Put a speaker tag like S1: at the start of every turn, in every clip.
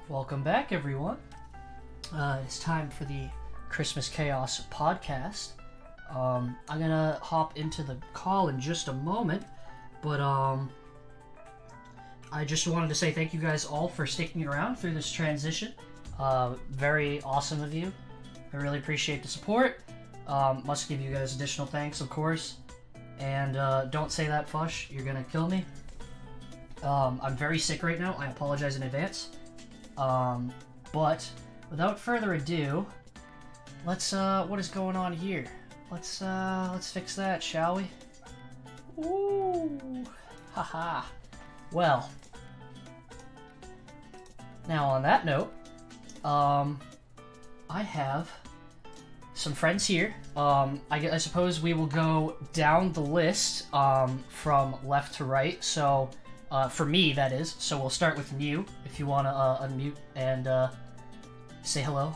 S1: Welcome back, everyone. It's time for the Christmas Chaos podcast. I'm gonna hop into the call in just a moment, but I just wanted to say thank you guys all for sticking around through this transition. Very awesome of you. I really appreciate the support. Must give you guys additional thanks, of course. And don't say that, Fush. You're gonna kill me. I'm very sick right now. I apologize in advance. But without further ado, let's what is going on here? Let's fix that, shall we? Ooh, haha. Well, now on that note, I have some friends here. I suppose we will go down the list from left to right. So. For me, that is. So we'll start with you, if you want to unmute and say hello,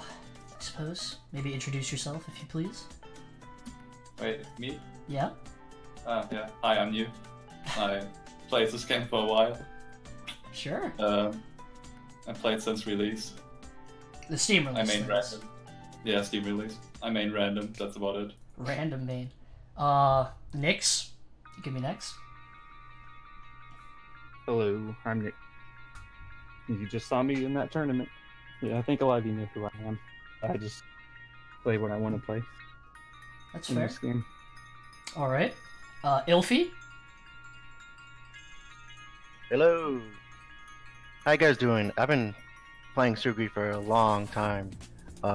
S1: I suppose. Maybe introduce yourself, if you please.
S2: Wait, me?
S1: Yeah?
S2: Yeah. Hi, I'm new. I played this game for a while.
S1: Sure.
S2: I played since release.
S1: The Steam release.
S2: I main random. Yeah, Steam release. I main random, that's about it.
S1: Random main. Nyx? You give me next.
S3: Hello, I'm Nick. You just saw me in that tournament. Yeah, I think a lot of you know who I am. I just play what I want to play.
S1: That's
S3: in
S1: fair.
S3: This game.
S1: Alright. Ilfy?
S4: Hello! How you guys doing? I've been playing Suguri for a long time,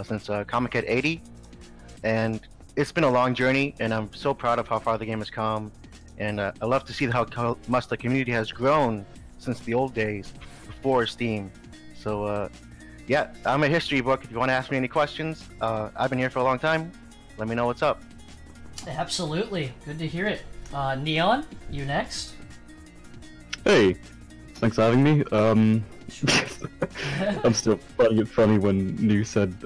S4: since Comic Kid 80, and it's been a long journey, and I'm so proud of how far the game has come. And I love to see how much the community has grown since the old days before Steam. So yeah, I'm a history book. If you want to ask me any questions, I've been here for a long time. Let me know what's up.
S1: Absolutely. Good to hear it. Neon, you next.
S5: Hey, thanks for having me. I'm still finding it funny when New said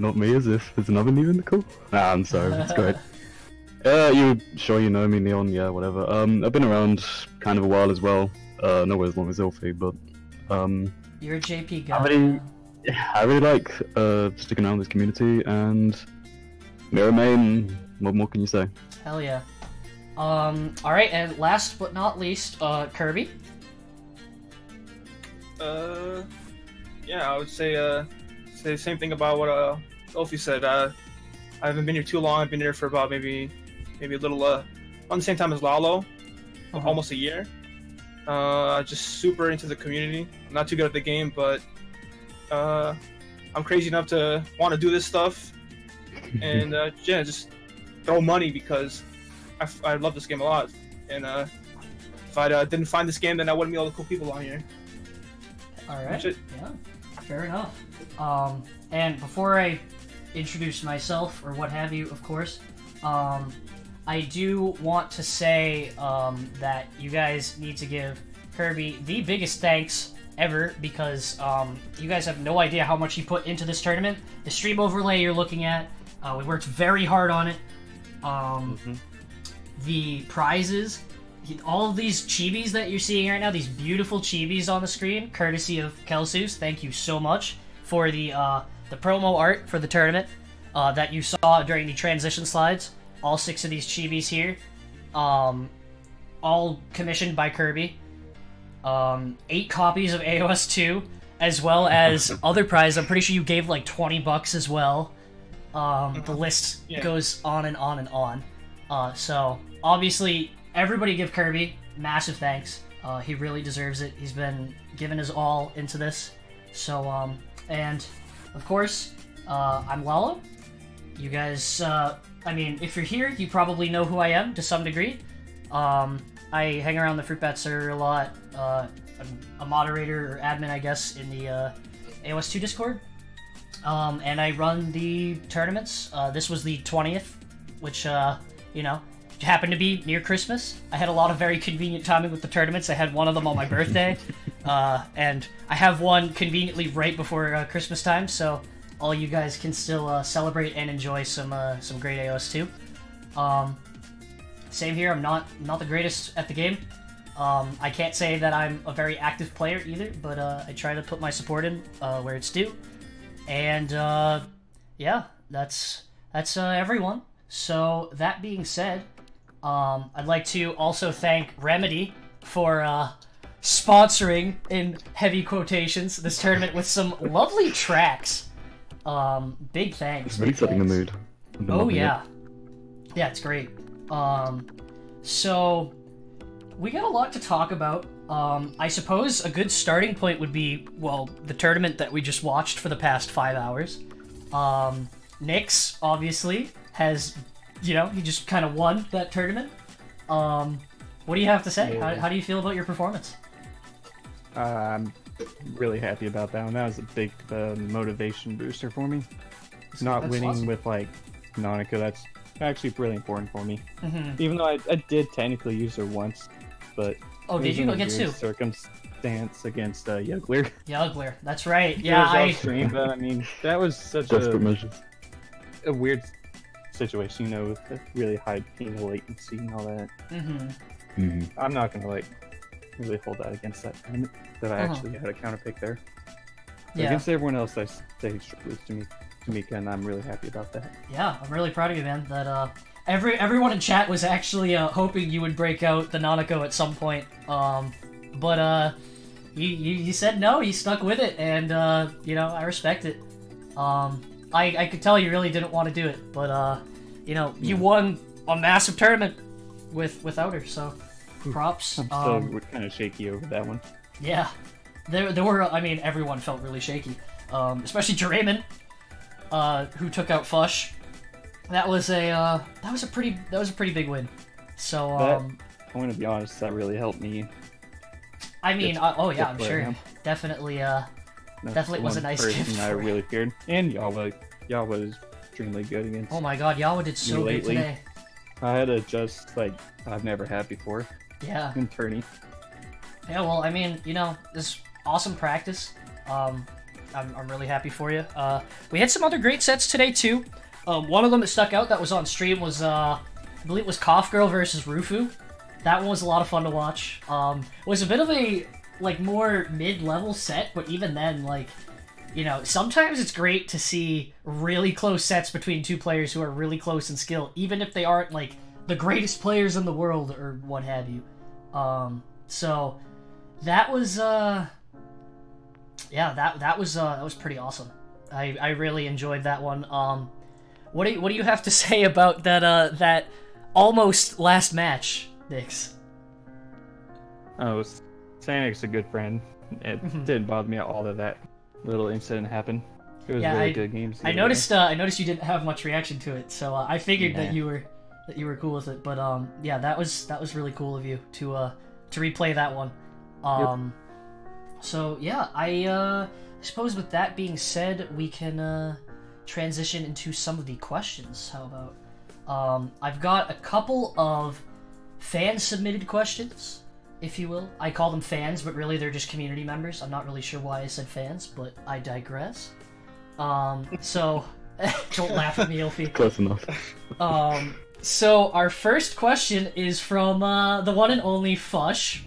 S5: not me, as if there's another New in the call. Nah, I'm sorry, it's great. You sure you know me, Neon? Yeah, whatever. I've been around kind of a while as well. Not as long as Ilfy, but
S1: You're a JP guy.
S5: I really like sticking around this community and mirror main. What more can you say?
S1: Hell yeah. Alright, and last but not least, Kirby.
S6: Yeah, I would say the same thing about what Ilfy said. I haven't been here too long. I've been here for about maybe a little on the same time as Lalo, almost a year. Just super into the community. I'm not too good at the game, but I'm crazy enough to want to do this stuff, and yeah, just throw money because I love this game a lot. And if I didn't find this game, then I wouldn't meet all the cool people on here.
S1: All right. Yeah. Fair enough. And before I introduce myself or what have you, of course, I do want to say that you guys need to give Kirby the biggest thanks ever, because you guys have no idea how much he put into this tournament. The stream overlay you're looking at, we worked very hard on it. The prizes, all of these chibis that you're seeing right now, these beautiful chibis on the screen, courtesy of Kelsus. Thank you so much for the promo art for the tournament that you saw during the transition slides. All 6 of these chibis here, all commissioned by Kirby. 8 copies of AOS 2, as well as other prizes. I'm pretty sure you gave like $20 as well. The list goes on and on and on. So obviously, everybody give Kirby massive thanks. He really deserves it. He's been giving his all into this. So and of course, I'm Lalo. You guys, I mean, if you're here, you probably know who I am to some degree. I hang around the Fruit Bat server a lot. I'm a moderator or admin, I guess, in the AOS 2 Discord. And I run the tournaments. This was the 20th, which, you know, happened to be near Christmas. I had a lot of very convenient timing with the tournaments. I had one of them on my birthday, and I have one conveniently right before Christmas time, so all you guys can still celebrate and enjoy some great AOS 2. Same here. I'm not the greatest at the game. I can't say that I'm a very active player either, but I try to put my support in where it's due. And yeah, that's everyone. So that being said, I'd like to also thank Remedy for sponsoring, in heavy quotations, this tournament with some lovely tracks. Big thanks.
S5: It's really setting the mood.
S1: Oh yeah. Yeah, it's great. So we got a lot to talk about. I suppose a good starting point would be, well, the tournament that we just watched for the past 5 hours. Nyx, obviously, has, he just kind of won that tournament. What do you have to say?
S3: Yeah.
S1: How do you feel about your performance?
S3: I'm really happy about that one. That was a big motivation booster for me. Not
S1: That's
S3: winning
S1: awesome.
S3: with like Nanika, that's actually really important for me.
S1: Mm-hmm.
S3: Even though I did technically use her once, but
S1: Oh,
S3: it
S1: did
S3: was
S1: you
S3: in
S1: go
S3: a
S1: against
S3: weird
S1: who?
S3: circumstance against Yugler.
S1: Yugler. That's right.
S3: It
S1: Yeah,
S3: was off stream, but I mean that was such
S5: Desperate measures.
S3: a weird situation, with the really high ping latency and all that.
S1: Mm-hmm.
S3: I'm not gonna like really hold that against that tournament that I actually had a counter pick there. But
S1: Yeah.
S3: against everyone else, I stayed strictly to Tamika, and I'm really happy about that.
S1: Yeah, I'm really proud of you, man. That everyone in chat was actually hoping you would break out the Nanako at some point. But you said no. You stuck with it, and I respect it. I could tell you really didn't want to do it, but you won a massive tournament without her. So props.
S3: I'm still kind of shaky over that one.
S1: Yeah, there were. I mean, everyone felt really shaky, especially Draymond, who took out Fush. That was a pretty big win. So
S3: I'm going to be honest, that really helped me.
S1: I mean, I'm
S3: play
S1: sure,
S3: him.
S1: definitely.
S3: That's
S1: Definitely
S3: the
S1: was a
S3: one
S1: nice
S3: person
S1: gift
S3: I
S1: for you.
S3: really feared, and Yawa is extremely good against.
S1: Oh my God, Yawa did so good
S3: lately.
S1: today.
S3: I had a just like I've never had before
S1: Yeah.
S3: in tourney.
S1: Yeah. Well, I mean, this awesome practice. I'm really happy for you. We had some other great sets today too. One of them that stuck out that was on stream was I believe it was Cough Girl versus Rufu. That one was a lot of fun to watch. It was a bit of a more mid-level set, but even then, sometimes it's great to see really close sets between two players who are really close in skill, even if they aren't the greatest players in the world or what have you. So that was that was pretty awesome. I really enjoyed that one. What do you have to say about that almost last match, Nyx?
S3: Oh, Sanik's a good friend. It didn't bother me at all that little incident happened. It was really good games.
S1: I noticed you didn't have much reaction to it, so I figured that you were cool with it. But yeah, that was really cool of you to replay that one. So yeah, I suppose with that being said, we can transition into some of the questions. How about I've got a couple of fan submitted questions, if you will. I call them fans, but really they're just community members. I'm not really sure why I said fans, but I digress. So don't laugh at me, Ilfie.
S5: Close enough.
S1: So our first question is from the one and only Fush.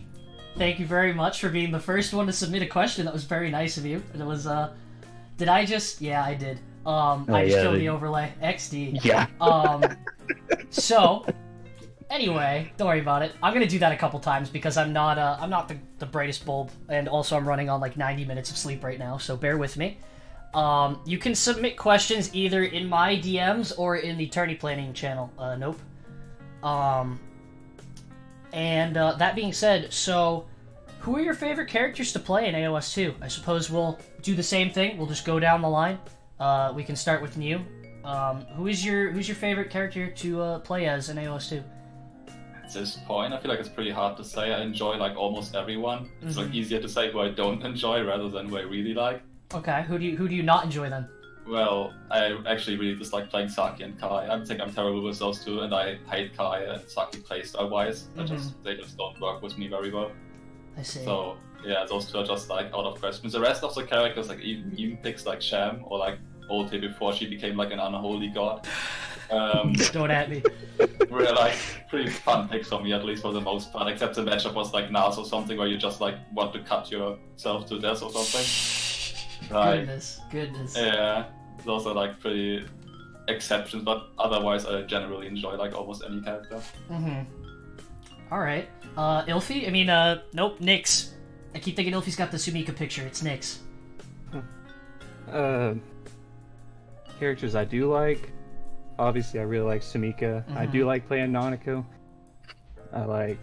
S1: Thank you very much for being the first one to submit a question. That was very nice of you. And it was did I just? Yeah, I did. I just killed the overlay. XD.
S5: Yeah.
S1: So anyway, don't worry about it. I'm gonna do that a couple times because I'm not the brightest bulb, and also I'm running on 90 minutes of sleep right now, so bear with me. You can submit questions either in my DMs or in the tourney planning channel. Nope. And that being said, so who are your favorite characters to play in AOS 2? I suppose we'll do the same thing. We'll just go down the line. We can start with New. Who's your favorite character to play as in AOS 2?
S2: At this point, I feel like it's pretty hard to say. I enjoy almost everyone. It's easier to say who I don't enjoy rather than who I really like.
S1: Okay, who do you not enjoy then?
S2: Well, I actually really dislike playing Saki and Kai. I think I'm terrible with those two, and I hate Kai and Saki playstyle-wise. They just don't work with me very well.
S1: I see.
S2: So yeah, those two are just out of question. The rest of the characters, even meme picks like Sham or Ulti before she became an unholy god,
S1: Don't at me.
S2: Were like pretty fun picks for me, at least for the most part, except the matchup was like Nas or something where you just like want to cut yourself to death or something. Like,
S1: Goodness.
S2: Yeah, those are like pretty exceptions, but otherwise I generally enjoy like almost any character.
S1: Alright. Ilfie? I mean, nope, Nyx. I keep thinking Ilfie's got the Sumika picture. It's Nyx.
S3: Characters I do like. Obviously, I really like Sumika. I do like playing Nanako. I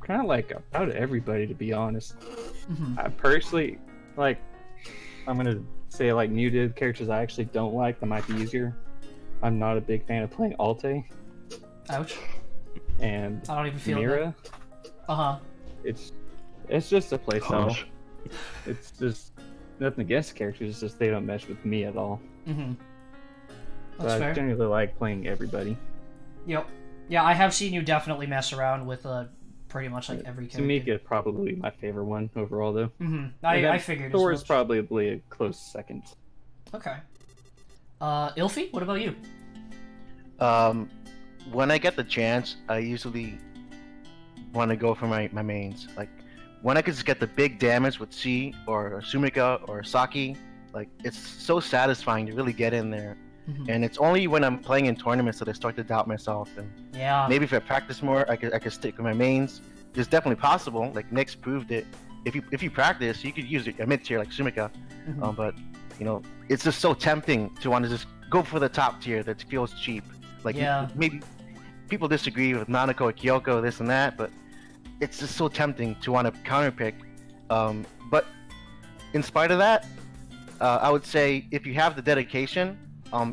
S3: kind of like about everybody, to be honest. I personally, like, I'm gonna say like muted characters I actually don't like that might be easier. I'm not a big fan of playing Alte.
S1: Ouch.
S3: And
S1: I don't even feel
S3: Mira.
S1: That.
S3: It's just a playstyle. It's just nothing against characters. It's just they don't mesh with me at all.
S1: That's fair.
S3: I generally like playing everybody.
S1: Yep. Yeah, I have seen you definitely mess around with pretty much like every character.
S3: Sumika is probably my favorite one overall, though.
S1: I figured.
S3: Thor is probably a close second.
S1: Okay. Ilfie, what about you?
S4: When I get the chance, I usually want to go for my mains. Like, when I could just get the big damage with C or Sumika or Saki, like, it's so satisfying to really get in there. And it's only when I'm playing in tournaments that I start to doubt myself. And maybe if I practice more, I could stick with my mains. It's definitely possible. Like Nyx proved it. If you practice, you could use a mid tier like Sumika. But you know, it's just so tempting to want to just go for the top tier that feels cheap. Like maybe people disagree with Nanako or Kyoko, this and that, but it's just so tempting to want to counterpick. But in spite of that, I would say if you have the dedication,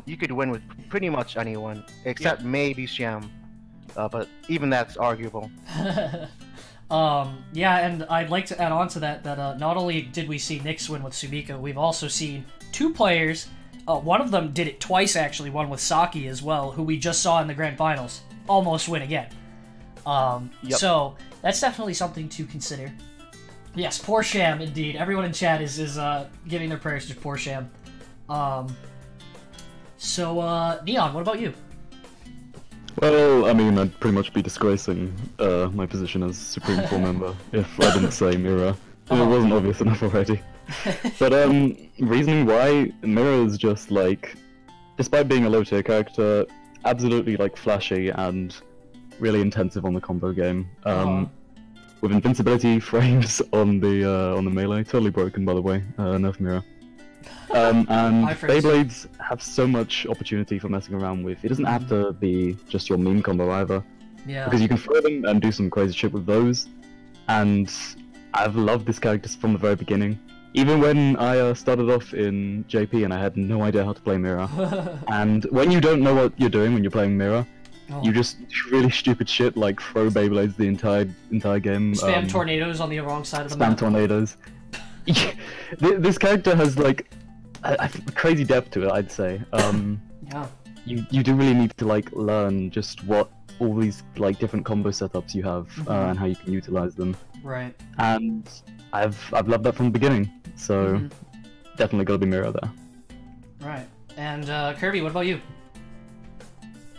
S4: you could win with pretty much anyone, except maybe Shyam. But even that's arguable.
S1: Yeah, and I'd like to add on to that not only did we see Nyx win with Sumika, we've also seen two players. One of them did it twice, actually, one with Saki as well, who we just saw in the Grand Finals, almost win again. So that's definitely something to consider. Yes, poor Sham, indeed. Everyone in chat is giving their prayers to poor Sham. Neon, what about you?
S5: Well, I mean, I'd pretty much be disgracing my position as Supreme 4 member if I didn't say Mira. It wasn't obvious enough already. But reasoning why, Mira is just like, despite being a low tier character, absolutely like flashy and really intensive on the combo game. With invincibility frames on the melee, totally broken by the way, nerf Mira. And Beyblades have so much opportunity for messing around with. It doesn't have to be just your meme combo either.
S1: Yeah.
S5: Because you can throw them and do some crazy shit with those. And I've loved this character from the very beginning. Even when I started off in JP and I had no idea how to play Mira. And when you don't know what you're doing when you're playing Mira, you just do really stupid shit like throw Beyblades the entire game.
S1: Spam tornadoes on the wrong side of the map.
S5: Spam tornadoes. This character has like a crazy depth to it, I'd say. You do really need to like learn just what all these like different combo setups you have and how you can utilize them.
S1: Right.
S5: And I've loved that from the beginning, so definitely gotta be Mira there.
S1: Right. And Kirby, what about you?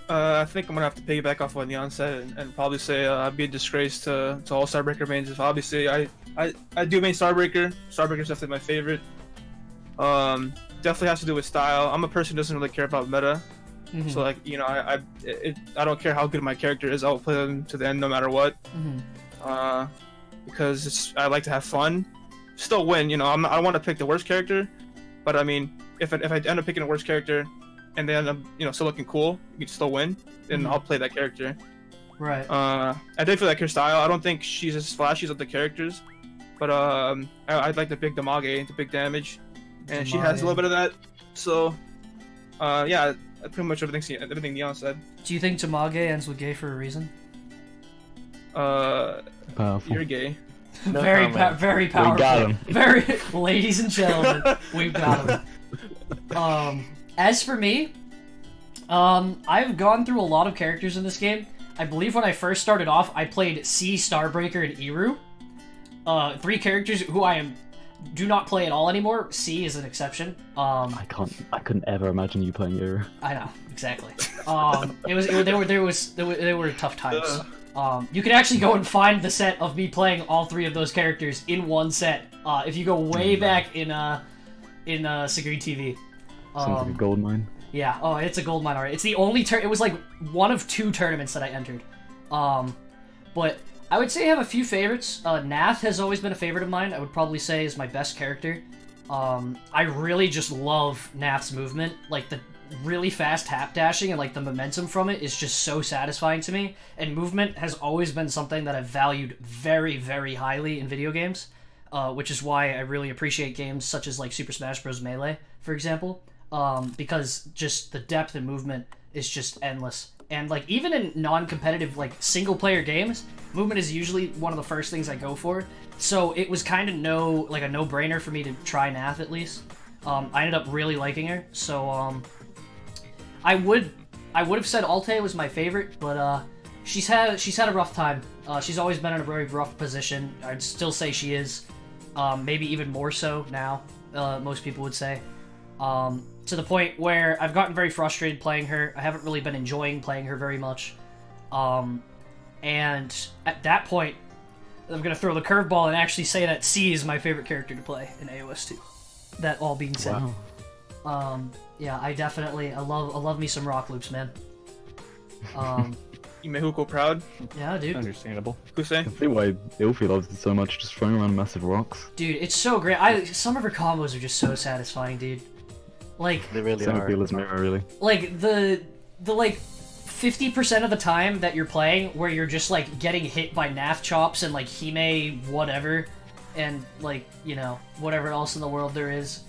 S6: I think I'm gonna have to piggyback off what Neon said and probably say I'd be a disgrace to all Starbreaker mains. If obviously I do main Starbreaker. Starbreaker's definitely my favorite. Definitely has to do with style. I'm a person who doesn't really care about meta, so like you know I don't care how good my character is. I'll play them to the end no matter what. Because I like to have fun, still win. You know I don't want to pick the worst character, but I mean if I end up picking a worst character, and they end up still looking cool, you can still win. Then I'll play that character.
S1: Right.
S6: I did feel like her style. I don't think she's as flashy as other characters, but I'd like the big damage, the big damage. And she has a little bit of that, so yeah, pretty much everything Neon said.
S1: Do you think Tamage ends with gay for a reason?
S5: Powerful.
S6: You're gay.
S4: No
S1: very
S4: comment.
S1: very powerful.
S5: We got him.
S1: Very, ladies and gentlemen, we've got him. As for me, I've gone through a lot of characters in this game. I believe when I first started off, I played C, Starbreaker, and Iru. 3 characters who I am do not play at all anymore. C is an exception.
S5: I couldn't ever imagine you playing Yoru.
S1: I know, exactly. They were tough times. You can actually go and find the set of me playing all 3 of those characters in one set. If you go way back in Suguri TV.
S5: Sounds like a gold mine.
S1: Yeah. Oh, it's a gold mine already. It's the only it was like one of 2 tournaments that I entered. But I would say I have a few favorites. Nath has always been a favorite of mine. I would probably say is my best character. I really just love Nath's movement. Like, the really fast tap dashing and, like, the momentum from it is just so satisfying to me. And movement has always been something that I've valued very, very highly in video games. Which is why I really appreciate games such as, like, Super Smash Bros. Melee, for example. Because just the depth and movement is just endless. And, like, even in non-competitive, like, single-player games, movement is usually one of the first things I go for. So it was kind of a no-brainer for me to try Nath, at least. I ended up really liking her. So, I would have said Alte was my favorite, but, she's had a rough time. She's always been in a very rough position. I'd still say she is. Maybe even more so now, most people would say. To the point where I've gotten very frustrated playing her. I haven't really been enjoying playing her very much. And at that point, I'm going to throw the curveball and actually say that C is my favorite character to play in AOS 2. That all being said.
S5: Wow.
S1: Yeah, I love me some rock loops, man.
S6: Imehuko proud.
S1: Yeah, dude.
S3: Understandable.
S6: Kusei.
S5: I see why Ilfi loves it so much, just throwing around massive rocks.
S1: Dude, it's so great. Some of her combos are just so satisfying, dude. Like,
S4: They really
S5: Same
S4: are.
S5: appeal as Mirror, really.
S1: like the like 50% of the time that you're playing where you're just like getting hit by Nath chops and like Hime whatever and like, you know, whatever else in the world there is,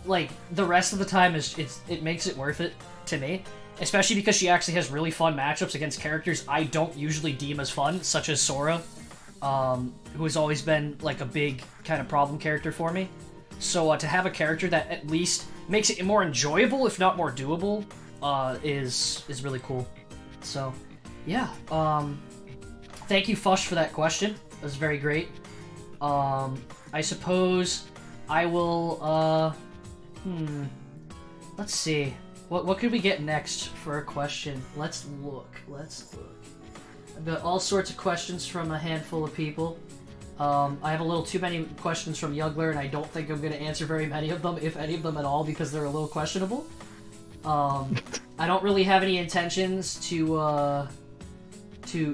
S1: like the rest of the time it makes it worth it to me, especially because she actually has really fun matchups against characters I don't usually deem as fun, such as Sora, who has always been like a big kind of problem character for me. So to have a character that at least makes it more enjoyable, if not more doable, is really cool. So, yeah. Thank you, Fush, for that question. That was very great. I suppose I will. Let's see. What could we get next for a question? Let's look. I've got all sorts of questions from a handful of people. I have a little too many questions from Yugler, and I don't think I'm going to answer very many of them, if any of them at all, because they're a little questionable. I don't really have any intentions to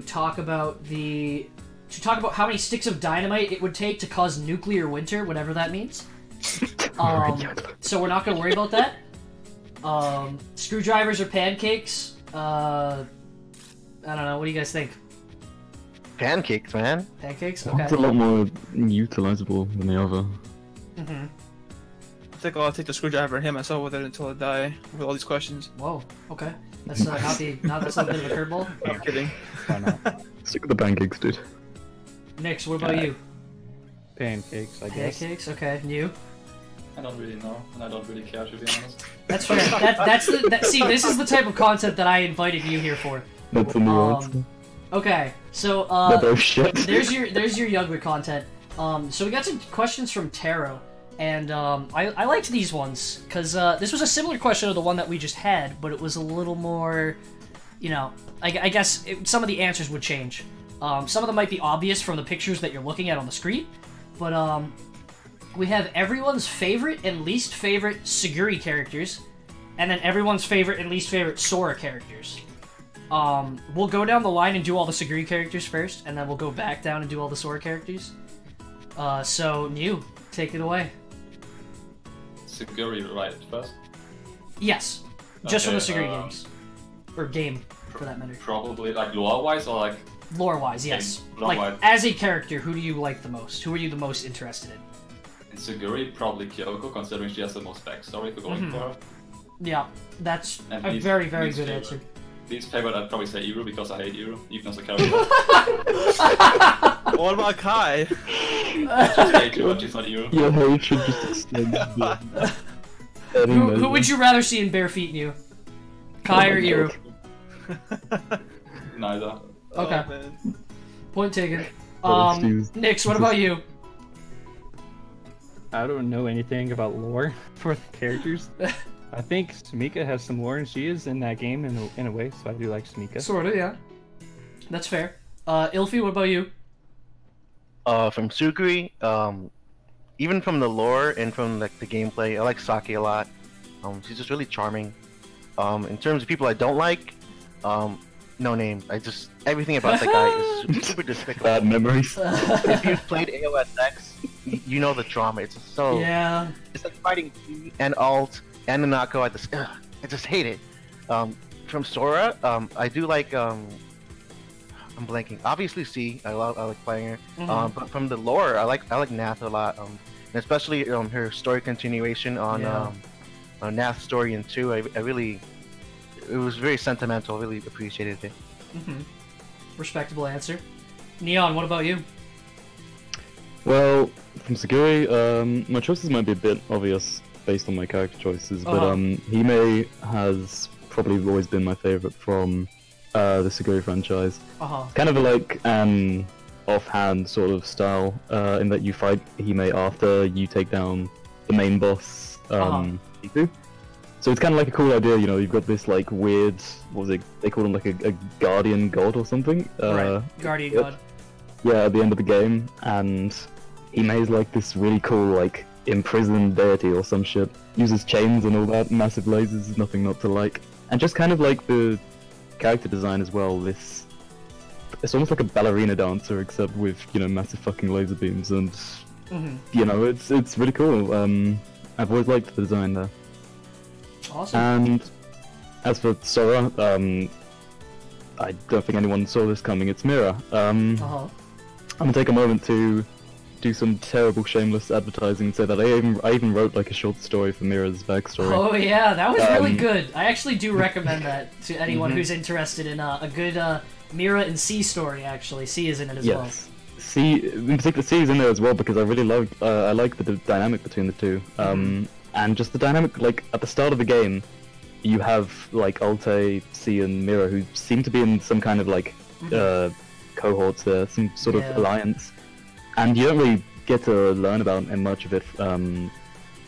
S1: talk about how many sticks of dynamite it would take to cause nuclear winter, whatever that means. So we're not going to worry about that. Screwdrivers or pancakes? I don't know. What do you guys think?
S4: Pancakes, man.
S1: Pancakes? Okay.
S5: It's a lot more utilizable than the other.
S1: Mm-hmm.
S6: I think I'll take the screwdriver and hit myself with it until I die with all these questions.
S1: Whoa. Okay. That's that's not a bit of a curveball.
S6: I'm kidding.
S3: Why not?
S5: Stick with the pancakes, dude.
S1: Nix, what about you?
S3: Pancakes, I guess.
S1: Pancakes. Okay. And you?
S2: I don't really know, and I don't really care, to be honest.
S1: That's fair. See, this is the type of content that I invited you here for.
S5: That's a new answer.
S1: Okay, so
S5: They're both shit.
S1: there's your Yugler content. So we got some questions from Taro, and I liked these ones because this was a similar question to the one that we just had, but it was a little more, you know, I guess some of the answers would change. Some of them might be obvious from the pictures that you're looking at on the screen, but we have everyone's favorite and least favorite Suguri characters, and then everyone's favorite and least favorite Sora characters. We'll go down the line and do all the Suguri characters first, and then we'll go back down and do all the Sora characters. So, New, take it away.
S2: Suguri right first?
S1: Yes. Just from the
S2: Okay,
S1: Suguri games. Or game, for that matter.
S2: Probably, like, lore-wise, or like...
S1: Lore-wise, yes.
S2: Lore-wise.
S1: Like, as a character, who do you like the most? Who are you the most interested in?
S2: In Suguri, probably Kyoko, considering she has the most backstory for going for her.
S1: Yeah, that's
S2: And
S1: a
S2: least-
S1: very, very
S2: least
S1: good
S2: favorite.
S1: answer.
S2: Least favorite, I'd probably say Iru, because I hate Iru, even as a character.
S6: What about Kai?
S2: She's hate you, but she's not Iru.
S5: Your hatred just extends.
S1: Who would you rather see in bare feet, New? Kai or Iru?
S2: Neither.
S1: Okay.
S6: Oh, man.
S1: Point taken.
S5: Oh, excuse.
S1: Nix, what about you?
S3: I don't know anything about lore for the characters. I think Sumika has some lore, and she is in that game in a way, so I do like Sumika.
S1: Sorta, yeah. That's fair. Ilfi, what about you?
S4: From Suguri, even from the lore and from like the gameplay, I like Saki a lot. She's just really charming. In terms of people I don't like, no name. Everything about that guy is super despicable.
S5: Bad memories.
S4: If you've played AOS X, you know the drama. It's just so.
S1: Yeah.
S4: It's like fighting E and Alt and Nanako at this. I just hate it. From Sora, I do like. I'm blanking. Obviously, C. I like playing her. But from the lore, I like Nath a lot. And especially her story continuation on Nath's story in 2. It was very sentimental. Really appreciated it.
S1: Respectable answer. Neon, what about you?
S5: Well, from Suguri, my choices might be a bit obvious based on my character choices, but Hime has probably always been my favorite from the Suguri franchise. Kind of like an offhand sort of style, in that you fight Hime after you take down the main boss, Iku. So it's kind of like a cool idea, you know, you've got this like weird, what was it, they call him like a guardian god or something?
S1: Right, guardian god.
S5: Yeah, at the end of the game, and Hime is like this really cool, like, imprisoned deity or some shit. Uses chains and all that, massive lasers, nothing not to like. And just kind of like the character design as well, it's almost like a ballerina dancer, except with, you know, massive fucking laser beams, and, you know, it's really cool. I've always liked the design there.
S1: Awesome.
S5: And as for Sora, I don't think anyone saw this coming, it's Mira. I'm gonna take a moment to do some terrible shameless advertising and say that I even wrote like a short story for Mira's backstory.
S1: Oh yeah, that was really good. I actually do recommend that to anyone who's interested in a good Mira and C story. Actually, C is in it as well.
S5: C, in particular, C is in there as well because I really I like the dynamic between the two. And just the dynamic, like at the start of the game, you have like Alte, C, and Mira who seem to be in some kind of like cohorts there, some sort of alliance. And you don't really get to learn about much of it,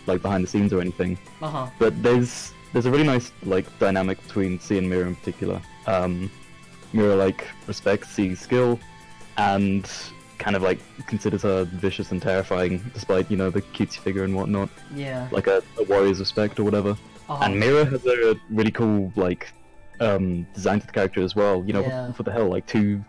S5: like behind the scenes or anything. But there's a really nice like dynamic between C and Mira in particular. Mira like respects C's skill, and kind of like considers her vicious and terrifying, despite, you know, the cutesy figure and whatnot. Yeah. Like a warrior's respect or whatever. And Mira has a really cool like design to the character as well. You know, what the hell, like two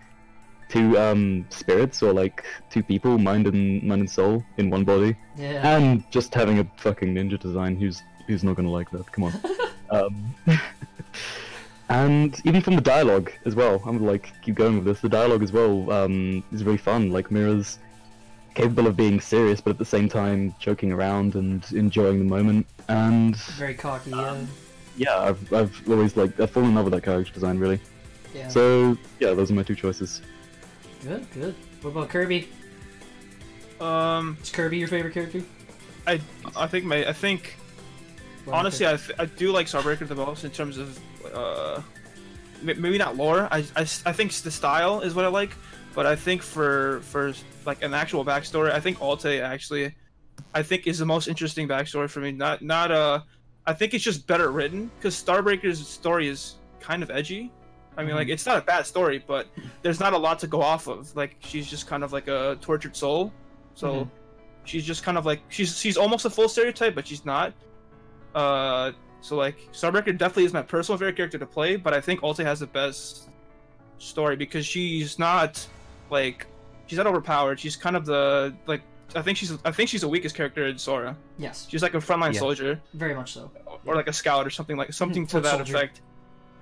S5: spirits, or like two people, mind and soul in one body. Yeah. And just having a fucking ninja design, who's not gonna like that? Come on. And even from the dialogue as well, I'm like keep going with this. The dialogue as well is really fun. Like Mira's capable of being serious, but at the same time joking around and enjoying the moment. And
S1: very cocky.
S5: Yeah, I've always I've fallen in love with that character design really. Yeah. So yeah, those are my two choices.
S1: Good. What about Kirby? Is Kirby your favorite character?
S6: I think honestly I do like Starbreaker the most in terms of maybe not lore. I think the style is what I like, but I think for like an actual backstory, I think Alte actually is the most interesting backstory for me. I think it's just better written because Starbreaker's story is kind of edgy. I mean, like, it's not a bad story, but there's not a lot to go off of. Like, she's just kind of like a tortured soul. So she's just kind of like, she's almost a full stereotype, but she's not. So like, Starbreaker definitely is my personal favorite character to play, but I think Alte has the best story because she's not overpowered. She's kind of the, like, I think she's the weakest character in Sora.
S1: Yes.
S6: She's like a frontline soldier.
S1: Very much so.
S6: Or like a scout or something to that effect.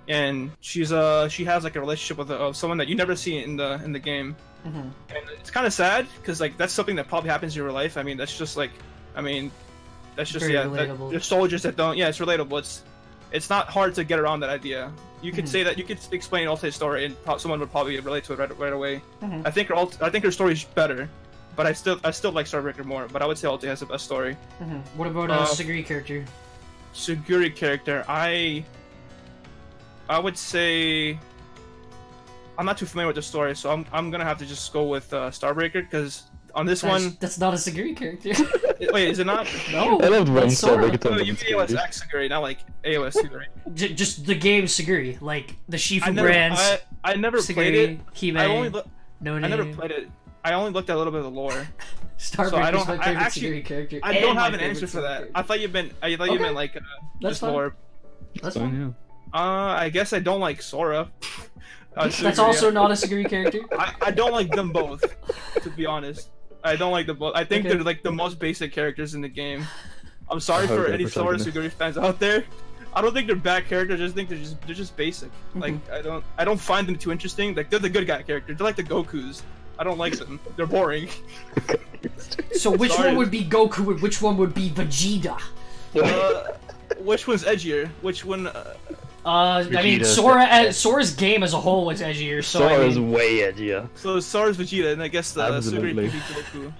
S6: And she has like a relationship with someone that you never see in the game, and it's kind of sad because like that's something that probably happens in real life. I mean, that's just
S1: relatable.
S6: There's soldiers that don't. Yeah, it's relatable. It's not hard to get around that idea. You could say that, you could explain Alte's story, and someone would probably relate to it right away. I think her story's better, but I still like Starbreaker more. But I would say Alte has the best story.
S1: What about Suguri character?
S6: Suguri character, I would say I'm not too familiar with the story, so I'm gonna have to just go with Starbreaker because On this one,
S1: that's not a Suguri character.
S6: wait, is it not?
S1: No,
S5: I loved when
S1: Sora.
S5: Sora.
S6: No, you mean AOS X Suguri, not like AOS Suguri.
S1: Just the game Suguri, like the Shifu
S6: I
S1: brands.
S6: I never
S1: Suguri,
S6: played it.
S1: Hime,
S6: I only
S1: no
S6: I never played it. I only looked at a little bit of the lore.
S1: Starbreaker's my favorite
S6: actually-
S1: Suguri character.
S6: I don't
S1: and
S6: have
S1: my
S6: an answer
S1: favorite
S6: for that.
S1: Suguri
S6: I thought you meant like
S1: That's
S6: just
S1: fine.
S6: lore.
S1: That's
S5: Fine,
S1: fine.
S5: yeah.
S6: I guess I don't like Sora.
S1: That's
S6: Suguri,
S1: also
S6: yeah.
S1: not a Suguri character.
S6: I don't like them both, to be honest. I don't like them both. I think
S1: Okay.
S6: they're like the most basic characters in the game. I'm sorry
S5: I hope
S6: for
S5: they're
S6: any Sora
S5: protagonist.
S6: Suguri fans out there. I don't think they're bad characters. I just think they're just basic. Like I don't find them too interesting. Like they're the good guy characters. They're like the Gokus. I don't like them. They're boring.
S1: So which
S6: Sorry.
S1: one would be Goku and which one would be Vegeta?
S6: Which one's edgier? Which one?
S1: I mean,
S4: Vegeta's
S1: Sora's game as a whole was edgier, so
S5: Sora's
S1: I mean,
S5: way edgier.
S6: So Sora's Vegeta, and I guess the Suguri
S5: Absolutely.
S6: could be Goku.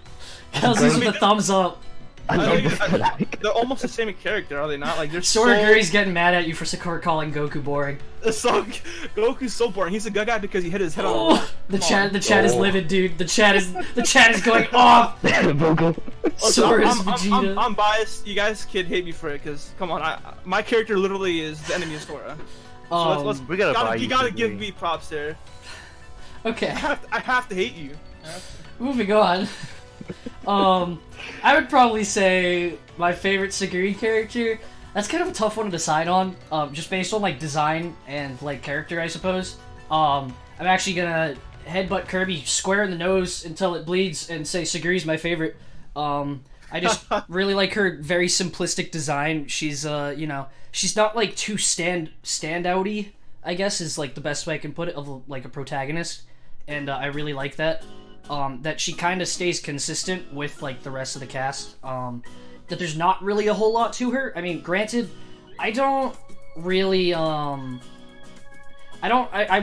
S1: Kelsey's with the thumbs up.
S5: I
S6: I
S5: love
S6: think-
S5: Black.
S6: They're almost the same character, are they not? Like they're
S1: Suguri's getting mad at you for calling Goku boring.
S6: so Goku's so boring. He's a good guy because he hit his head on.
S1: Oh, the
S6: Come
S1: chat is
S5: Oh.
S1: livid, dude. The chat is going off.
S5: Vocal.
S1: Sora's Vegeta.
S6: I'm biased. You guys can hate me for it, because come on, my character literally is the enemy of Sora. So let's
S4: We gotta buy
S6: you
S4: you
S6: gotta
S4: Suguri.
S6: give me props there.
S1: Okay,
S6: I have to hate you.
S1: moving on. I would probably say my favorite Suguri character. That's kind of a tough one to decide on, just based on like design and like character, I suppose. I'm actually gonna headbutt Kirby square in the nose until it bleeds and say Suguri's my favorite. I just really like her very simplistic design. She's you know, she's not like too standouty, I guess is like the best way I can put it, of like a protagonist, and I really like that. That she kind of stays consistent with like the rest of the cast. That there's not really a whole lot to her. I mean, granted, I don't really I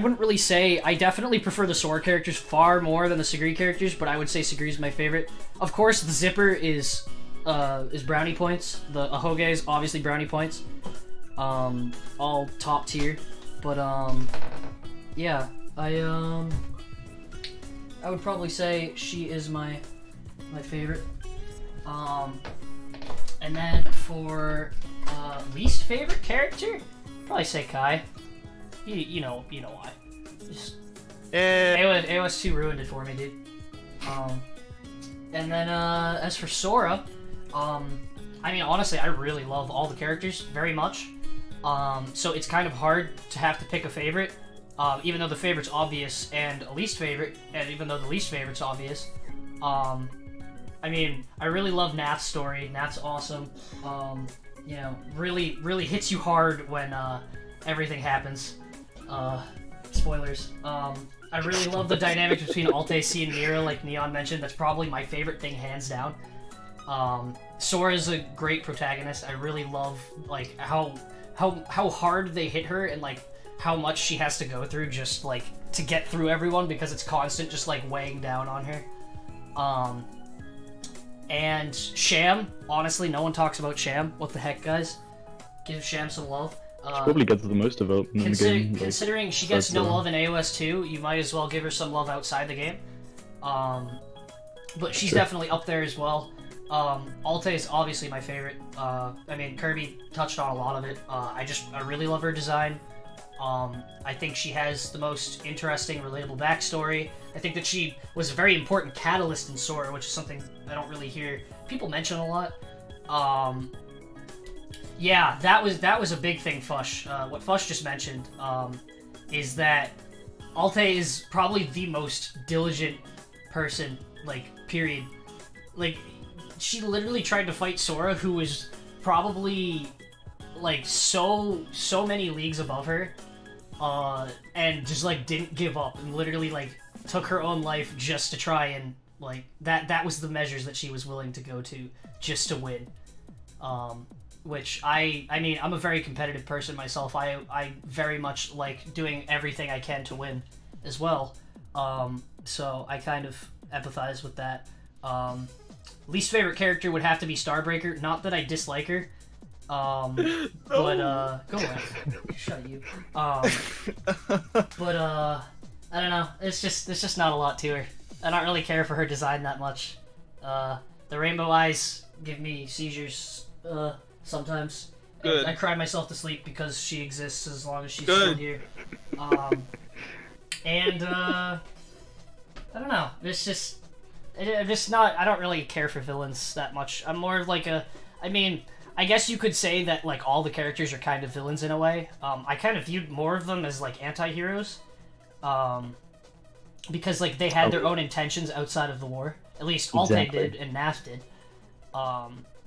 S1: wouldn't really say. I definitely prefer the Sora characters far more than the Suguri characters, but I would say Suguri's my favorite. Of course, the Zipper is brownie points. The Ahoge is obviously brownie points. All top tier. But yeah, I would probably say she is my favorite. And then for least favorite character, probably say Kai. You know why. Just AOS 2 ruined it for me, dude. And then as for Sora, I mean honestly, I really love all the characters very much. So it's kind of hard to have to pick a favorite. Even though the favorite's obvious and a least favorite, and even though the least favorite's obvious. I mean, I really love Nath's story. Nath's awesome. You know, really hits you hard when everything happens. Spoilers. I really love the dynamic between Altair and Mira, like Neon mentioned. That's probably my favorite thing, hands down. Sora's a great protagonist. I really love like how hard they hit her and like how much she has to go through just like to get through everyone, because it's constant just like weighing down on her. And Sham, honestly, no one talks about Sham. What the heck, guys? Give Sham some love.
S5: She probably gets the most development in the game. Like,
S1: Considering she gets
S5: that's
S1: no
S5: the-
S1: love in AOS 2, you might as well give her some love outside the game. But she's
S5: Sure.
S1: definitely up there as well. Altair is obviously my favorite. I mean, Kirby touched on a lot of it. I really love her design. I think she has the most interesting, relatable backstory. I think that she was a very important catalyst in Sora, which is something I don't really hear people mention a lot. Yeah, that was a big thing, Fush. What Fush just mentioned is that Altair is probably the most diligent person, like, period. Like, she literally tried to fight Sora, who was probably like so many leagues above her, and just like didn't give up and literally like took her own life just to try and like that was the measures that she was willing to go to just to win. Which I mean, I'm a very competitive person myself. I very much like doing everything I can to win as well. So I kind of empathize with that. Least favorite character would have to be Starbreaker. Not that I dislike her. But go away. Shut you. But I don't know. It's just not a lot to her. I don't really care for her design that much. The rainbow eyes give me seizures sometimes.
S6: Good.
S1: I cry myself to sleep because she exists as long as she's
S6: Good.
S1: still here. And I don't know. It's just not. I don't really care for villains that much. I'm more of like a. I mean, I guess you could say that like all the characters are kind of villains in a way. I kind of viewed more of them as like anti-heroes. Because like they had their own intentions outside of the war. At least Alte did, and Naf did,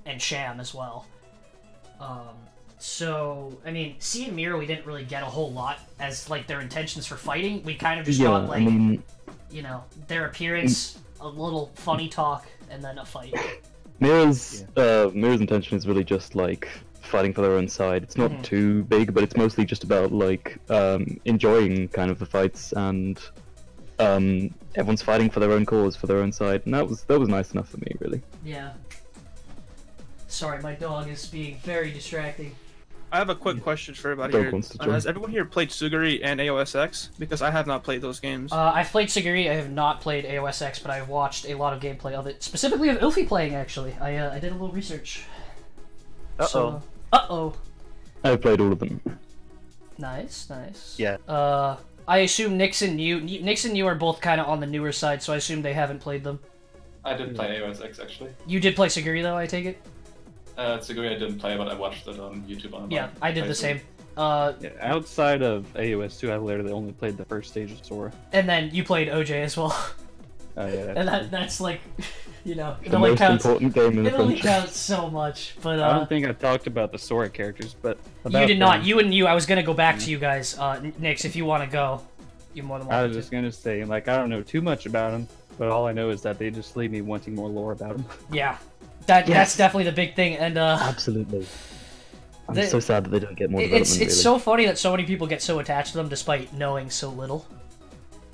S1: and Sham as well. So I mean, C and Mira, we didn't really get a whole lot as like their intentions for fighting. We kind of just got like, you know, their appearance, a little funny talk, and then a fight.
S5: Mira's intention is really just like fighting for their own side. It's not too big, but it's mostly just about like enjoying kind of the fights, and everyone's fighting for their own cause, for their own side, and that was nice enough for me, really.
S1: Yeah. Sorry, my dog is being very distracting.
S6: I have a quick question for everybody here. Has everyone here played Suguri and AOSX? Because I have not played those games.
S1: I've played Suguri, I have not played AOSX, but I've watched a lot of gameplay of it. Specifically of Ilfie playing, actually. I did a little research.
S4: Uh-oh.
S1: Uh-oh.
S5: I played all of them.
S1: Nice, nice.
S4: Yeah.
S1: I assume Nix and you are both kind of on the newer side, so I assume they haven't played them.
S2: I did play AOSX, actually.
S1: You did play Suguri, though, I take it?
S2: Suguri I didn't play, but I watched it on YouTube.
S1: Yeah, I did the same.
S3: Yeah, outside of AOS2, I literally only played the first stage of Sora.
S1: And then you played OJ as well.
S3: Oh yeah.
S1: And that's like, you know, it
S5: The
S1: only
S5: most
S1: counts.
S5: important game in the
S1: It only
S5: franchise.
S1: counts so much, but
S3: I don't think I talked about the Sora characters, but
S1: you did not. You and you. I was gonna go back to you guys, Nix. If you want to go, you're more than welcome.
S3: I was just gonna say, like, I don't know too much about them, but all I know is that they just leave me wanting more lore about them.
S1: Yeah, that's definitely the big thing, and
S5: Absolutely. I'm so sad that they don't get more development.
S1: It's so funny that so many people get so attached to them despite knowing so little.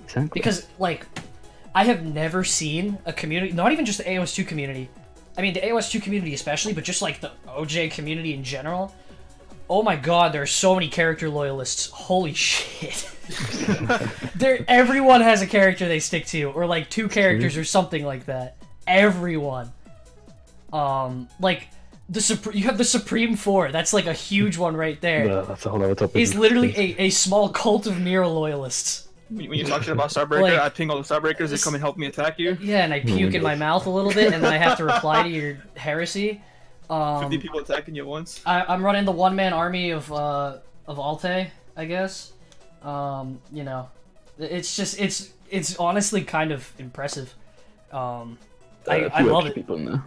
S5: Exactly.
S1: Because like, I have never seen a community, not even just the AOS2 community. I mean, the AOS2 community especially, but just like the OJ community in general. Oh my god, there are so many character loyalists. Holy shit. Everyone has a character they stick to, or like two characters or something like that. Everyone. Like, you have the Supreme Four. That's like a huge one right there.
S5: Yeah, that's a whole other topic.
S1: It's literally a small cult of Mira loyalists.
S6: When you're talking about Starbreaker,
S1: Like,
S6: I ping all the Starbreakers, they come and help me attack you.
S1: Yeah, and I puke in my mouth a little bit, and then I have to reply to your heresy.
S6: 50 people attacking you at once.
S1: I'm running the one-man army of Alte, I guess. You know, it's just it's honestly kind of impressive. I love it.
S5: People in there.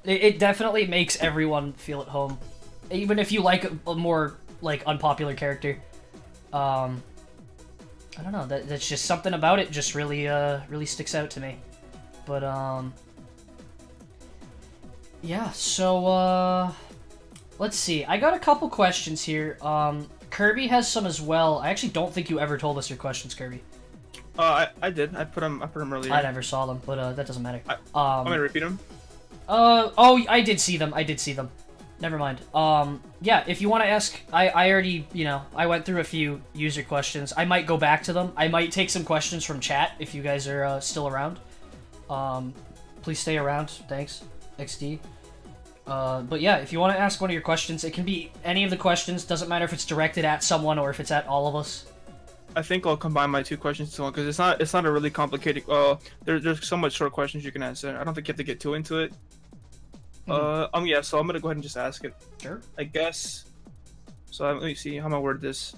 S1: It definitely makes everyone feel at home, even if you like a more like unpopular character. I don't know. That's just something about it. Just really really sticks out to me. But yeah. So let's see. I got a couple questions here. Kirby has some as well. I actually don't think you ever told us your questions, Kirby.
S6: I did. I put them earlier.
S1: I never saw them, but that doesn't matter.
S6: I'm gonna repeat them.
S1: Oh, I did see them. Never mind. Yeah, if you want to ask, I already, you know, I went through a few user questions. I might go back to them. I might take some questions from chat if you guys are still around. Please stay around. Thanks, XD. But yeah, if you want to ask one of your questions, it can be any of the questions. Doesn't matter if it's directed at someone or if it's at all of us.
S6: I think I'll combine my two questions into one because it's not a really complicated. There's so much short questions you can answer. I don't think you have to get too into it. Yeah, so I'm gonna go ahead and just ask it.
S1: Sure.
S6: I guess. So let me see how I'm gonna word this.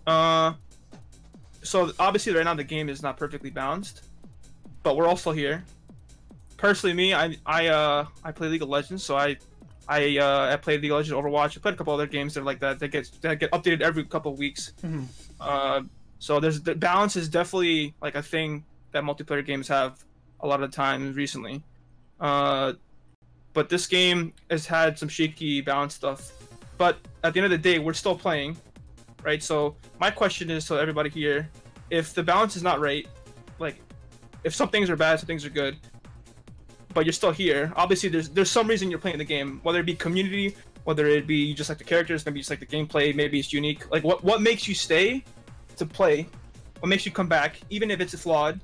S6: So obviously right now the game is not perfectly balanced, but we're also here. Personally, me, I play League of Legends, so I played League of Legends, Overwatch. I played a couple other games that are like that. That get updated every couple of weeks. So the balance is definitely like a thing that multiplayer games have a lot of time recently. But this game has had some shaky balance stuff. But at the end of the day, we're still playing, right? So my question is to everybody here, if the balance is not right, like if some things are bad, some things are good, but you're still here, obviously there's some reason you're playing the game, whether it be community, whether it be you just like the characters, maybe you just like the gameplay, maybe it's unique. Like what makes you stay to play? What makes you come back, even if it's flawed?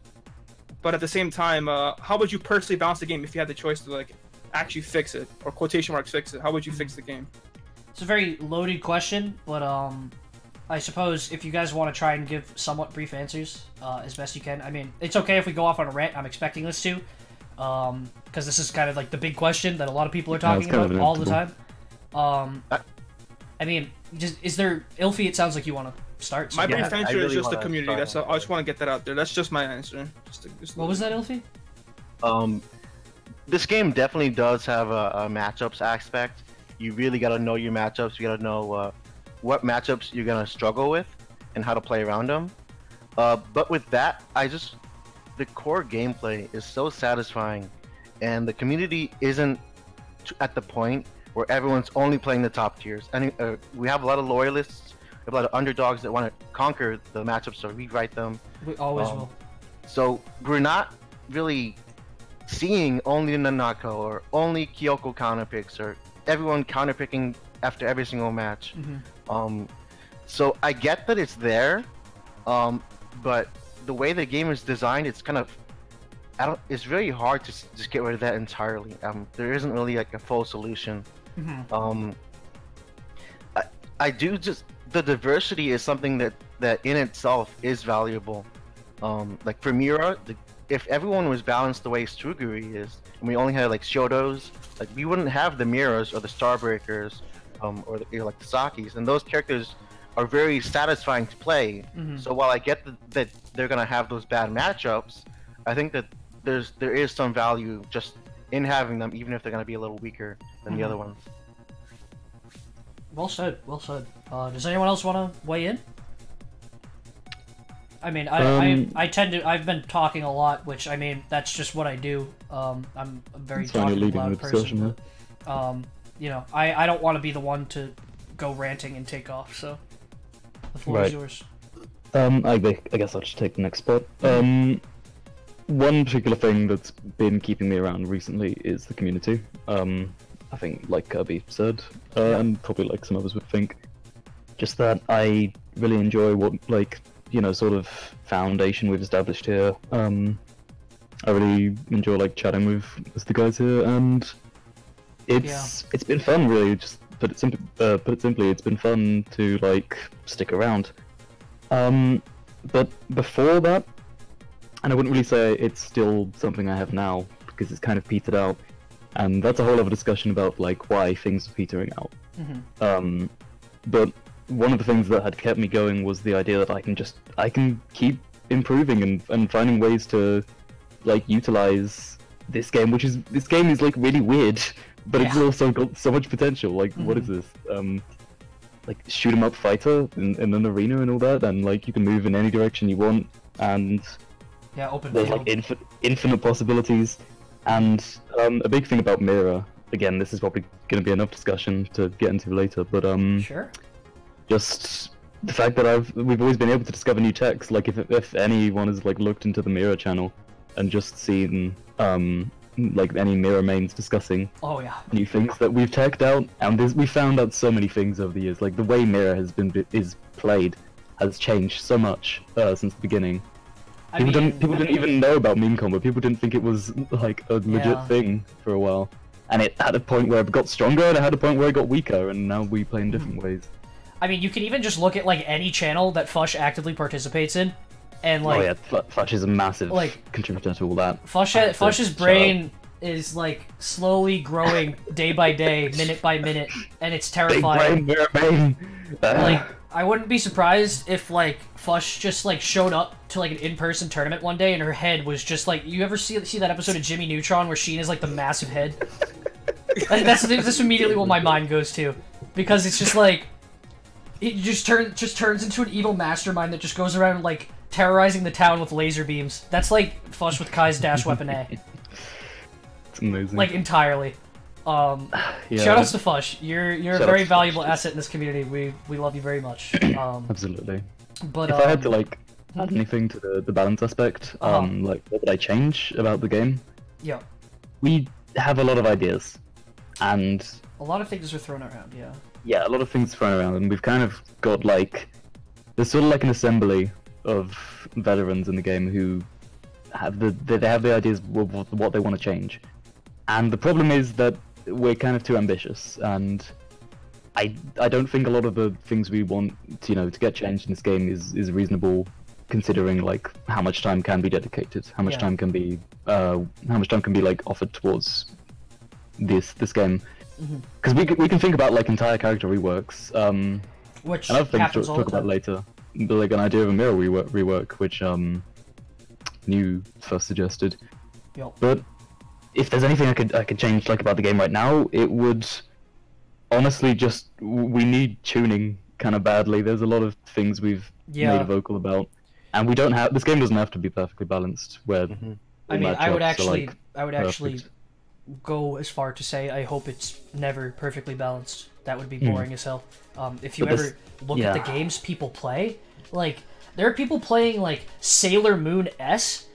S6: But at the same time, how would you personally balance the game if you had the choice to like actually fix it, or quotation marks fix it? How would you fix the game?
S1: It's a very loaded question, but I suppose if you guys want to try and give somewhat brief answers as best you can. I mean, it's okay if we go off on a rant. I'm expecting this to, because this is kind of like the big question that a lot of people are talking about all the time. I mean, is there Ilfie? It sounds like you want to start. So
S6: my brief answer
S4: really
S6: is just the
S4: wanna
S6: community.
S4: start
S6: That's all, I just want to get that out there. That's just my answer.
S1: What was that, Ilfie?
S4: This game definitely does have a matchups aspect. You really gotta know your matchups. You gotta know what matchups you're gonna struggle with and how to play around them. But with that, the core gameplay is so satisfying, and the community isn't at the point where everyone's only playing the top tiers. And we have a lot of loyalists, we have a lot of underdogs that want to conquer the matchups or rewrite them.
S1: We always will.
S4: So we're not really seeing only Nanako or only Kyoko counterpicks or everyone counterpicking after every single match. So I get that it's there, but the way the game is designed, it's kind of it's really hard to just get rid of that entirely. There isn't really like a full solution. I do just the diversity is something that in itself is valuable. Like for Mira, if everyone was balanced the way Suguri is, and we only had like Shotos, like we wouldn't have the Miras or the Starbreakers, or like the Sakis, and those characters are very satisfying to play. So while I get that they're gonna have those bad matchups, I think that there is some value just in having them, even if they're gonna be a little weaker than the other ones.
S1: Well said. Well said. Does anyone else want to weigh in? I mean, I've been talking a lot, which, I mean, that's just what I do. I'm a very talkative, loud person. You know, I don't want to be the one to go ranting and take off, so the floor is yours.
S5: I guess I'll just take the next spot. One particular thing that's been keeping me around recently is the community. I think, like Kirby said, and probably like some others would think, just that I really enjoy what, like, you know, sort of foundation we've established here. I really enjoy like chatting with the guys here, and it's been fun, really. Just put it simply, it's been fun to like stick around. But before that, and I wouldn't really say it's still something I have now because it's kind of petered out, and that's a whole other discussion about like why things are petering out. But one of the things that had kept me going was the idea that I can keep improving and finding ways to like utilize this game, this game is like really weird, but it's also got so much potential. Like, what is this? Like shoot 'em up fighter in an arena and all that, and like you can move in any direction you want, and
S1: open
S5: there's
S1: field.
S5: like infinite possibilities. And a big thing about Mira, again, this is probably going to be enough discussion to get into later, but
S1: sure.
S5: Just the fact that we've always been able to discover new techs. Like if anyone has like looked into the Mira channel and just seen like any Mira mains discussing new things that we've teched out, and we found out so many things over the years. Like the way Mira is played has changed so much since the beginning. People didn't even know about meme combo. People didn't think it was like a legit thing for a while, and it had a point where it got stronger, and it had a point where it got weaker, and now we play in different ways.
S1: I mean, you can even just look at like any channel that Fush actively participates in, and like
S5: Fush is a massive contributor to all that.
S1: Fush's brain is like slowly growing day by day, minute by minute, and it's terrifying.
S5: Big brain,
S1: like, I wouldn't be surprised if like Fush just like showed up to like an in-person tournament one day and her head was just like, you ever see that episode of Jimmy Neutron where Sheen is like the massive head? That's immediately what my mind goes to, because it's just like it just turns into an evil mastermind that just goes around like terrorizing the town with laser beams. That's like Fush with Kai's dash weapon A.
S5: It's amazing.
S1: Like entirely. Shoutouts to Fush. You're a very valuable asset in this community. We love you very much.
S5: Absolutely.
S1: But
S5: if I had to like add anything to the balance aspect, like what would I change about the game?
S1: Yeah.
S5: We have a lot of ideas, and
S1: a lot of things are thrown around. Yeah.
S5: Yeah, a lot of things thrown around, and we've kind of got like there's sort of like an assembly of veterans in the game who they have the ideas of what they want to change, and the problem is that we're kind of too ambitious, and I don't think a lot of the things we want to get changed in this game is reasonable, considering like how much time can be dedicated, how much time can be like offered towards this game. Because we can think about like entire character reworks,
S1: which
S5: another thing to talk about later, like an idea of a mirror rework, which New first suggested.
S1: Yep.
S5: But if there's anything I could change like about the game right now, it would honestly just we need tuning kind of badly. There's a lot of things we've made a vocal about, and we don't have this game doesn't have to be perfectly balanced. Where
S1: I mean, I would actually
S5: perfect.
S1: Go as far to say I hope it's never perfectly balanced. That would be boring as hell. If you ever look at the games people play, like there are people playing like Sailor Moon S.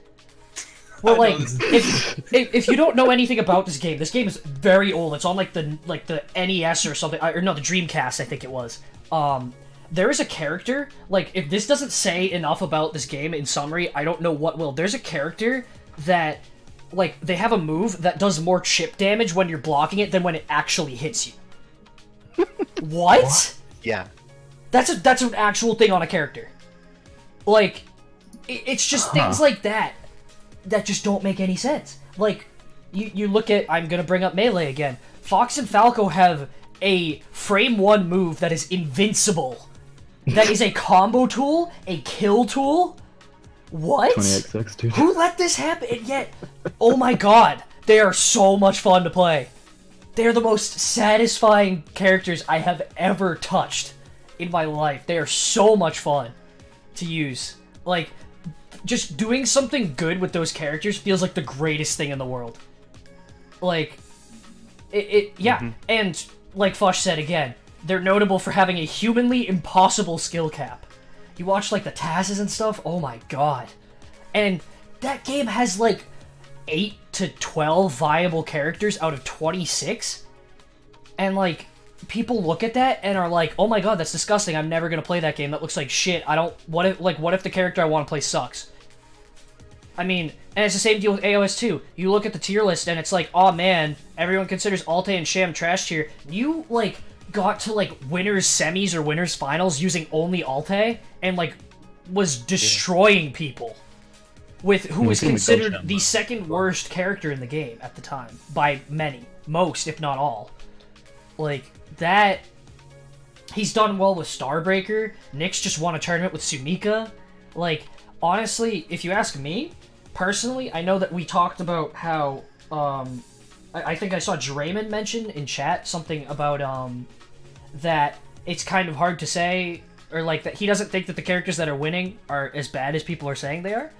S1: Well, like if you don't know anything about this game is very old. It's on like the NES or something, or no, the Dreamcast, I think it was. There is a character, like if this doesn't say enough about this game in summary, I don't know what will. There's a character that like they have a move that does more chip damage when you're blocking it than when it actually hits you. What?
S4: Yeah.
S1: That's an actual thing on a character. Like, it's just things like that just don't make any sense. Like, you look at, I'm gonna bring up Melee again. Fox and Falco have a frame 1 move that is invincible. That is a combo tool, a kill tool. What?
S5: 20XX, dude.
S1: Who let this happen? And yet, oh my god, they are so much fun to play. They are the most satisfying characters I have ever touched in my life. They are so much fun to use. Like, just doing something good with those characters feels like the greatest thing in the world. Like, and like Fush said again, they're notable for having a humanly impossible skill cap. You watch like the Tazes and stuff, oh my god. And that game has like 8 to 12 viable characters out of 26. And like, people look at that and are like, oh my god, that's disgusting, I'm never gonna play that game, that looks like shit, what if the character I want to play sucks? I mean, and it's the same deal with AOS 2. You look at the tier list and it's like, oh man, everyone considers Alte and Sham trash tier. You like got to like winners semis or winners finals using only Alte and like was destroying people with who was considered the second worst character in the game at the time by many, most if not all. Like that, he's done well with Starbreaker. Nyx just won a tournament with Sumika. Like honestly, if you ask me personally, I know that we talked about how I think I saw Draymond mention in chat something about that it's kind of hard to say, or like that he doesn't think that the characters that are winning are as bad as people are saying they are,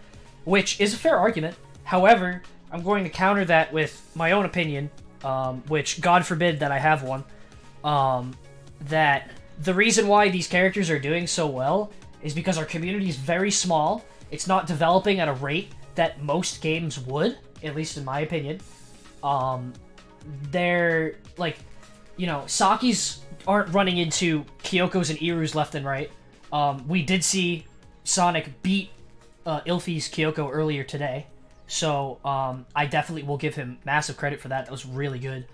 S1: which is a fair argument. However, I'm going to counter that with my own opinion, which God forbid that I have one, that the reason why these characters are doing so well is because our community is very small. It's not developing at a rate that most games would, at least in my opinion. They're like, you know, Saki's aren't running into Kyoko's and Iru's left and right. We did see Sonic beat Ilfi's Kyoko earlier today, so I definitely will give him massive credit for that. That was really good.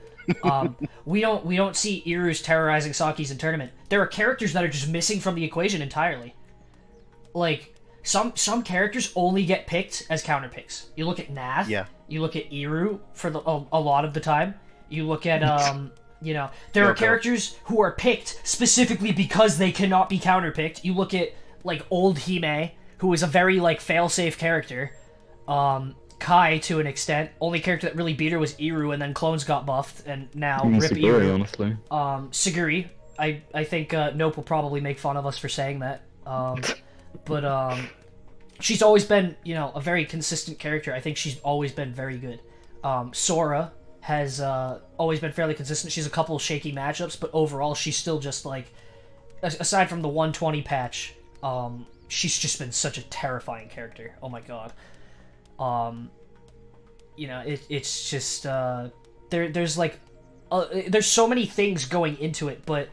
S1: We don't see Iru's terrorizing Saki's in tournament. There are characters that are just missing from the equation entirely. Like some characters only get picked as counter picks. You look at Nath. Yeah. You look at Iru for a lot of the time. You look at you know, there are characters who are picked specifically because they cannot be counterpicked. You look at, like, old Hime, who is a very, like, fail-safe character. Kai, to an extent. Only character that really beat her was Iru, and then clones got buffed, and now rip
S5: Suguri,
S1: Iru.
S5: honestly.
S1: Suguri. I think Nope will probably make fun of us for saying that. But she's always been, you know, a very consistent character. I think she's always been very good. Sora has always been fairly consistent. She's a couple of shaky matchups, but overall she's still just like, aside from the 120 patch, she's just been such a terrifying character. Oh my god. You know, it's just there's like there's so many things going into it, but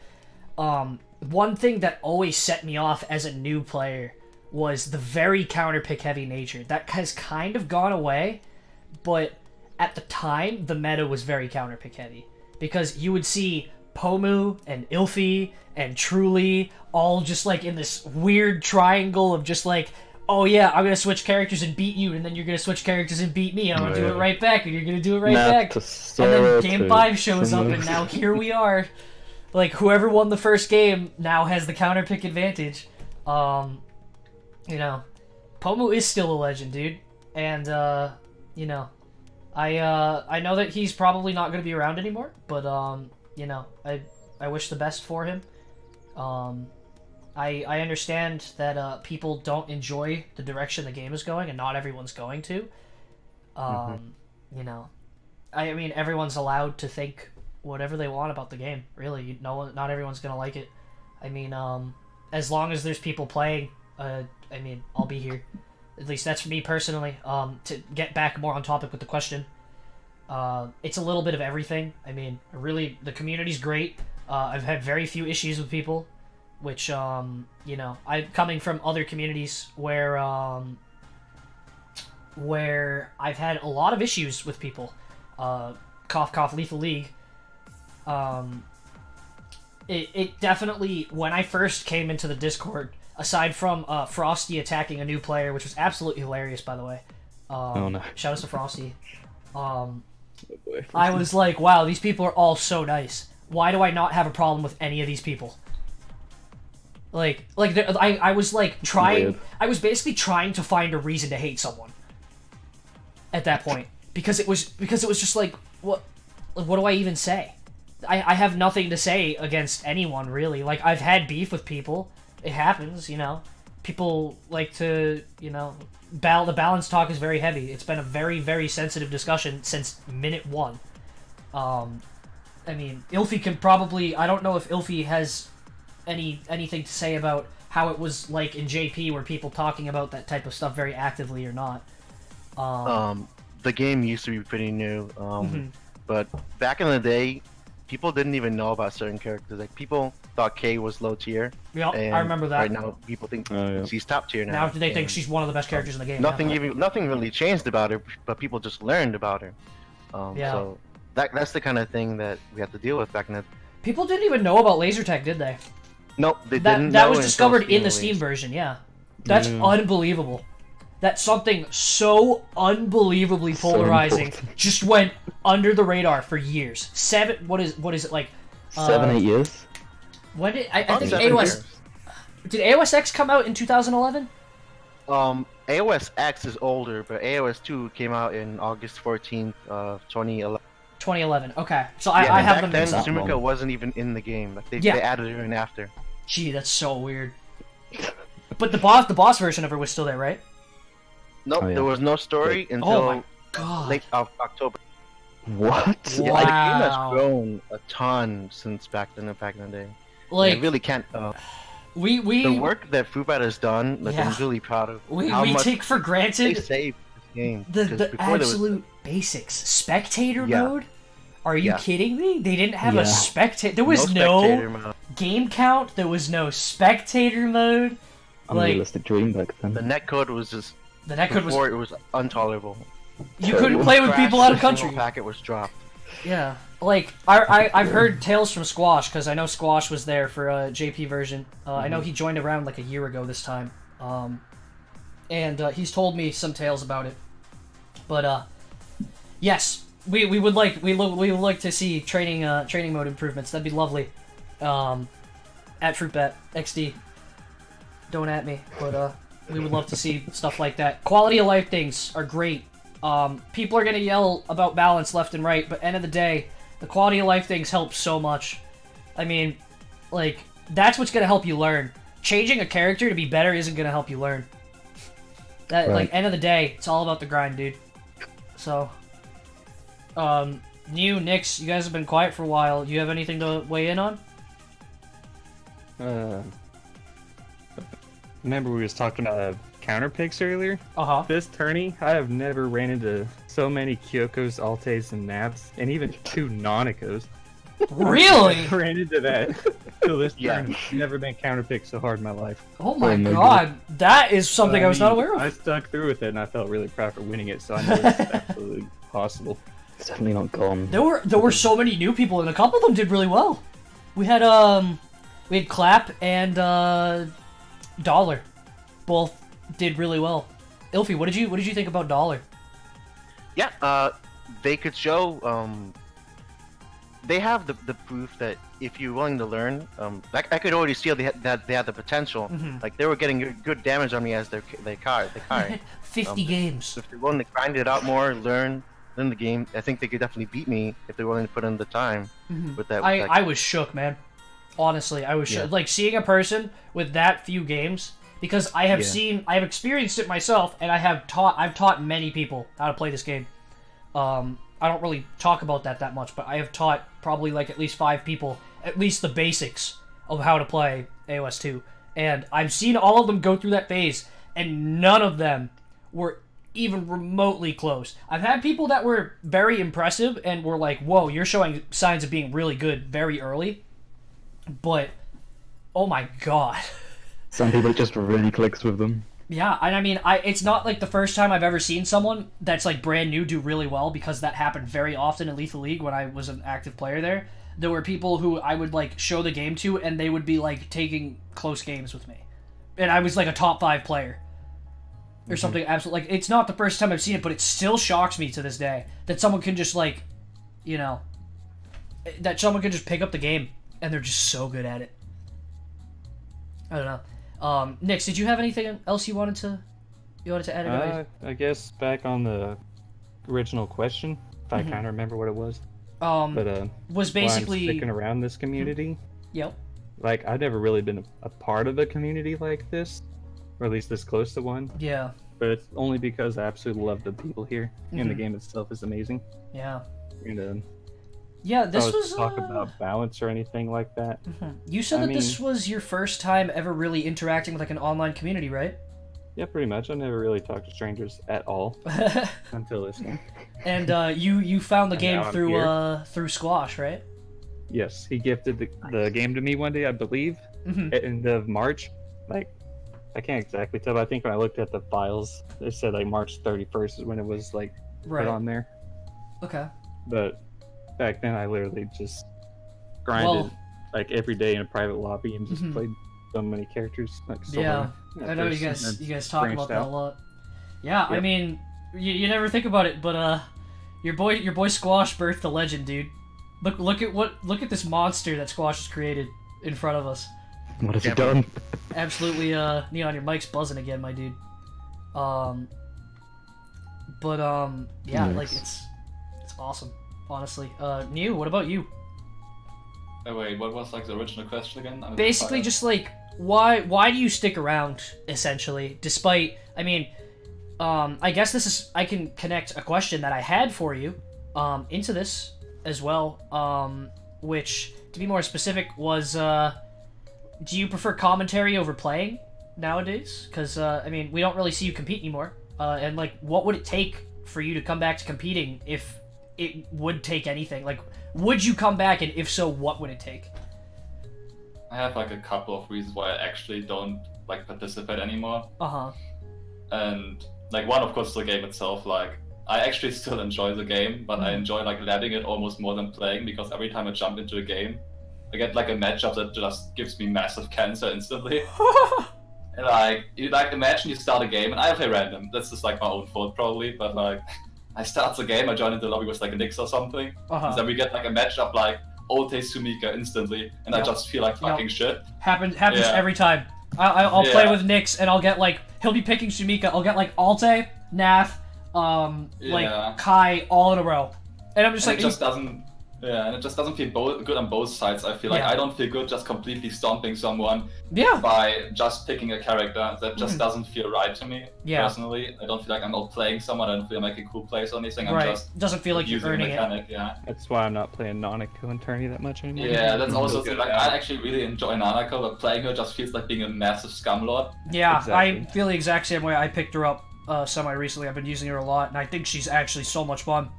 S1: one thing that always set me off as a new player was the very counter pick heavy nature. That has kind of gone away, but at the time, the meta was very counter pick heavy. Because you would see Pomu and Ilfi and Truly all just like in this weird triangle of just like, oh yeah, I'm gonna switch characters and beat you, and then you're gonna switch characters and beat me, and I'm gonna do it right back, and you're gonna do it right back. And then Game 5 shows up, and now here we are. Like, whoever won the first game now has the counter pick advantage. You know, Pomu is still a legend, dude. And, you know, I know that he's probably not gonna be around anymore, but, you know, I wish the best for him. I understand that people don't enjoy the direction the game is going, and not everyone's going to. You know, I mean, everyone's allowed to think whatever they want about the game. Really, not everyone's gonna like it. I mean, as long as there's people playing, I mean, I'll be here. At least that's for me personally. To get back more on topic with the question, it's a little bit of everything. I mean, really, the community's great. I've had very few issues with people, which, you know, I'm coming from other communities where I've had a lot of issues with people. Cough, cough, Lethal League. It definitely, when I first came into the Discord, aside from Frosty attacking a new player, which was absolutely hilarious, by the way.
S5: Oh no.
S1: Shout out to Frosty. I was like, wow, these people are all so nice. Why do I not have a problem with any of these people? I was like trying. Weird. I was basically trying to find a reason to hate someone. At that point, because it was just like, what do I even say? I have nothing to say against anyone, really. Like, I've had beef with people. It happens, you know. People like to, you know, the balance talk is very heavy. It's been a very, very sensitive discussion since minute 1. I mean, Ilfi can probably... I don't know if Ilfi has anything to say about how it was like in JP, where people talking about that type of stuff very actively or not.
S4: The game used to be pretty new, but back in the day, people didn't even know about certain characters. Like, people thought Kay was low tier.
S1: Yeah, I remember that.
S4: Right now, people think she's top tier now.
S1: Now they think she's one of the best characters in the game.
S4: Nothing really changed about her, but people just learned about her. So that's the kind of thing that we had to deal with back in the...
S1: People didn't even know about laser tag, did they?
S4: Nope, they didn't.
S1: That was discovered in the Steam version. Yeah, that's unbelievable. That something so unbelievably polarizing just went under the radar for years. What is it like?
S5: 7-8 years.
S1: When did I think AOS? Did AOS X come out in 2011?
S4: AOS X is older, but AOS 2 came out in August 14th, 2011.
S1: 2011. Okay, so I have them.
S4: Back then, Sumika wasn't even in the game. Like, they added her in after.
S1: Gee, that's so weird. But the boss version of her was still there, right?
S4: Nope, there was no story until late October.
S5: What?
S4: Yeah, the game has grown a ton since back in the day.
S1: Like,
S4: I really can't.
S1: The
S4: work that Fruitbat has done, like, I'm really proud of.
S1: We take for granted
S4: they saved this game.
S1: The absolute basics. Spectator mode? Are you kidding me? They didn't have a spectator. There was no game count. There was no spectator mode.
S5: Unrealistic dream back then.
S4: The netcode was just.
S1: The netcode
S4: it was intolerable.
S1: You couldn't play with people out of country.
S4: Packet was dropped.
S1: Yeah, like I've heard tales from Squash, because I know Squash was there for a JP version. I know he joined around like a year ago this time, and he's told me some tales about it. But yes, we would like to see training mode improvements. That'd be lovely. At Fruitbat XD, don't at me, but we would love to see stuff like that. Quality of life things are great. People are gonna yell about balance left and right, but end of the day, the quality of life things help so much. I mean, like, that's what's gonna help you learn. Changing a character to be better isn't gonna help you learn. Like, end of the day, it's all about the grind, dude. So, Nix, you guys have been quiet for a while. Do you have anything to weigh in on?
S3: Remember we was talking about counter picks earlier?
S1: This
S3: tourney, I have never ran into so many Kyokos, Altes, and Naps, and even 2 Nanikos.
S1: Really?
S3: Ran into that. Till this
S4: Yeah.
S3: turn, never been counterpicked so hard in my life.
S1: Oh my
S5: my
S1: god, that is something
S3: But,
S1: I was not
S3: mean,
S1: aware of.
S3: I stuck through with it, and I felt really proud for winning it. So I know it's absolutely possible.
S5: It's definitely not gone.
S1: There were so many new people, and a couple of them did really well. We had Clap and Dollar, both did really well. Ilfy, what did you think about Dollar?
S4: Yeah, they could show. They have the proof that if you're willing to learn, like I could already see that they had the potential. Like they were getting good damage on me as their car.
S1: 50 games.
S4: So if they're willing to grind it out more, learn the game, I think they could definitely beat me if they're willing to put in the time. With that,
S1: I was shook, man. Honestly, I was shook. Like seeing a person with that few games, because I have I've experienced it myself, and I've taught many people how to play this game. I don't really talk about that much, but I have taught probably like at least 5 people, at least the basics of how to play AOS 2. And I've seen all of them go through that phase, and none of them were even remotely close. I've had people that were very impressive and were like, whoa, you're showing signs of being really good very early. But, oh my god.
S5: Some people it just really clicks with them.
S1: Yeah, and I mean, it's not like the first time I've ever seen someone that's like brand new do really well, because that happened very often in Lethal League when I was an active player there. There were people who I would like show the game to, and they would be like taking close games with me, and I was like a top 5 player or something. Absolutely, like it's not the first time I've seen it, but it still shocks me to this day that someone can just like, you know, that someone can just pick up the game and they're just so good at it. I don't know. Nix, did you have anything else you wanted to add?
S3: I guess back on the original question, if I kind of remember what it was.
S1: Was basically
S3: why I'm sticking around this community.
S1: Yep.
S3: Like I've never really been a part of a community like this, or at least this close to one.
S1: Yeah.
S3: But it's only because I absolutely love the people here, and the game itself is amazing.
S1: Yeah.
S3: And
S1: yeah, this was
S3: talk about balance or anything like that.
S1: You said this was your first time ever really interacting with like an online community, right?
S3: Yeah, pretty much. I never really talked to strangers at all until this one.
S1: And you found the game through Squash, right?
S3: Yes, he gifted the game to me one day, I believe, at end of March. Like, I can't exactly tell, but I think when I looked at the files, it said like March 31st is when it was like put on there. Okay. But back then, I literally just grinded like every day in a private lobby and just played so many characters. Like
S1: I know you guys talk about that a lot. Yeah, I mean, you never think about it, but your boy Squash birthed a legend, dude. Look at this monster that Squash has created in front of us.
S5: What has he done?
S1: Absolutely, Neon, your mic's buzzing again, my dude. Yeah, like it's awesome. Honestly, New, what about you?
S2: Oh, wait, what was like the original question again?
S1: Basically, just like why do you stick around? Essentially, despite I mean, I guess I can connect a question that I had for you, into this as well. Which, to be more specific, was do you prefer commentary over playing nowadays? Because I mean, we don't really see you compete anymore. And like, what would it take for you to come back to competing if it would take anything? Like, would you come back, and if so, what would it take?
S2: I have like a couple of reasons why I actually don't like participate anymore. And like one, of course, is the game itself. Like I actually still enjoy the game, but I enjoy like letting it almost more than playing, because every time I jump into a game, I get like a matchup that just gives me massive cancer instantly. And like imagine you start a game, and I play random. That's just like my own fault probably, but like I start the game, I join into the lobby with like a Nix or something, and then we get like a matchup like Ulte Sumika instantly, and I just feel like fucking shit. Happens
S1: every time. I'll play with Nix, and I'll get like, he'll be picking Sumika, I'll get like Ulte, Nath, like Kai all in a row, and I'm just
S2: and
S1: like,
S2: it just doesn't. Yeah, and it just doesn't feel good on both sides. I feel like I don't feel good just completely stomping someone by just picking a character. That just doesn't feel right to me, personally. I don't feel like I'm outplaying someone. I don't feel like a cool place or anything. I'm just
S1: doesn't feel like you're earning it.
S3: That's why I'm not playing Nanako and Tourney that much anymore.
S2: Yeah, that's also like I actually really enjoy Nanako, but playing her just feels like being a massive scumlord.
S1: Yeah, exactly. I feel the exact same way. I picked her up semi recently. I've been using her a lot, and I think she's actually so much fun.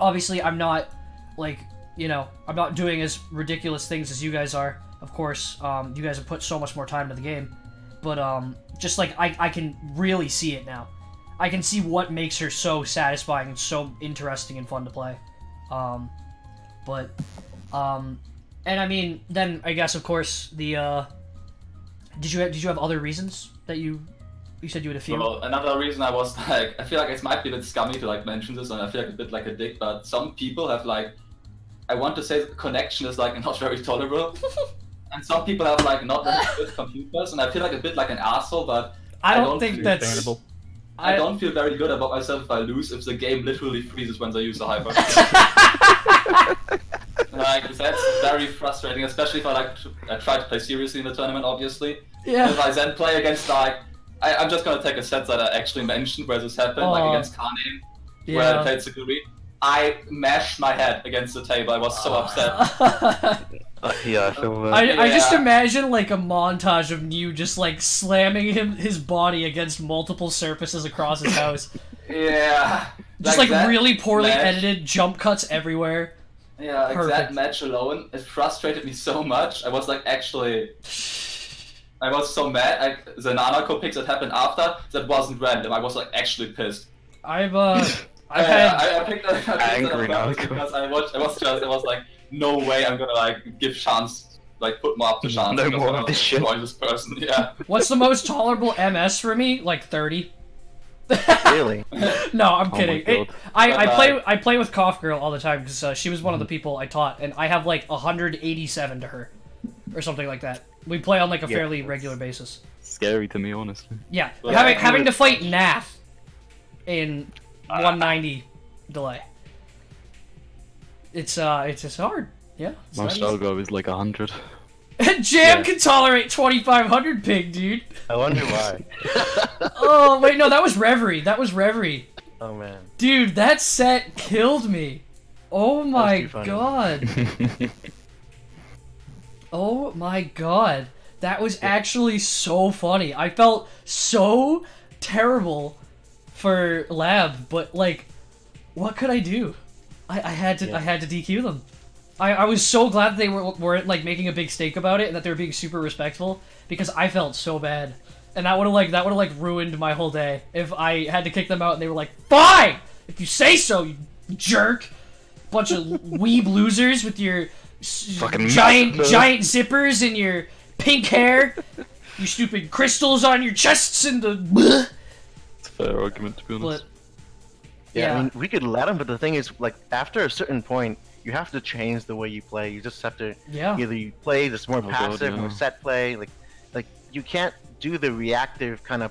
S1: Obviously, I'm not like you know, I'm not doing as ridiculous things as you guys are. Of course, you guys have put so much more time into the game. But, just, like, I can really see it now. I can see what makes her so satisfying and so interesting and fun to play. And I mean, then, I guess, of course, the, Did you have other reasons that you said you had a few?
S2: Well, another reason I was like, I feel like it might be a bit scummy to like mention this, and I feel like a bit like a dick, but some people have like, I want to say connection is like not very tolerable, and some people have like not very good computers, and I feel like a bit like an asshole, but
S1: I don't think that's understandable.
S2: I don't feel very good about myself if I lose, if the game literally freezes when they use the hyper. Like, that's very frustrating, especially if I try to play seriously in the tournament, obviously.
S1: Yeah.
S2: If I then play against, like, I'm just gonna take a set that I actually mentioned where this happened, like against Karnane, where I played Suguri. I mashed my head against the table, I was so upset.
S4: Yeah, I feel that.
S1: I just imagine, like, a montage of you just, like, slamming his body against multiple surfaces across his house.
S2: Yeah.
S1: Just, like really poorly edited, jump cuts everywhere.
S2: Yeah, like that match alone, it frustrated me so much. I was like, actually, I was so mad. The Nanako picks that happened after, that wasn't random. I was like actually pissed.
S1: I picked
S2: that
S4: angry Nanako
S2: because I was like, no way I'm gonna like give chance, like put more up to chance.
S4: No more of this shit.
S2: This person, yeah.
S1: What's the most tolerable MS for me? Like 30.
S4: Really?
S1: No, I'm kidding. I play with Cough Girl all the time because she was one of the people I taught, and I have like 187 to her, or something like that. We play on like a fairly regular basis.
S5: Scary to me, honestly.
S1: Yeah, having to fight Nath in 190 delay. It's hard. Yeah.
S5: My Stalgo is like 100.
S1: Jam can tolerate 2500 ping, dude.
S4: I wonder why.
S1: Oh, wait, no, that was Reverie. That was Reverie.
S4: Oh, man.
S1: Dude, that set killed me. Oh my god. Oh my god. That was actually so funny. I felt so terrible for Lab, but, like, what could I do? I had to DQ them. I was so glad they weren't like making a big stake about it and that they were being super respectful, because I felt so bad, and that would have ruined my whole day if I had to kick them out and they were like, "Fine, if you say so, you jerk." Bunch of weeb losers with your giant zippers and your pink hair, you stupid crystals on your chests and the.
S5: It's a fair argument, to be honest.
S4: Yeah, I mean, we could let them, but the thing is, like, after a certain point, you have to change the way you play. You just have to either you play this more passive, more set play. Like you can't do the reactive kind of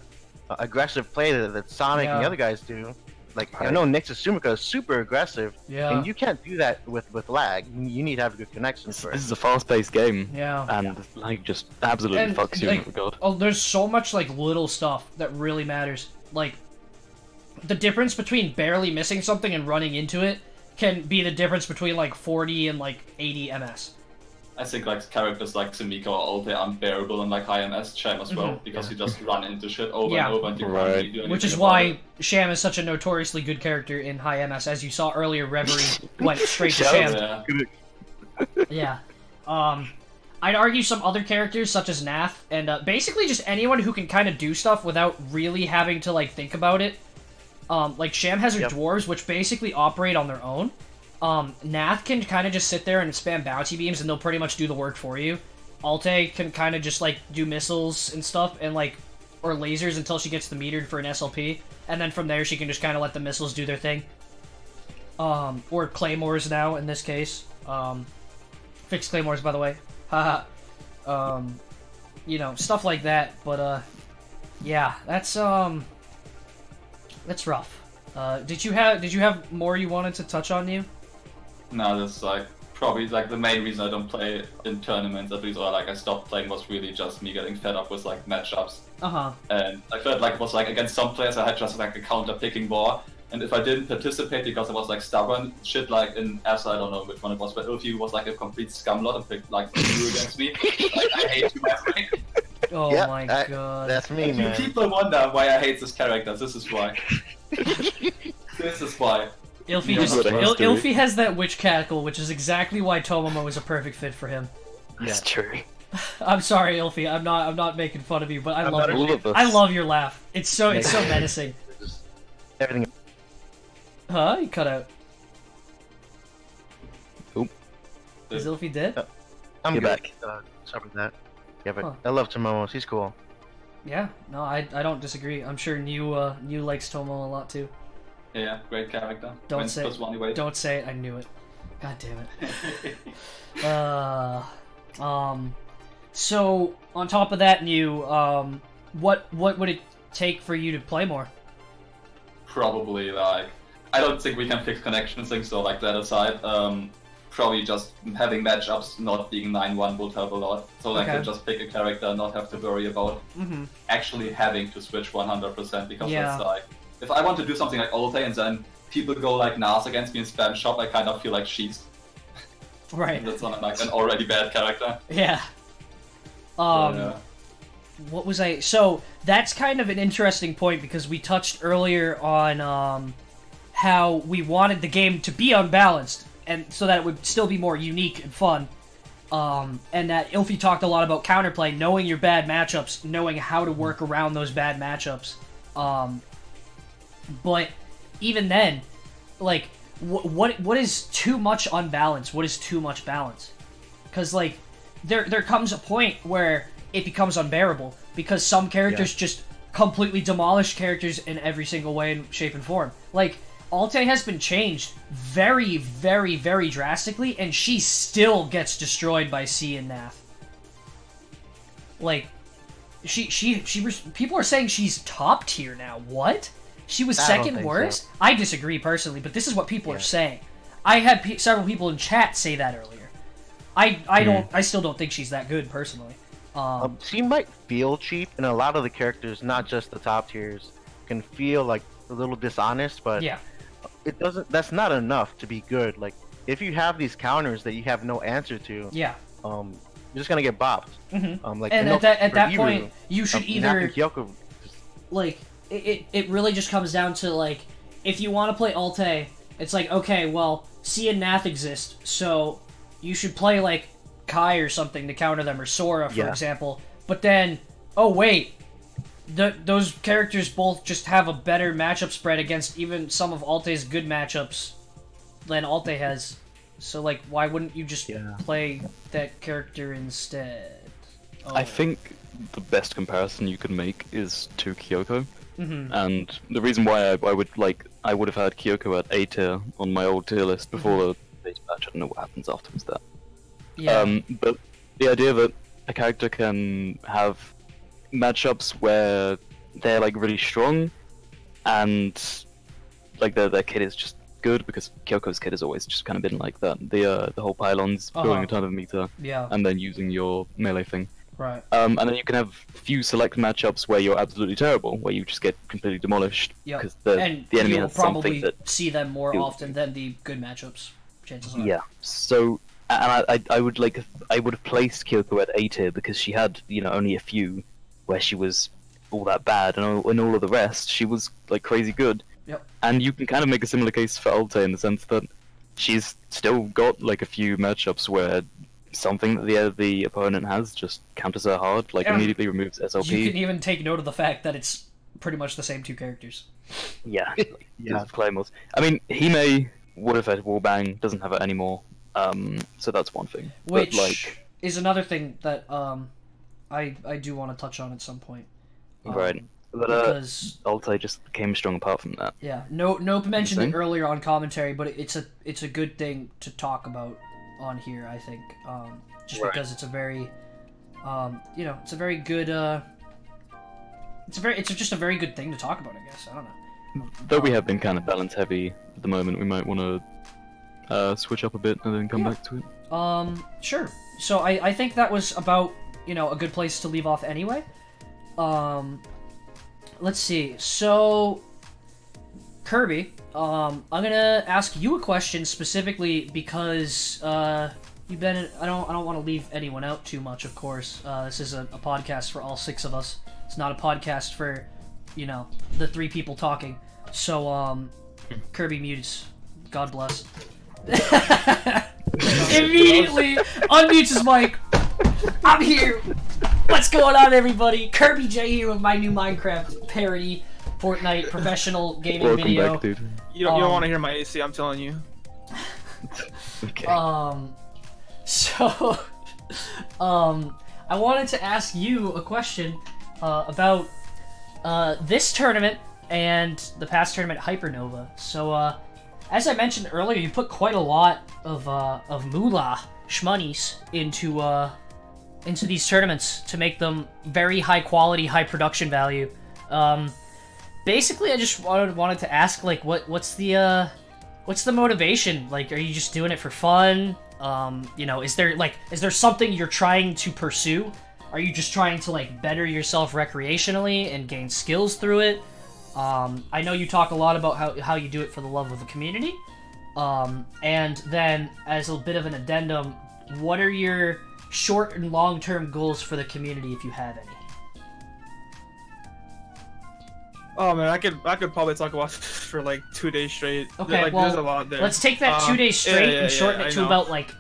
S4: aggressive play that Sonic and the other guys do. Like, I know Nix's Sumika is super aggressive, and you can't do that with lag. You need to have a good connection first.
S5: This is a fast-paced game,
S1: yeah,
S5: and lag just absolutely fucks you in that regard.
S1: Oh, there's so much like little stuff that really matters. Like, the difference between barely missing something and running into it can be the difference between like 40 and like 80 MS.
S2: I think like characters like Sumika are all they unbearable in like high MS, Sham as well, because you just run into shit over and over and you can't really do anything.
S1: Which is why Sham is such a notoriously good character in high MS. As you saw earlier, Reverie went straight to Sham. Yeah. I'd argue some other characters such as Nath and basically just anyone who can kind of do stuff without really having to like think about it. Like, Sham has her dwarves, which basically operate on their own. Nath can kind of just sit there and spam bounty beams, and they'll pretty much do the work for you. Alte can kind of just, like, do missiles and stuff, and, like, or lasers until she gets the metered for an SLP. And then from there, she can just kind of let the missiles do their thing. Or claymores now, in this case. Fixed claymores, by the way. Haha. You know, stuff like that, but, yeah, that's rough. Did you have more you wanted to touch on, you?
S2: No, that's like probably like the main reason I don't play in tournaments, at least, or like I stopped playing, was really just me getting fed up with like matchups. And I felt like it was like against some players I had just like a counter picking war, and if I didn't participate because I was like stubborn shit, like in Asa, I don't know which one it was, but Ulfi was like a complete scumlot and picked like you against me. Like, I hate you, my friend.
S1: Oh my god.
S4: That's me, man.
S2: People wonder why I hate this character. This is why. This is why.
S1: Ilfie has that witch cackle, which is exactly why Tomomo is a perfect fit for him.
S5: That's true.
S1: I'm sorry, Ilfie. I'm not making fun of you, but I love your laugh. It's so menacing.
S4: Everything.
S1: Huh? You cut out.
S5: Oop.
S1: Is Ilfie dead?
S4: I'm
S5: Get
S4: good.
S5: back.
S4: Sorry about that. Yeah, but I love Tomomo. He's cool.
S1: Yeah. No, I don't disagree. I'm sure New likes Tomomo a lot too.
S2: Yeah, great character.
S1: Don't say it. Don't say it. I knew it. God damn it. So on top of that, New, what would it take for you to play more?
S2: Probably like, I don't think we can fix connection things, so like that aside, probably just having matchups not being 9-1 would help a lot. So like, I just pick a character and not have to worry about actually having to switch 100%, because that's like, if I want to do something like Ulti and then people go like Nas against me in spam shop, I kind of feel like she's
S1: right.
S2: That's not like an already bad character.
S1: Yeah. What was I? So that's kind of an interesting point, because we touched earlier on how we wanted the game to be unbalanced, and so that it would still be more unique and fun. And that Ilfie talked a lot about counterplay, knowing your bad matchups, knowing how to work around those bad matchups. But even then, like, what is too much unbalance? What is too much balance? Because like, there comes a point where it becomes unbearable, because some characters just completely demolish characters in every single way and shape and form. Like, Alte has been changed very, very, very drastically, and she still gets destroyed by C and Nath. Like, people are saying she's top tier now. What? She was second worst? So. I disagree personally, but this is what people are saying. I had several people in chat say that earlier. I still don't think she's that good personally.
S4: She might feel cheap, and a lot of the characters, not just the top tiers, can feel like a little dishonest, but it doesn't. That's not enough to be good. Like, if you have these counters that you have no answer to, you're just gonna get bopped.
S1: Like, and at that point, you should either like it really just comes down to, like, if you want to play Alte, it's like, okay, well, C and Nath exist, so you should play like Kai or something to counter them, or Sora, for example. But then, oh wait, those characters both just have a better matchup spread against even some of Alte's good matchups than Alte has. So like, why wouldn't you just play that character instead?
S5: I think the best comparison you can make is to Kyoko. And the reason why I would have had Kyoko at A tier on my old tier list before the beta patch. I don't know what happens afterwards that. But the idea that a character can have matchups where they're like really strong, and like their kit is just good, because Kyoko's kit has always just kind of been like that. The whole pylons, throwing a ton of meter, and then using your melee thing.
S1: Right.
S5: And then you can have few select matchups where you're absolutely terrible, where you just get completely demolished, because the enemy has something that
S1: see them more often than the good matchups. Chances are.
S5: Yeah. So, and I would have placed Kyoko at A tier, because she had, you know, only a few where she was all that bad, and in all of the rest she was like crazy good.
S1: Yep.
S5: And you can kind of make a similar case for Alte, in the sense that she's still got like a few matchups where something that the opponent has just counters her hard, like immediately removes SLP.
S1: You can even take note of the fact that it's pretty much the same two characters.
S5: Yeah. Claymores. I mean, Hime would have had Warbang, doesn't have it anymore. So that's one thing.
S1: Which is another thing that I do want to touch on at some point.
S5: Right. But because Alte just came strong apart from that.
S1: Yeah. Nope mentioned it earlier on commentary, but it's a good thing to talk about on here, I think. Just because it's a very it's a very good it's just a very good thing to talk about, I guess. I don't know.
S5: Though we have been kind of balance heavy at the moment, we might want to switch up a bit and then come back to it.
S1: Sure. So I think that was about, a good place to leave off anyway. Let's see. So, Kirby, I'm gonna ask you a question specifically because you've been. I don't want to leave anyone out too much. Of course, this is a podcast for all 6 of us. It's not a podcast for, the 3 people talking. So, Kirby mutes. God bless. Immediately unmutes his mic. I'm here. What's going on, everybody? Kirby J here with my new Minecraft parody, Fortnite professional gaming
S5: Welcome
S1: video.
S5: back, dude.
S6: You don't want to hear my AC, I'm telling you.
S5: Okay.
S1: So, I wanted to ask you a question about this tournament and the past tournament, Hypernova. So, as I mentioned earlier, you put quite a lot of moolah, shmonies, into these tournaments to make them very high quality, high production value. Basically, I just wanted to ask, like, what's the motivation? Like, are you just doing it for fun? You know, is there something you're trying to pursue? Are you just trying to, like, better yourself recreationally and gain skills through it? I know you talk a lot about how you do it for the love of the community. And then, as a bit of an addendum, what are your short and long-term goals for the community, if you have any?
S6: Oh man, I could probably talk about this for like 2 days straight.
S1: Okay,
S6: like,
S1: well,
S6: there's a lot there.
S1: Let's take that 2 days straight and shorten it to about like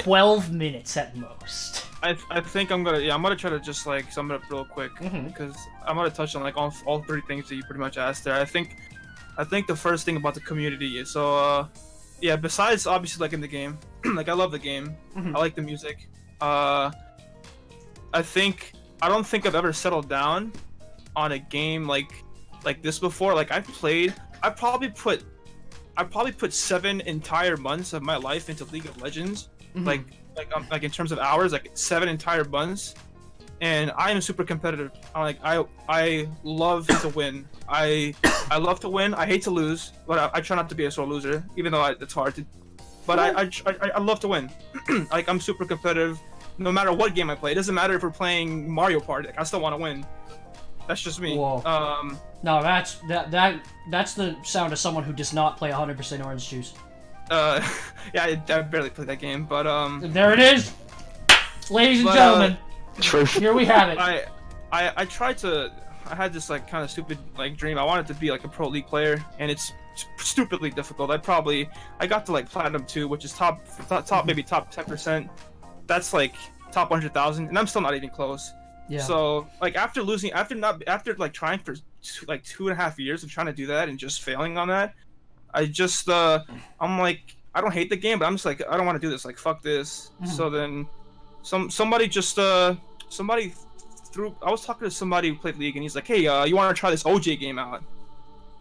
S1: 12 minutes at most.
S6: I think I'm gonna try to just like sum it up real quick because I'm gonna touch on like all three things that you pretty much asked there. I think the first thing about the community is yeah, besides obviously liking the game, like I love the game, I like the music. I don't think I've ever settled down on a game like this before. Like I probably put 7 entire months of my life into League of Legends, like in terms of hours, like 7 entire months, and I am super competitive. I love to win. I love to win. I hate to lose, but I try not to be a sore loser, even though it's hard to. But I love to win. Like I'm super competitive, no matter what game I play. It doesn't matter if we're playing Mario Party. Like, I still want to win. That's just me.
S1: Whoa. No, that's the sound of someone who does not play 100% orange juice.
S6: Yeah, I barely play that game, but
S1: there it is, ladies and gentlemen. Here we have it.
S6: I tried to. I had this like kind of stupid like dream. I wanted to be like a pro league player, and it's stupidly difficult. I got to like Platinum 2, which is top maybe top 10%. That's like top 100,000, and I'm still not even close. Yeah. So like after like trying for 2.5 years of trying to do that and just failing on that, I just I'm like, I don't hate the game, but I'm just like, I don't want to do this. Like fuck this. So then somebody I was talking to somebody who played League, and he's like, hey, you want to try this OJ game out?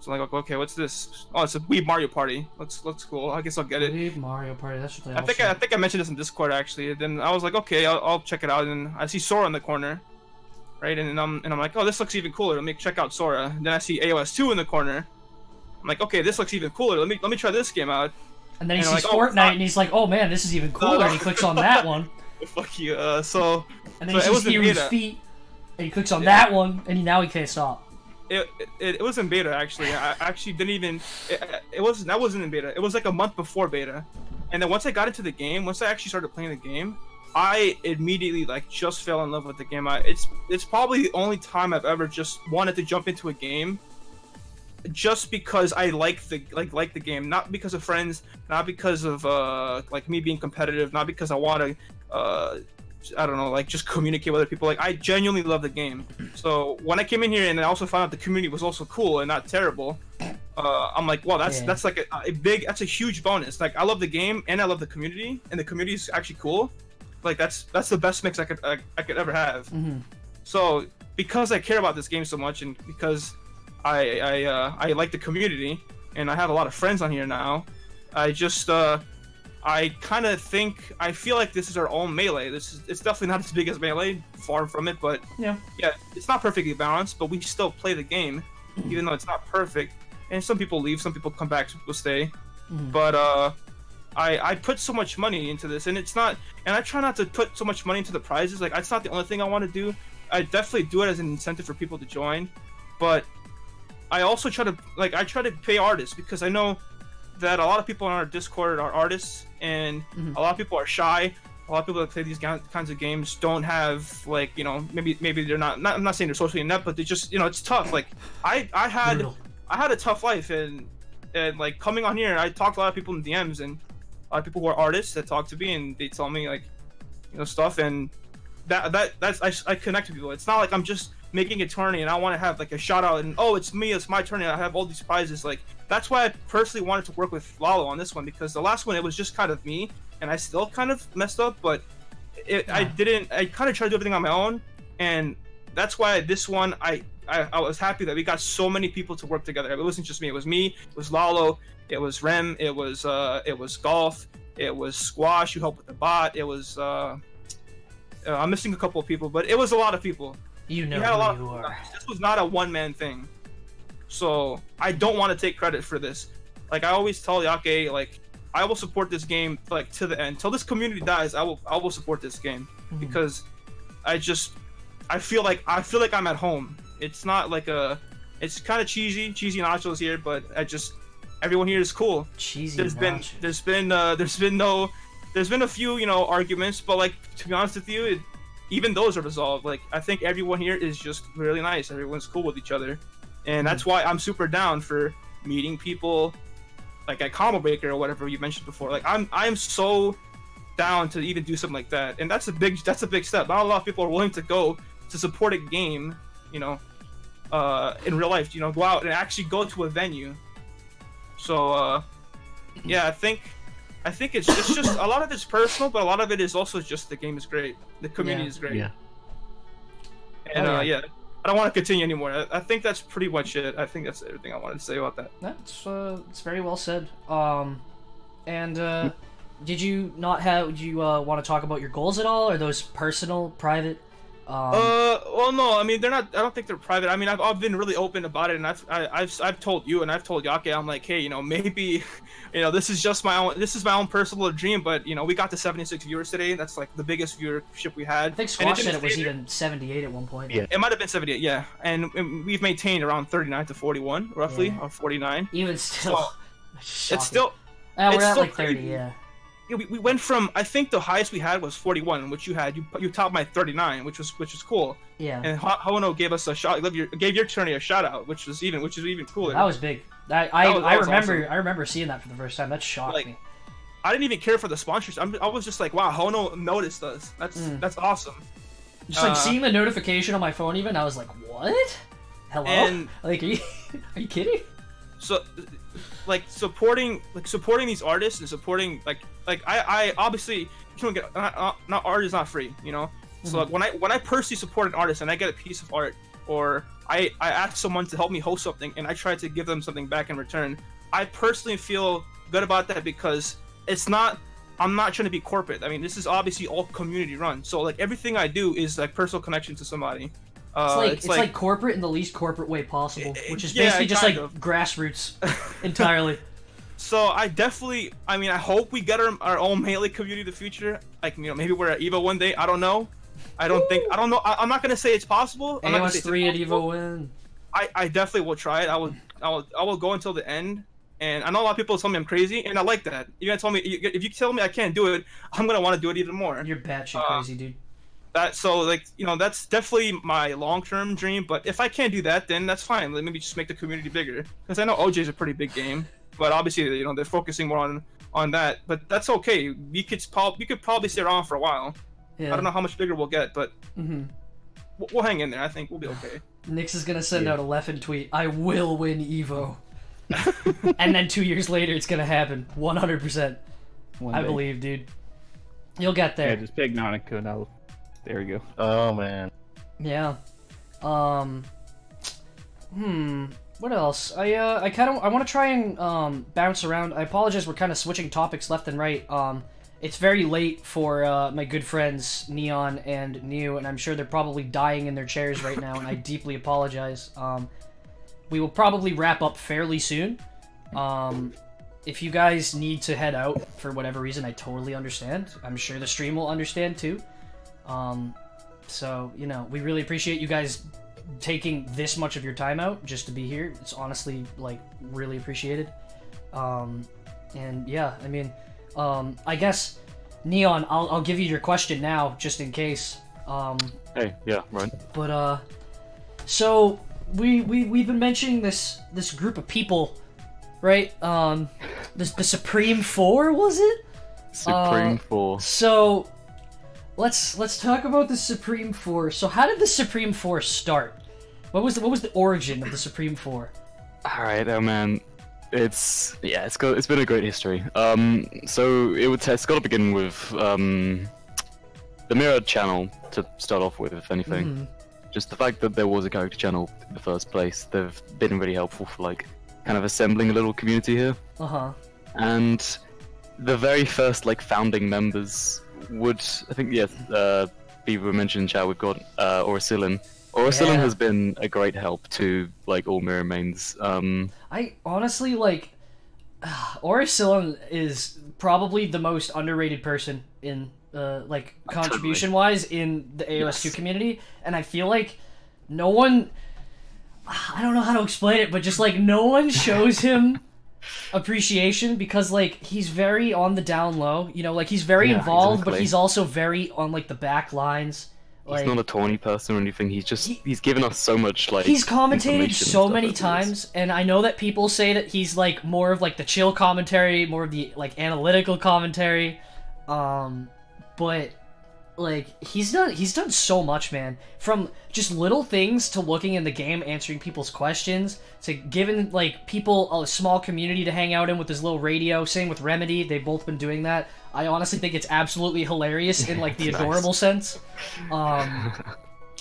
S6: So I'm like, okay, what's this? Oh, it's a Weeb Mario Party. Looks cool. I guess I'll get it.
S1: Weeb Mario Party. That's what they
S6: I think I mentioned this in Discord actually. Then I was like, okay, I'll check it out. And I see Sora in the corner, right? And I'm like, oh, this looks even cooler. Let me check out Sora. And then I see AOS 2 in the corner. I'm like, okay, this looks even cooler. Let me try this game out.
S1: And then he sees Fortnite, and he's like, oh man, this is even cooler. And he clicks on that one.
S6: Fuck you.
S1: And then he sees Hiru's feet, and he clicks on that one, and now he can't stop.
S6: It was in beta actually. I actually didn't even. That wasn't in beta. It was like a month before beta, and then once I got into the game, once I actually started playing the game, I immediately like just fell in love with the game. It's probably the only time I've ever just wanted to jump into a game, just because I like the game, not because of friends, not because of like me being competitive, not because I want to. I don't know, like just communicate with other people. Like I genuinely love the game. So when I came in here and I also found out the community was also cool and not terrible, I'm like, wow, that's like that's a huge bonus. Like I love the game and I love the community, and the community is actually cool. Like that's the best mix I could ever have. So because I care about this game so much, and because I like the community and I have a lot of friends on here now, I just I kind of feel like this is our own Melee. It's definitely not as big as Melee, far from it, but yeah, it's not perfectly balanced, but we still play the game, even though it's not perfect. And some people leave, some people come back, some people stay. But I put so much money into this, and I try not to put so much money into the prizes. Like it's not the only thing I want to do. I definitely do it as an incentive for people to join, but I also try to pay artists, because I know that a lot of people on our Discord are artists, and a lot of people are shy. A lot of people that play these kinds of games don't have, like, you know, maybe they're not I'm not saying they're socially inept, but they just, you know, it's tough. Like I had a tough life, and And like coming on here, I talked to a lot of people in DMs and a lot of people who are artists that talk to me and they tell me like, you know, stuff, and that's I connect with people. It's not like I'm just making a tourney and I want to have like a shout out and oh, it's me, it's my tourney, I have all these prizes. Like that's why I personally wanted to work with Lalo on this one, because the last one it was just kind of me and I still kind of messed up, but I kind of tried to do everything on my own, and that's why this one I was happy that we got so many people to work together. It wasn't just me, it was Lalo, it was Rem, it was Golf, it was Squash who helped with the bot, it was I'm missing a couple of people, but it was a lot of people.
S1: You know who you are.
S6: This was not a one-man thing, so I don't want to take credit for this. Like I always tell Yake, like I will support this game like to the end, till this community dies. I will support this game because I feel like I'm at home. It's not like it's kind of cheesy nachos here, but everyone here is cool.
S1: Cheesy.
S6: There's been a few, you know, arguments, but like to be honest with you, even those are resolved. Like I think everyone here is just really nice. Everyone's cool with each other, and that's why I'm super down for meeting people, like at Combo Breaker or whatever you mentioned before. Like I'm so down to even do something like that, and that's a big step. Not a lot of people are willing to go to support a game, you know, in real life. You know, go out and actually go to a venue. So yeah, I think it's just a lot of it's personal, but a lot of it is also just the game is great, the community is great. Yeah. And yeah, I don't want to continue anymore. I think that's pretty much it. I think that's everything I wanted to say about that.
S1: That's it's very well said. And did you not have? Do you want to talk about your goals at all? Are those personal, private?
S6: Well, no. I mean, they're not. I don't think they're private. I mean, I've been really open about it, and I've told you, and I've told Yake. I'm like, hey, you know, maybe, you know, this is just my own. This is my own personal dream, but you know, we got to 76 viewers today. That's like the biggest viewership we had.
S1: I think Squash said it was even 78 at one point.
S6: Yeah, it might have been 78. Yeah, and we've maintained around 39 to 41, roughly, or 49.
S1: Even still,
S6: so, it's still.
S1: We're
S6: it's
S1: at
S6: still
S1: like 30.
S6: crazy.
S1: Yeah.
S6: Yeah, we went from, I think the highest we had was 41, which you had. You topped my 39, which is cool.
S1: Yeah.
S6: And Hono gave us a shot. Gave your tourney a shout out, which is even cooler.
S1: That was big. I remember seeing that for the first time. That shocked me.
S6: I didn't even care for the sponsors. I was just like, wow, Hono noticed us. That's awesome.
S1: Just like seeing the notification on my phone, even I was like, what? Hello? And, like, are you kidding?
S6: So, like supporting these artists and supporting like I obviously you don't get not art is not free, you know. So like when I personally support an artist and I get a piece of art, or I ask someone to help me host something and I try to give them something back in return, I personally feel good about that, because I'm not trying to be corporate. I mean, this is obviously all community run, so like everything I do is like personal connection to somebody.
S1: It's like corporate in the least corporate way possible, which is basically just like grassroots entirely.
S6: So I mean, I hope we get our own Melee community in the future. Like, you know, maybe we're at EVO one day. I don't know. I don't know. I'm not gonna say it's possible.
S1: AOS 3 at EVO win.
S6: I definitely will try it. I will go until the end. And I know a lot of people tell me I'm crazy, and I like that. If you tell me I can't do it, I'm gonna want to do it even more.
S1: You're batshit crazy, dude.
S6: So like, you know, that's definitely my long-term dream, but if I can't do that, then that's fine. Let me just make the community bigger, because I know OJ is a pretty big game, but obviously, you know, they're focusing more on that, but that's okay. We could probably stay around for a while. I don't know how much bigger we'll get, but we'll hang in there. I think we'll be okay.
S1: Nix is gonna send out a Leffen tweet, I will win EVO. And then 2 years later it's gonna happen 100%. I believe, dude. You'll get there.
S3: Yeah, just pick Nanako now. There we go.
S4: Oh man.
S1: Yeah. What else? I want to try and bounce around. I apologize, we're kind of switching topics left and right. It's very late for my good friends Neon and New, and I'm sure they're probably dying in their chairs right now, and I deeply apologize. We will probably wrap up fairly soon. If you guys need to head out for whatever reason, I totally understand. I'm sure the stream will understand too. So, you know, we really appreciate you guys taking this much of your time out just to be here. It's honestly, like, really appreciated. And yeah, I mean, I guess, Neon, I'll give you your question now, just in case.
S5: Hey, yeah, right.
S1: But, so, we've been mentioning this group of people right? The Supreme Four, was it?
S5: Supreme Four.
S1: So, let's talk about the Supreme Four. So, how did the Supreme Four start? What was the origin of the Supreme Four?
S5: All right, oh man, it's been a great history. So it's got to begin with the Mirror channel to start off with, if anything. Just the fact that there was a character channel in the first place, they've been really helpful for like kind of assembling a little community here. And the very first like founding members would, I think, yes, Beaver mentioned in chat, we've got Oracillin. Oracillin has been a great help to like all Mirror mains.
S1: I honestly like Oracillin is probably the most underrated person in like contribution wise in the AOS2 community, and I feel like no one, I don't know how to explain it, but just like no one shows him appreciation because like he's very on the down low, you know, like he's very involved, but he's also very on like the back lines. Like,
S5: he's not a tawny person or anything. He's just he's given us so much like.
S1: He's commentated so many times, and I know that people say that he's like more of like the chill commentary, more of the like analytical commentary, but like he's done so much, man. From just little things to looking in the game, answering people's questions, to giving like people a small community to hang out in with his little radio. Same with Remedy, they've both been doing that. I honestly think it's absolutely hilarious in like the adorable sense.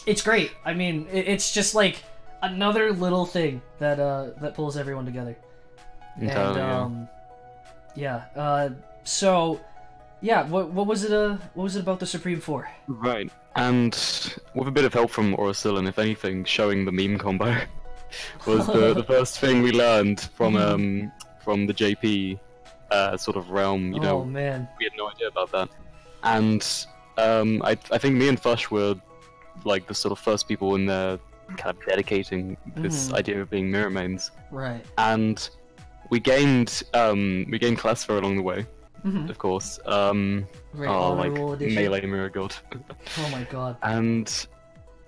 S1: It's great. I mean, it's just like another little thing that that pulls everyone together. And so yeah, what was it about the Supreme Four?
S5: Right. And with a bit of help from Oracillin, if anything, showing the meme combo was the first thing we learned from the JP sort of realm, you know.
S1: Oh man,
S5: we had no idea about that. And I think me and Fush were like the sort of first people in there kind of dedicating this idea of being mirror mains.
S1: Right.
S5: And we gained Classifier along the way. Of course. Like melee mirror god.
S1: Oh my god.
S5: And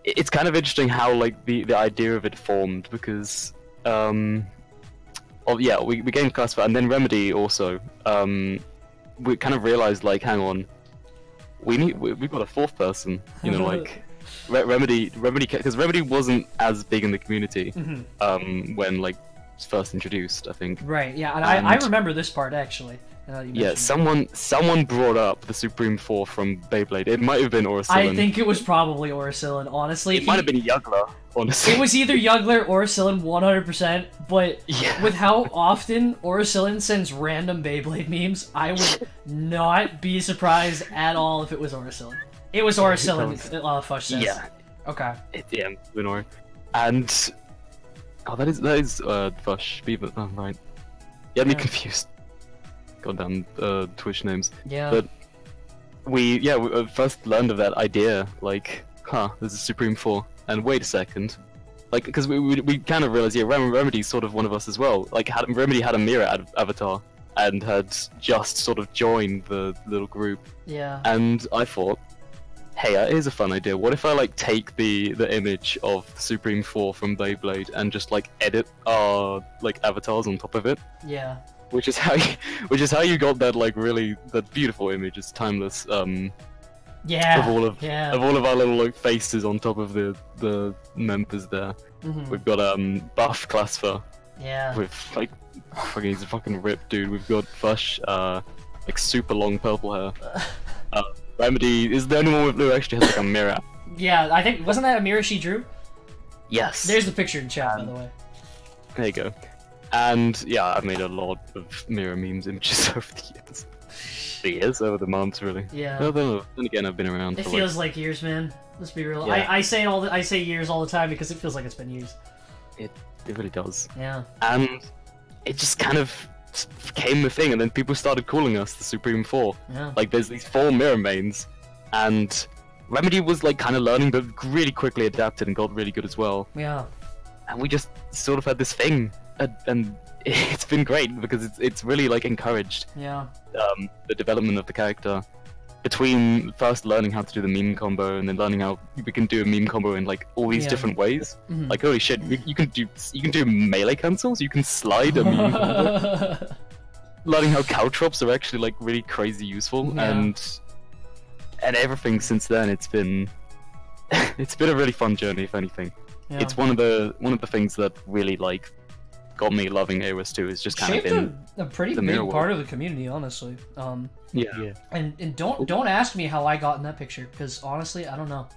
S5: it's kind of interesting how like the idea of it formed, because we gained Classifier, and then Remedy also. We kind of realized like, hang on, we've got a fourth person, you know, like Remedy, because Remedy wasn't as big in the community when like first introduced, I think.
S1: Right. Yeah, and I remember this part actually.
S5: Yeah, someone brought up the Supreme Four from Beyblade. It might have been Oracillin.
S1: I think it was probably Oracillin, honestly.
S5: It might have been Juggler, honestly.
S1: It was either Juggler or Oracillin, 100%, but with how often Oracillin sends random Beyblade memes, I would not be surprised at all if it was Oracillin. It was Oracillin, Fush says.
S5: Yeah.
S1: Okay.
S5: Lunor. And that is Fush Beaver. Oh, right. You had me confused. Goddamn Twitch names.
S1: Yeah.
S5: But we first learned of that idea, like, there's a Supreme Four, and wait a second, like, because we kind of realized, Remedy's sort of one of us as well. Like, Remedy had a mirror avatar and had just sort of joined the little group.
S1: Yeah.
S5: And I thought, hey, here's a fun idea. What if I like take the image of the Supreme Four from Beyblade and just like edit our like avatars on top of it?
S1: Yeah.
S5: Which is how you got that like that beautiful image. It's timeless. Of all of our little like faces on top of the members there. We've got Buff Classifier.
S1: Yeah.
S5: With like he's a fucking ripped dude. We've got Fush, like super long purple hair. Remedy is the only one with blue actually has like a mirror.
S1: Yeah, I think wasn't that a mirror she drew?
S5: Yes.
S1: There's the picture in chat, by the way.
S5: There you go. And yeah, I've made a lot of mirror memes images over the years. Over the months, really.
S1: Yeah.
S5: Then again, I've been around.
S1: It feels like years, man. Let's be real. Yeah. I say years all the time because it feels like it's been years.
S5: It really does.
S1: Yeah.
S5: And it just kind of became the thing, and then people started calling us the Supreme Four.
S1: Yeah.
S5: Like there's these 4 mirror mains, and Remedy was like kind of learning, but really quickly adapted and got really good as well.
S1: Yeah.
S5: And we just sort of had this thing. And it's been great because it's really like encouraged
S1: the
S5: development of the character, between first learning how to do the meme combo and then learning how we can do a meme combo in like all these different ways. Like holy shit, you can do melee cancels, you can slide a meme combo. Learning how caltrops are actually like really crazy useful, and everything since then, it's been a really fun journey. If anything, it's one of the things that really like got me loving AOS 2 is just kind of in
S1: a pretty big part of the community, honestly. And don't ask me how I got in that picture, because honestly, I don't know.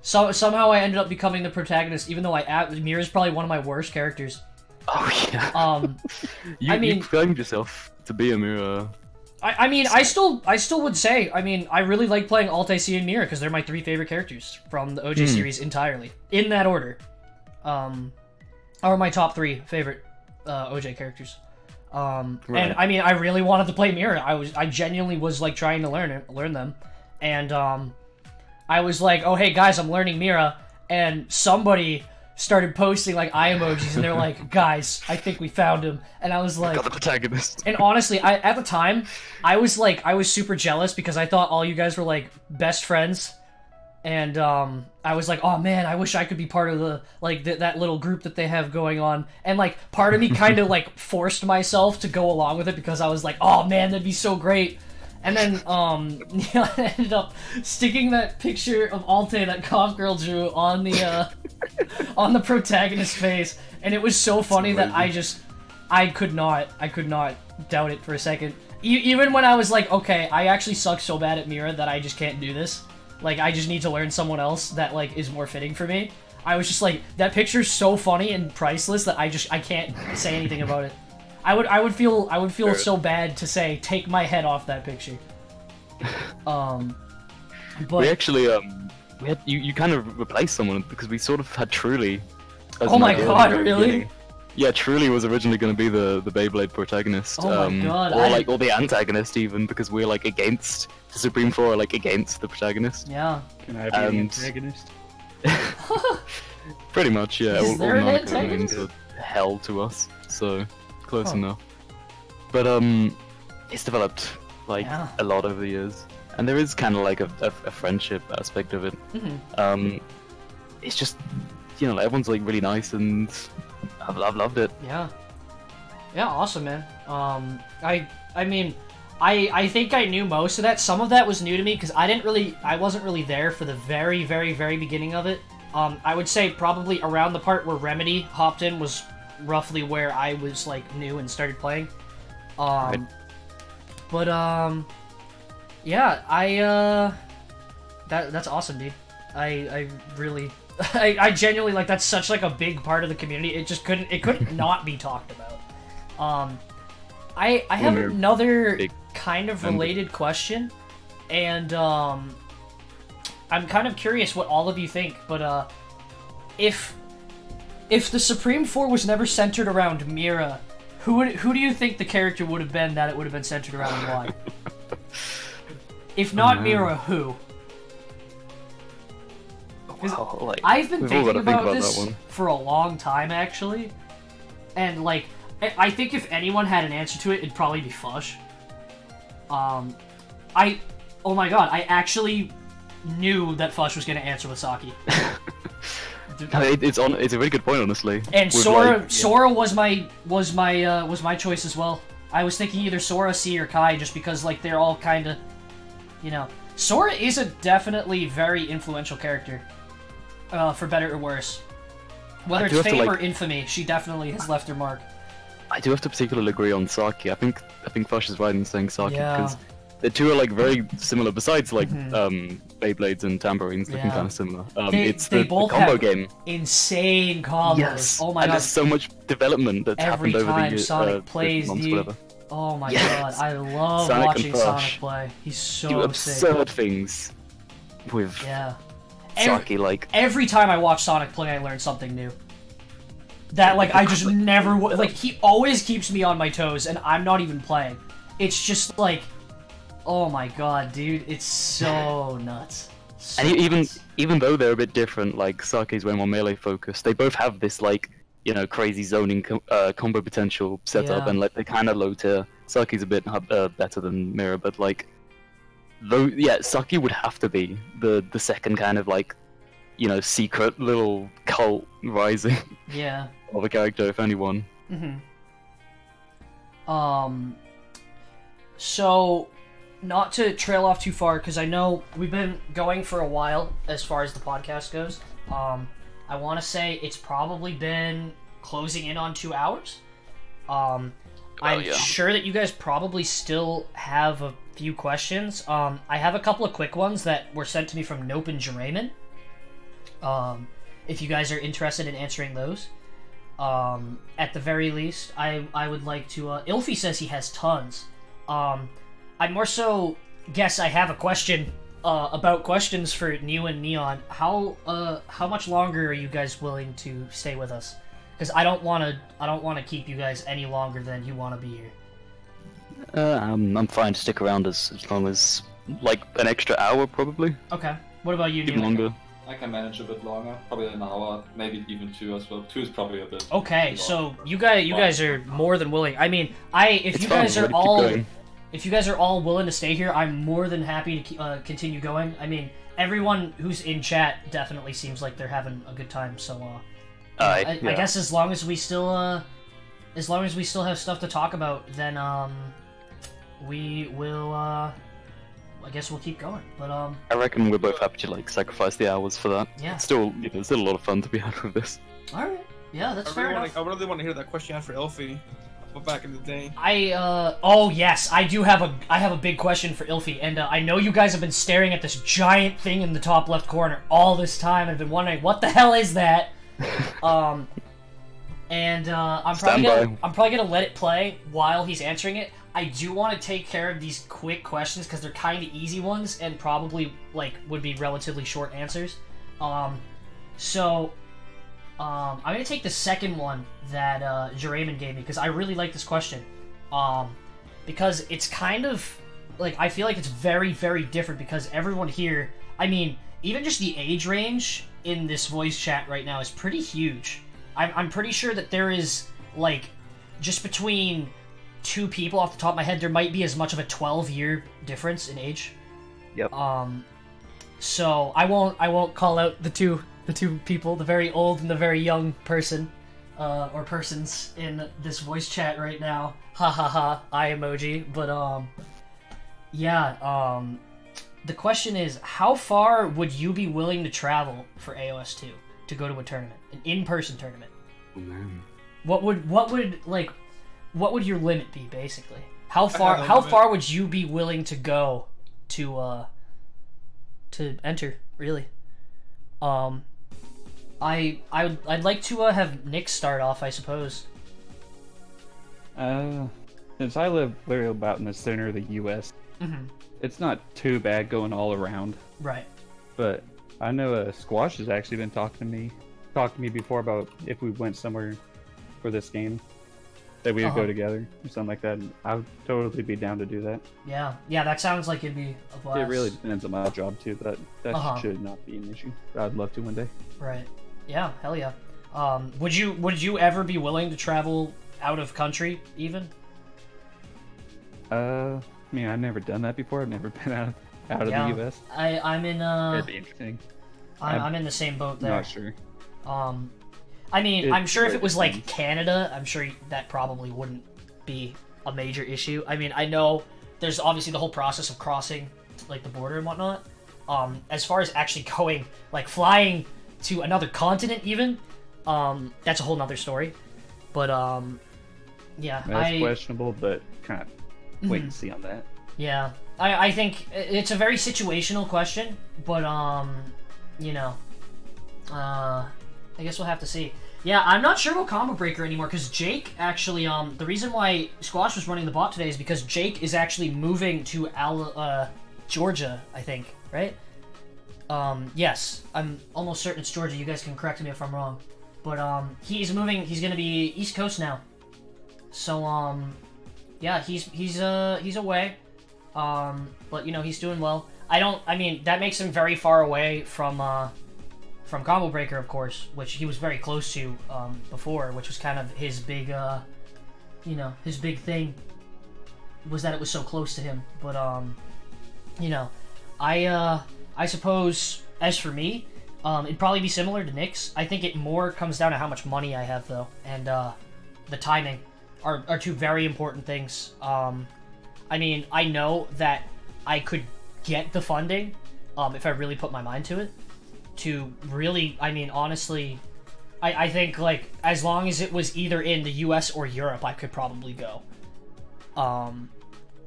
S1: So somehow I ended up becoming the protagonist, even though Mira's probably one of my worst characters.
S5: Oh yeah. You framed yourself to be a Mira.
S1: I mean, I still would say, I mean, I really like playing Altair and Mira because they're my 3 favorite characters from the OJ series entirely, in that order. Are my top 3 favorite OJ characters. And I mean, I really wanted to play Mira. I genuinely was like trying to learn them, and I was like, oh hey guys, I'm learning Mira, and somebody started posting like eye emojis, and they're like, guys, I think we found him, and I was like,
S5: got the protagonist.
S1: And honestly, at the time, I was super jealous because I thought all you guys were like best friends. And I was like, oh man, I wish I could be part of the that little group that they have going on. And like part of me kind of like forced myself to go along with it because I was like, oh man, that'd be so great. And then I ended up sticking that picture of Altair that Cough Girl drew on the protagonist's face, and it was so funny that I could not doubt it for a second. Even when I was like, okay, I actually suck so bad at Mira that I just can't do this. Like, I just need to learn someone else that, like, is more fitting for me. I was just like, that picture's so funny and priceless that I can't say anything about it. I would feel so bad to say, take my head off that picture. But
S5: we actually, you kind of replaced someone because we sort of had Truly.
S1: Oh my god, really?
S5: Yeah, Truly was originally going to be the Beyblade protagonist.
S1: Oh my god.
S5: Or the antagonist even, because we're like against the Supreme Four, are like against the protagonist.
S1: Yeah.
S3: Can I be the antagonist?
S5: Pretty much, yeah.
S1: Is there an antagonist?
S5: Hell to us, so close enough. But it's developed like a lot over the years, and there is kind of like a friendship aspect of it. It's just, you know, everyone's like really nice, and I've loved it.
S1: Yeah, awesome, man. I mean, I think I knew most of that. Some of that was new to me because I wasn't really there for the very, very, very beginning of it. I would say probably around the part where Remedy hopped in was roughly where I was like new and started playing.
S5: Right.
S1: But yeah, that's awesome, dude. I really, I genuinely like, that's such like a big part of the community. It couldn't not be talked about. I have another kind of related question, and I'm kind of curious what all of you think. But if the Supreme Four was never centered around Mira, who do you think the character would have been that it would have been centered around, and why? If not Mira, who?
S5: Wow, like,
S1: I've been thinking about this for a long time, actually, and like, I think if anyone had an answer to it, it'd probably be Fush. Oh my god, I actually knew that Fush was going to answer with Saki.
S5: It's a really good point, honestly.
S1: And Sora was my choice as well. I was thinking either Sora, C, or Kai, just because like they're all kind of, you know, Sora is a definitely very influential character, for better or worse. Whether it's fame or infamy, she definitely has left her mark.
S5: I do have to particularly agree on Saki. I think Fush is right in saying Saki because the two are like very similar. Besides like Beyblades and tambourines looking kind of similar. It's the combo game.
S1: Insane combos.
S5: Yes.
S1: Oh my god.
S5: And there's so much development that's happened over the years.
S1: Sonic plays, dude. Oh my god, I love watching Sonic play. He's so
S5: do absurd things with Saki. Like
S1: every time I watch Sonic play, I learn something new. That like I just never like. He always keeps me on my toes, and I'm not even playing. It's just like, oh my god, dude, it's so nuts. So
S5: and even though they're a bit different, like Saki's way more melee focused, they both have this like, you know, crazy zoning combo potential setup, and like they kind of low tier. Saki's a bit better than Mira, but like though, yeah, Saki would have to be the second kind of like, you know, secret little cult rising.
S1: Yeah.
S5: Of a character, if anyone.
S1: So, not to trail off too far, because I know we've been going for a while as far as the podcast goes. I want to say it's probably been closing in on 2 hours. I'm sure that you guys probably still have a few questions. I have a couple of quick ones that were sent to me from Nope and Jeramin. If you guys are interested in answering those. At the very least, I would like to... Ilfy says he has tons. I more so guess I have a question about questions for Neo and Neon. How much longer are you guys willing to stay with us? Because I don't want to keep you guys any longer than you want to be here.
S5: I'm fine to stick around as long as like an extra hour, probably.
S1: Okay. What about you, Neil?
S5: Even longer.
S2: I can manage a bit longer, probably an hour, maybe even 2 as well. 2 is probably a bit.
S1: Okay, so you guys are more than willing. I mean, if you guys are all willing to stay here, I'm more than happy to continue going. I mean, everyone who's in chat definitely seems like they're having a good time. So, I guess as long as we still have stuff to talk about, then we will. I guess we'll keep going, but
S5: I reckon we're both happy to like sacrifice the hours for that.
S1: Yeah.
S5: It's still, you know, still a lot of fun to be had with this.
S1: All right. Yeah, that's fair enough.
S6: I really want to hear that question you had for Ilfy. Back in the day.
S1: Oh yes, I have a big question for Ilfy, and I know you guys have been staring at this giant thing in the top left corner all this time and have been wondering what the hell is that. I'm probably gonna let it play while he's answering it. I do want to take care of these quick questions because they're kind of easy ones and probably like would be relatively short answers. I'm gonna take the second one that Jeramin gave me because I really like this question. Because it's kind of like I feel like it's very, very different because everyone here, I mean, even just the age range in this voice chat right now is pretty huge. I'm pretty sure that there is like just between 2 people off the top of my head, there might be as much of a 12-year difference in age.
S5: Yep.
S1: So I won't call out the two people, the very old and the very young person, or persons in this voice chat right now. Ha ha ha, eye emoji. But the question is, how far would you be willing to travel for AOS 2 to go to a tournament, an in-person tournament?
S5: Oh man.
S1: What would your limit be, basically? How far would you be willing to go to enter, really? I'd like to have Nick start off, I suppose.
S3: Since I live literally about in the center of the U.S., it's not too bad going all around.
S1: Right.
S3: But I know Squash has actually been talking to me before about if we went somewhere for this game, that we would go together or something like that. I would totally be down to do that.
S1: Yeah, that sounds like it'd be a blast.
S3: It really depends on my job too, but that should not be an issue. I'd love to one day.
S1: Right. Yeah, hell yeah. Would you ever be willing to travel out of country, even?
S3: I mean, I've never done that before. I've never been out of the U.S.
S1: I'm in.
S3: That'd be interesting.
S1: I'm in the same boat there.
S3: Not sure.
S1: I mean, I'm sure if it was like Canada, I'm sure that probably wouldn't be a major issue. I mean, I know there's obviously the whole process of crossing like the border and whatnot. As far as actually going, like flying to another continent even, that's a whole nother story. But yeah,
S3: that's questionable, but kind of wait and see on that.
S1: Yeah, I think it's a very situational question, but you know, I guess we'll have to see. Yeah, I'm not sure about Combo Breaker anymore because Jake actually, the reason why Squash was running the bot today is because Jake is actually moving to Georgia, I think, right? Yes, I'm almost certain it's Georgia. You guys can correct me if I'm wrong. But he's moving. He's gonna be East Coast now. So yeah, he's away. But you know he's doing well. I mean that makes him very far away from Combo Breaker, of course, which he was very close to before, which was kind of his big, you know, his big thing was that it was so close to him. But you know, I suppose as for me, it'd probably be similar to Nick's. I think it more comes down to how much money I have though, and the timing are two very important things. I mean, I know that I could get the funding if I really put my mind to it. To really, I mean, honestly, I think like as long as it was either in the U.S. or Europe, I could probably go.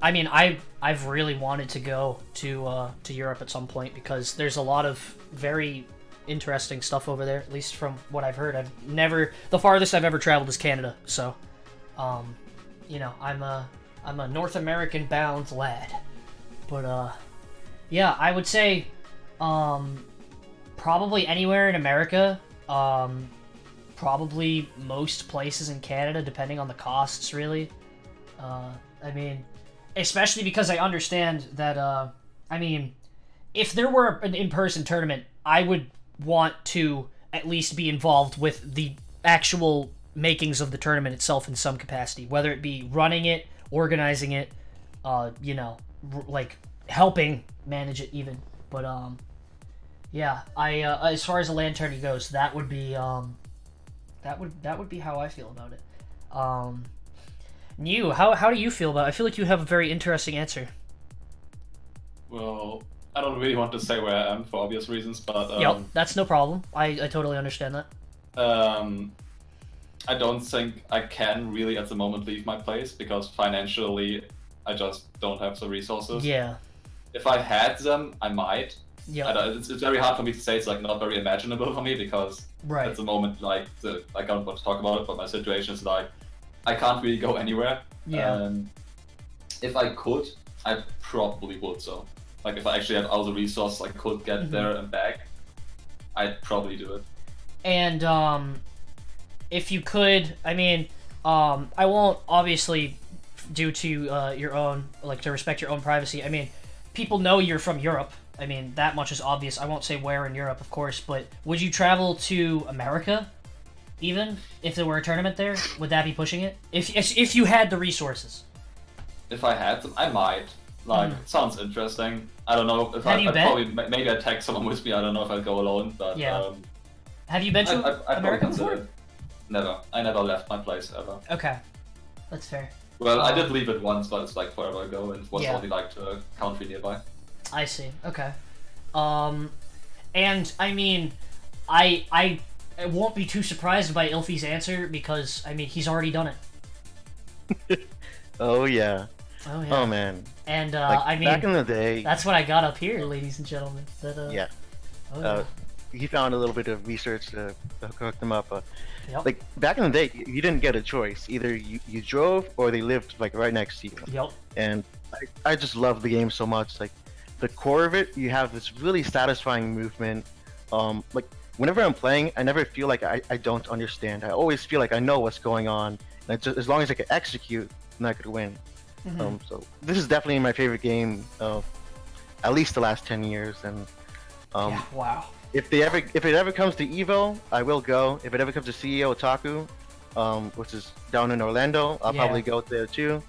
S1: I mean, I've really wanted to go to Europe at some point because there's a lot of very interesting stuff over there. At least from what I've heard, the farthest I've ever traveled is Canada. So, you know, I'm a North American bound lad. But yeah, I would say probably anywhere in America. Probably most places in Canada, depending on the costs, really. I mean, especially because I understand that, I mean, if there were an in-person tournament, I would want to at least be involved with the actual makings of the tournament itself in some capacity, whether it be running it, organizing it, you know, like helping manage it even. But, yeah, as far as a LAN tourney goes, that would be, that would be how I feel about it. New, how do you feel about it? I feel like you have a very interesting answer.
S2: Well, I don't really want to say where I am for obvious reasons, but
S1: yep, that's no problem. I totally understand that.
S2: I don't think I can really at the moment leave my place because financially I just don't have the resources.
S1: Yeah.
S2: If I had them, I might.
S1: Yeah.
S2: It's very hard for me to say. It's like not very imaginable for me because at the moment, like I don't want to talk about it, but my situation is like I can't really go anywhere.
S1: Yeah.
S2: If I could, I probably would. So, like, if I actually had all the resources I could get there and back, I'd probably do it.
S1: And if you could, I mean, I won't obviously, due to your own, like, to respect your own privacy. I mean, people know you're from Europe. I mean, that much is obvious. I won't say where in Europe, of course, but would you travel to America? Even if there were a tournament there, would that be pushing it? If you had the resources.
S2: If I had them, I might. Like, it sounds interesting. I don't know if
S1: I'd
S2: probably maybe I'd tag someone with me. I don't know if I'd go alone, but
S1: yeah. Have you been to America before?
S2: Never. I never left my place ever.
S1: Okay, that's fair.
S2: Well, I did leave it once, but it's like forever ago, and it was only like to a country nearby.
S1: I see. Okay. And I mean, I won't be too surprised by Ilfy's answer because I mean he's already done it.
S4: Oh yeah.
S1: Oh yeah.
S4: Oh man.
S1: And
S4: like,
S1: I mean,
S4: back in the day.
S1: That's what I got up here, ladies and gentlemen. That,
S4: yeah.
S1: Oh, yeah.
S4: He found a little bit of research to hook them up.
S1: Yep.
S4: Like back in the day, you didn't get a choice. Either you drove or they lived like right next to you.
S1: Yep.
S4: And I just love the game so much. Like the core of it, you have this really satisfying movement. Like whenever I'm playing, I never feel like I don't understand. I always feel like I know what's going on. And just, as long as I can execute, then I could win.
S1: Mm-hmm.
S4: So this is definitely my favorite game of at least the last 10 years. And
S1: yeah, wow.
S4: If it ever comes to Evo, I will go. If it ever comes to CEO Otaku, which is down in Orlando, I'll probably go there too.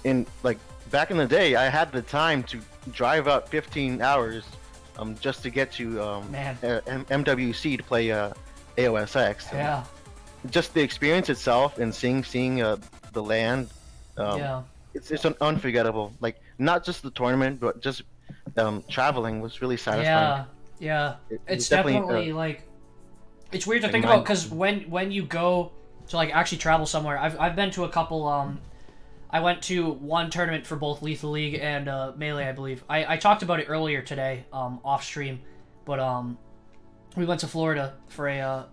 S4: In like back in the day, I had the time to drive up 15 hours, just to get to MWC to play AOSX.
S1: Yeah.
S4: Just the experience itself and seeing the land. It's unforgettable. Like not just the tournament, but just traveling was really satisfying.
S1: Yeah. It's definitely like it's weird to think about because when you go to like actually travel somewhere, I've been to a couple. I went to one tournament for both Lethal League and Melee, I believe. I talked about it earlier today, off stream, but we went to Florida for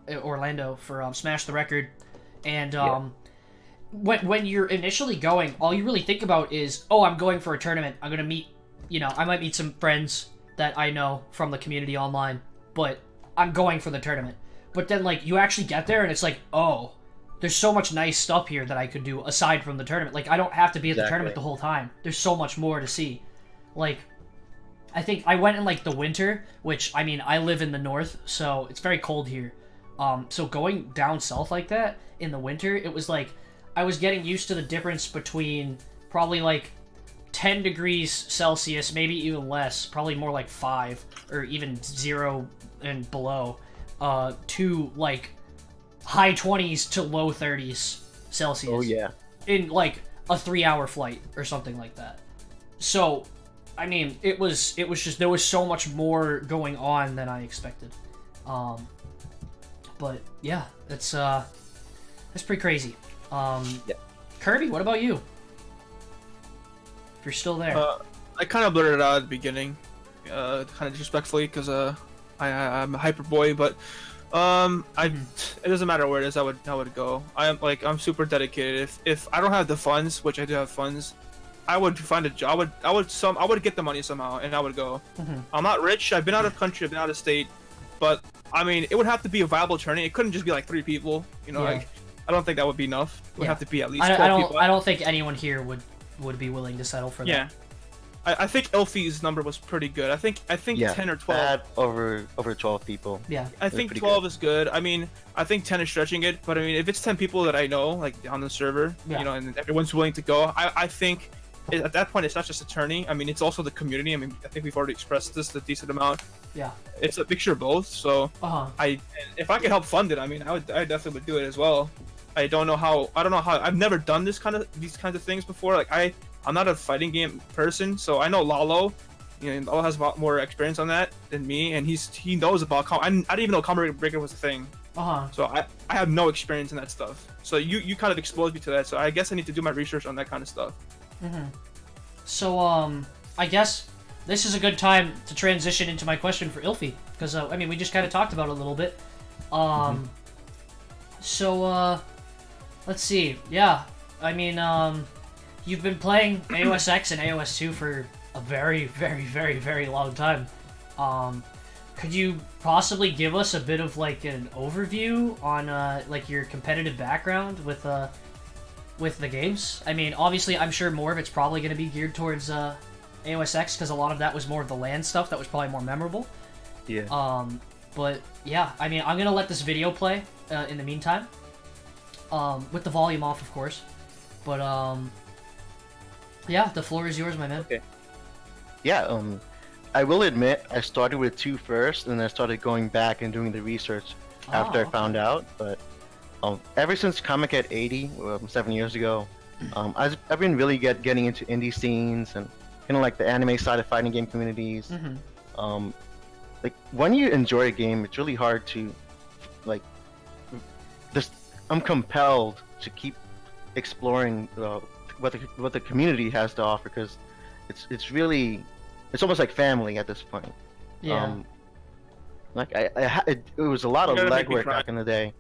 S1: Orlando for Smash the Record, and when you're initially going, all you really think about is, oh, I'm going for a tournament. I'm gonna meet, I might meet some friends that I know from the community online, but I'm going for the tournament. But then like you actually get there and it's like, oh, there's so much nice stuff here that I could do aside from the tournament. Like I don't have to be at the tournament the whole time. There's so much more to see. Like I think I went in like the winter, which I mean I live in the north, so it's very cold here. So going down south like that in the winter, it was like I was getting used to the difference between probably like 10 degrees Celsius, maybe even less, probably more like 5, or even 0 and below, to like high 20s to low 30s Celsius.
S4: Oh yeah.
S1: In like a 3-hour flight or something like that. So, I mean, it was just, there was so much more going on than I expected. But yeah, it's pretty crazy.
S4: Yeah.
S1: Kirby, what about you? If you're still there.
S6: I kind of blurted it out at the beginning, kind of disrespectfully, because I'm a hyper boy, but it doesn't matter where it is. I would go. I'm super dedicated. If I don't have the funds, which I do have funds, I would find a job. I would get the money somehow, and I would go. I'm not rich. I've been out of country. I've been out of state, but I mean, it would have to be a viable tourney. It couldn't just be like 3 people. You know, like I don't think that would be enough. It would have to be at least 12 people.
S1: I don't think anyone here would be willing to settle for that.
S6: Yeah. I think Elfie's number was pretty good. I think 10 or 12.
S4: Over 12 people.
S1: Yeah.
S6: I think 12 is good. I mean, I think 10 is stretching it, but I mean, if it's 10 people that I know, like on the server, you know, and everyone's willing to go, I think at that point it's not just a tourney. I mean, it's also the community. I mean, I think we've already expressed this a decent amount.
S1: Yeah.
S6: It's a mixture of both. So if I could help fund it, I mean, I definitely would do it as well. I don't know how. I've never done these kinds of things before. Like I'm not a fighting game person, so I know Lalo. You know, Lalo has a lot more experience on that than me, and he knows about I didn't even know Combo Breaker was a thing. So I have no experience in that stuff. So you kind of exposed me to that. So I guess I need to do my research on that kind of stuff.
S1: So I guess this is a good time to transition into my question for Ilfie, because I mean, we just kind of talked about it a little bit. So let's see. Yeah, I mean, you've been playing AOS X and AOS 2 for a very, very, very, very long time. Could you possibly give us a bit of like an overview on like your competitive background with the games? I mean, obviously, I'm sure more of it's probably going to be geared towards AOS X, because a lot of that was more of the LAN stuff that was probably more memorable.
S4: Yeah.
S1: But yeah, I mean, I'm gonna let this video play in the meantime, with the volume off, of course. But yeah, the floor is yours, my man.
S4: Okay. Yeah. I will admit I started with 2 first, and then I started going back and doing the research after I found out. But ever since Comic at 80, 7 years ago, I've been really getting into indie scenes and kind of like the anime side of fighting game communities. Like when you enjoy a game, it's really hard to like. I'm compelled to keep exploring what the community has to offer, because it's almost like family at this point.
S1: Yeah.
S4: Like it was a lot of legwork back in the day.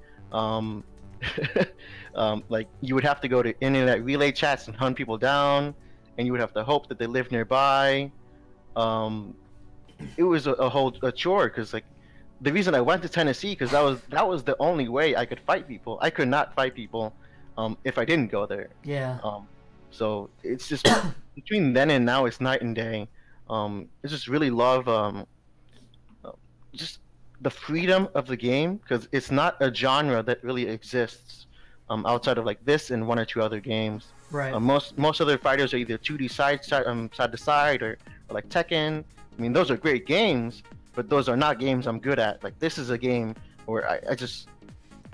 S4: Like you would have to go to internet relay chats and hunt people down, and you would have to hope that they live nearby. It was a chore, because like the reason I went to Tennessee, because that was the only way I could fight people. I could not fight people if I didn't go there.
S1: Yeah.
S4: So it's just between then and now, it's night and day. I just really love just the freedom of the game, because it's not a genre that really exists outside of like this and 1 or 2 other games.
S1: Right.
S4: Most other fighters are either 2D side to side, or like Tekken. I mean, those are great games, but those are not games I'm good at. Like this is a game where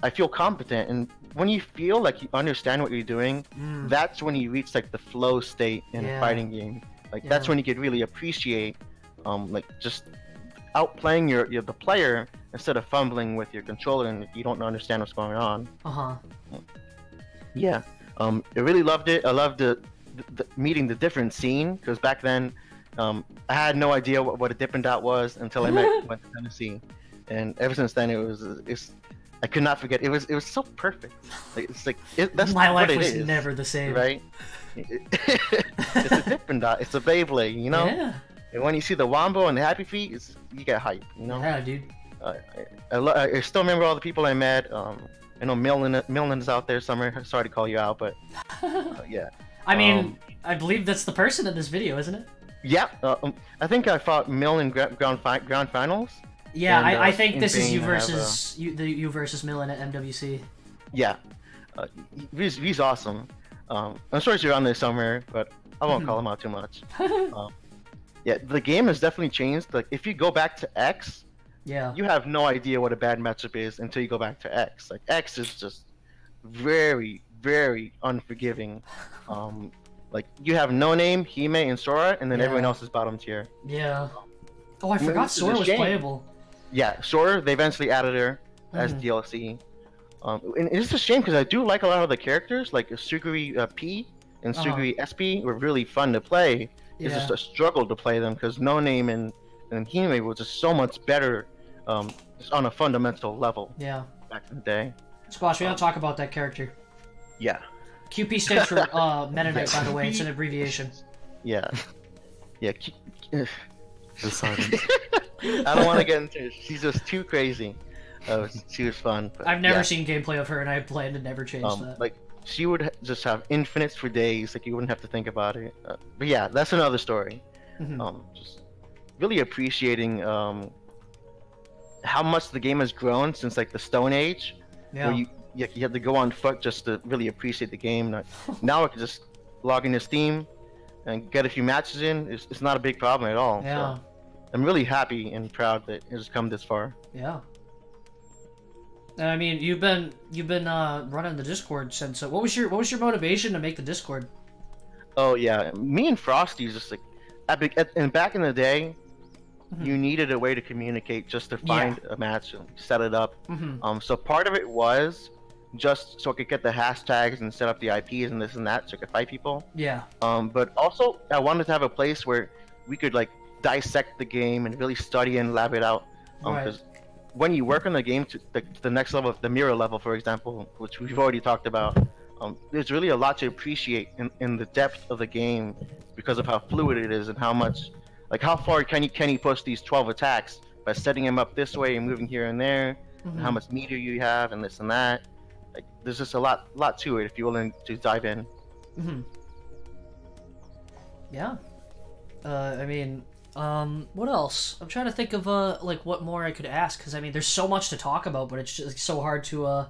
S4: I feel competent, and when you feel like you understand what you're doing, that's when you reach like the flow state in a fighting game. Like that's when you could really appreciate like just outplaying the player instead of fumbling with your controller and you don't understand what's going on. Yeah. I really loved it. I loved the meeting the different scene, because back then I had no idea what a Dippin' Dot was until I went to Tennessee, and ever since then I could not forget. It was so perfect. Like, it's like that's
S1: my life
S4: what it
S1: was
S4: is,
S1: never the same.
S4: right? It's a Dippin' Dot. It's a Beyblade, you know.
S1: Yeah.
S4: And when you see the Wombo and the Happy Feet, you get hype, you know.
S1: Yeah, dude.
S4: I still remember all the people I met. I know Millen's out there somewhere. Sorry to call you out, but yeah.
S1: I mean, I believe that's the person in this video, isn't it?
S4: Yeah. I think I fought Mill in ground finals.
S1: Yeah,
S4: and,
S1: I think this is you
S4: Bane
S1: versus you versus Millen at MWC.
S4: Yeah. He's awesome. I'm sure he's around there somewhere, but I won't call him out too much. Yeah, the game has definitely changed. Like, if you go back to X, you have no idea what a bad matchup is until you go back to X. Like, X is just very, very unforgiving. Like, you have No Name, Hime, and Sora, and then everyone else is bottom tier.
S1: Yeah. Oh, I forgot Sora was playable.
S4: Yeah, Sora, they eventually added her as DLC. And it's a shame because I do like a lot of the characters, like Suguri P and Suguri SP were really fun to play. It's just a struggle to play them because No Name and Hime was just so much better just on a fundamental level.
S1: Yeah.
S4: Back in the day.
S1: Squash, we don't talk about that character.
S4: Yeah.
S1: QP stands for Meta Knight, by the way. It's an abbreviation.
S4: Yeah. Yeah.
S5: The silence.
S4: I don't want to get into it. She's just too crazy. She was fun. But,
S1: I've never seen gameplay of her, and I plan to never change that.
S4: Like, she would just have infinites for days. Like, you wouldn't have to think about it. But yeah, that's another story. Just really appreciating how much the game has grown since like the Stone Age.
S1: Yeah.
S4: Where you had to go on foot just to really appreciate the game. Now I can just log into Steam and get a few matches in. It's not a big problem at all.
S1: Yeah.
S4: So I'm really happy and proud that it has come this far.
S1: Yeah. I mean, you've been running the Discord since. What was your motivation to make the Discord?
S4: Oh yeah, me and Frosty just like, and back in the day, you needed a way to communicate just to find a match and set it up. So part of it was just so I could get the hashtags and set up the IPs and this and that, so I could fight people.
S1: Yeah. But
S4: also I wanted to have a place where we could like dissect the game and really study and lab it out. Because when you work on the game to the next level, the mirror level, for example, which we've already talked about, there's really a lot to appreciate in the depth of the game because of how fluid it is and how much, like how far can you push these 12 attacks by setting them up this way and moving here and there, and how much meter you have and this and that. Like, there's just a lot to it if you're willing to dive in.
S1: Yeah. I mean, what else? I'm trying to think of like what more I could ask, because I mean, there's so much to talk about, but it's just like, so hard to I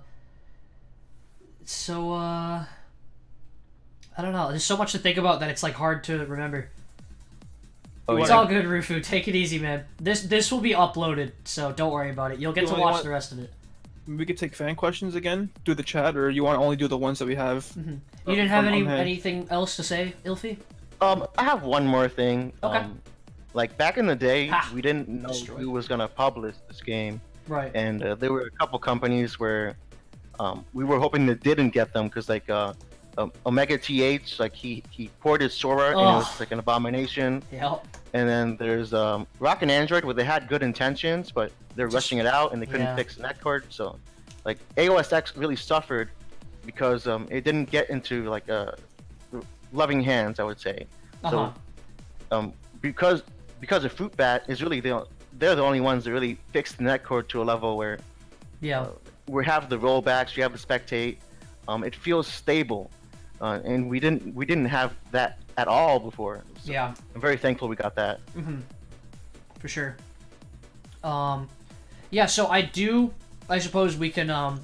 S1: don't know. There's so much to think about that it's like hard to remember. It's all good, Rufu. Take it easy, man. This will be uploaded, so don't worry about it. You'll get to watch the rest of it.
S6: We could take fan questions again through the chat, or you want to only do the ones that we have?
S1: You didn't have anything else to say, Ilfi?
S4: I have one more thing.
S1: Okay.
S4: Like back in the day, we didn't know who was gonna publish this game.
S1: Right.
S4: And there were a couple companies where we were hoping that didn't get them because like Omega TH, like he ported Sora and it was like an abomination.
S1: Yep.
S4: And then there's Rock and Android where they had good intentions, but they're rushing it out and they couldn't fix the netcode. So like AOSX really suffered because it didn't get into like loving hands, I would say. So because of Fruitbat is really they're the only ones that really fixed the netcode to a level where we have the rollbacks, we have the spectate. It feels stable, and we didn't have that at all before. So I'm very thankful we got that.
S1: For sure. Yeah. So I suppose we can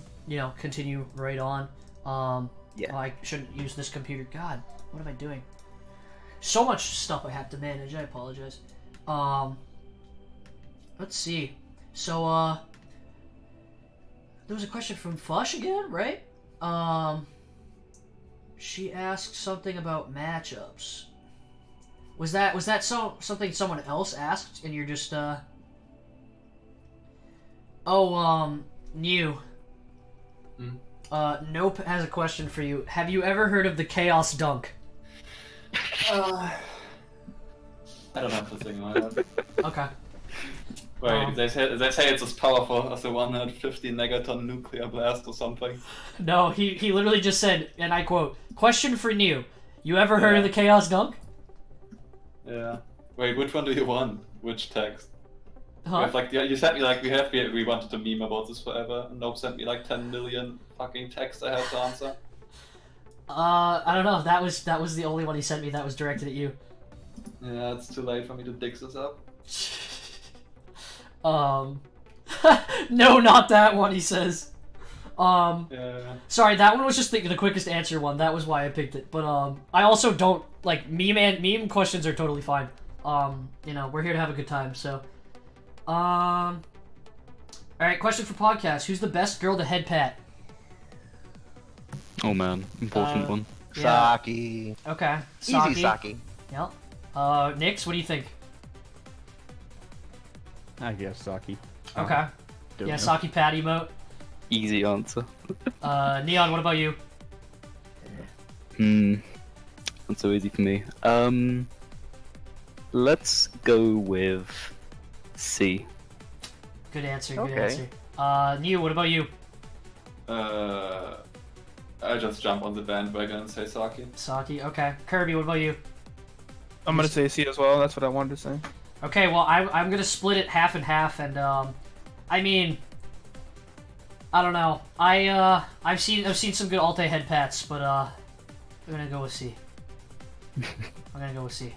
S1: continue right on. I shouldn't use this computer. God, what am I doing? So much stuff I have to manage. I apologize. Let's see. So there was a question from Fush again, right? She asked something about matchups. Was that something someone else asked and you're just New. Nope has a question for you. Have you ever heard of the Chaos Dunk?
S2: I don't have the thing on it.
S1: Okay.
S2: Wait, they say it's as powerful as a 150 megaton nuclear blast or something.
S1: No, he literally just said, and I quote, "Question for New. You ever heard of the Chaos Dunk?"
S2: Yeah. Wait, which one do you want? Which text?
S1: Huh?
S2: We have, like, you sent me like we wanted to meme about this forever, and Nope sent me like 10 million fucking texts I had to answer.
S1: I don't know. That was the only one he sent me that was directed at you.
S2: Yeah, it's too late for me to dig this up.
S1: No, not that one, he says. Sorry, that one was just the quickest answer one. That was why I picked it. But I also don't like meme questions are totally fine. You know, we're here to have a good time. So, all right, question for podcast: who's the best girl to head pat?
S5: Oh man, important one.
S1: Yeah.
S4: Saki.
S1: Okay.
S4: Easy Saki.
S1: Yep. Nix, what do you think?
S3: I guess Saki.
S1: Okay. Yeah, Saki pat emote.
S5: Easy answer.
S1: Neon, what about you?
S5: Not so easy for me. Let's go with C.
S1: Good answer, good answer. Neo, what about you?
S2: I just jump on the bandwagon and say Saki.
S1: Saki, okay. Kirby, what about you?
S6: I'm gonna say C as well. That's what I wanted to say.
S1: Okay, well, I'm gonna split it half and half, and I mean, I don't know. I've seen some good Alte head pats, but I'm gonna go with C. I'm gonna go with C.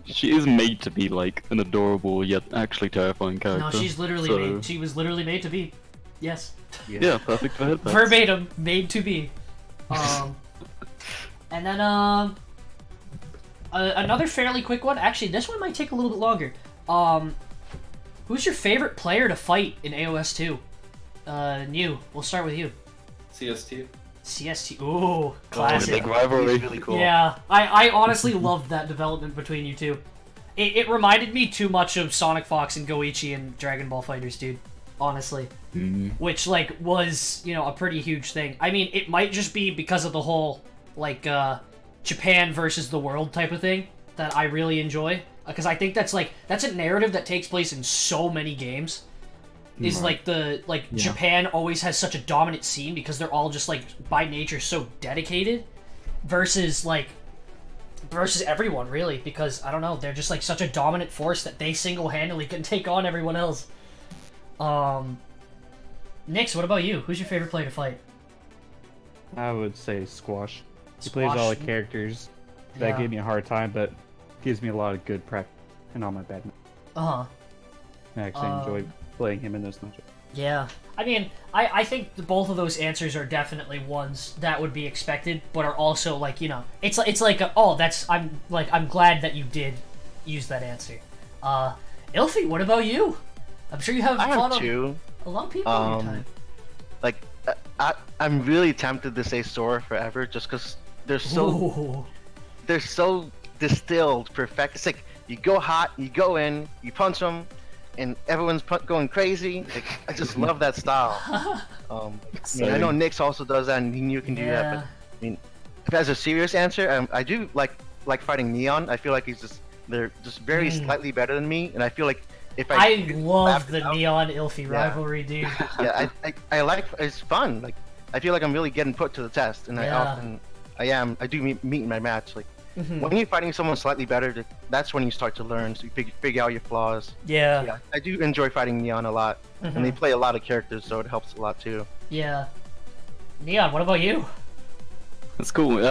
S5: She is made to be like an adorable yet actually terrifying character.
S1: No, she's literally made. She was literally made to be. Yes.
S5: Yeah, perfect for head pats.
S1: Verbatim, made to be. And then another fairly quick one. Actually, this one might take a little bit longer. Who's your favorite player to fight in AOS 2? New. We'll start with you.
S2: CST.
S1: CST. Ooh, classic.
S5: Big rivalry.
S4: Really cool.
S1: Yeah, I honestly loved that development between you two. It reminded me too much of Sonic Fox and Goichi and Dragon Ball Fighters, dude. Honestly. Which, like, was, you know, a pretty huge thing. I mean, it might just be because of the whole, like, Japan versus the world type of thing that I really enjoy. Because I think that's a narrative that takes place in so many games. Is Japan always has such a dominant scene because they're all just, like, by nature so dedicated. Versus everyone, really. Because, I don't know, they're just, like, such a dominant force that they single-handedly can take on everyone else. Nix, what about you? Who's your favorite player to fight?
S3: I would say Squash. He plays all the characters that give me a hard time, but gives me a lot of good practice and all my bad. I actually enjoy playing him in those matches. Yeah.
S1: I mean, I think both of those answers are definitely ones that would be expected, but are also like, you know, it's like I'm glad that you did use that answer. Ilfie, what about you? I'm sure you have a lot of people in your time.
S4: Like, I'm really tempted to say Sora forever, just because they're so distilled perfect. It's like you go hot, you go in, you punch them, and everyone's going crazy. Like, I just love that style. I know Nix also does that, and you can do that. But I mean, if as a serious answer, I do like fighting Neon. I feel like they're just very slightly better than me, and I feel like.
S1: I love the Neon Ilfie rivalry, dude.
S4: Yeah, I like it's fun. Like, I feel like I'm really getting put to the test, and I do meet in my match. Like, when you're fighting someone slightly better, that's when you start to learn, so you figure out your flaws.
S1: Yeah.
S4: I do enjoy fighting Neon a lot, and they play a lot of characters, so it helps a lot too.
S1: Yeah. Neon, what about you?
S5: That's cool.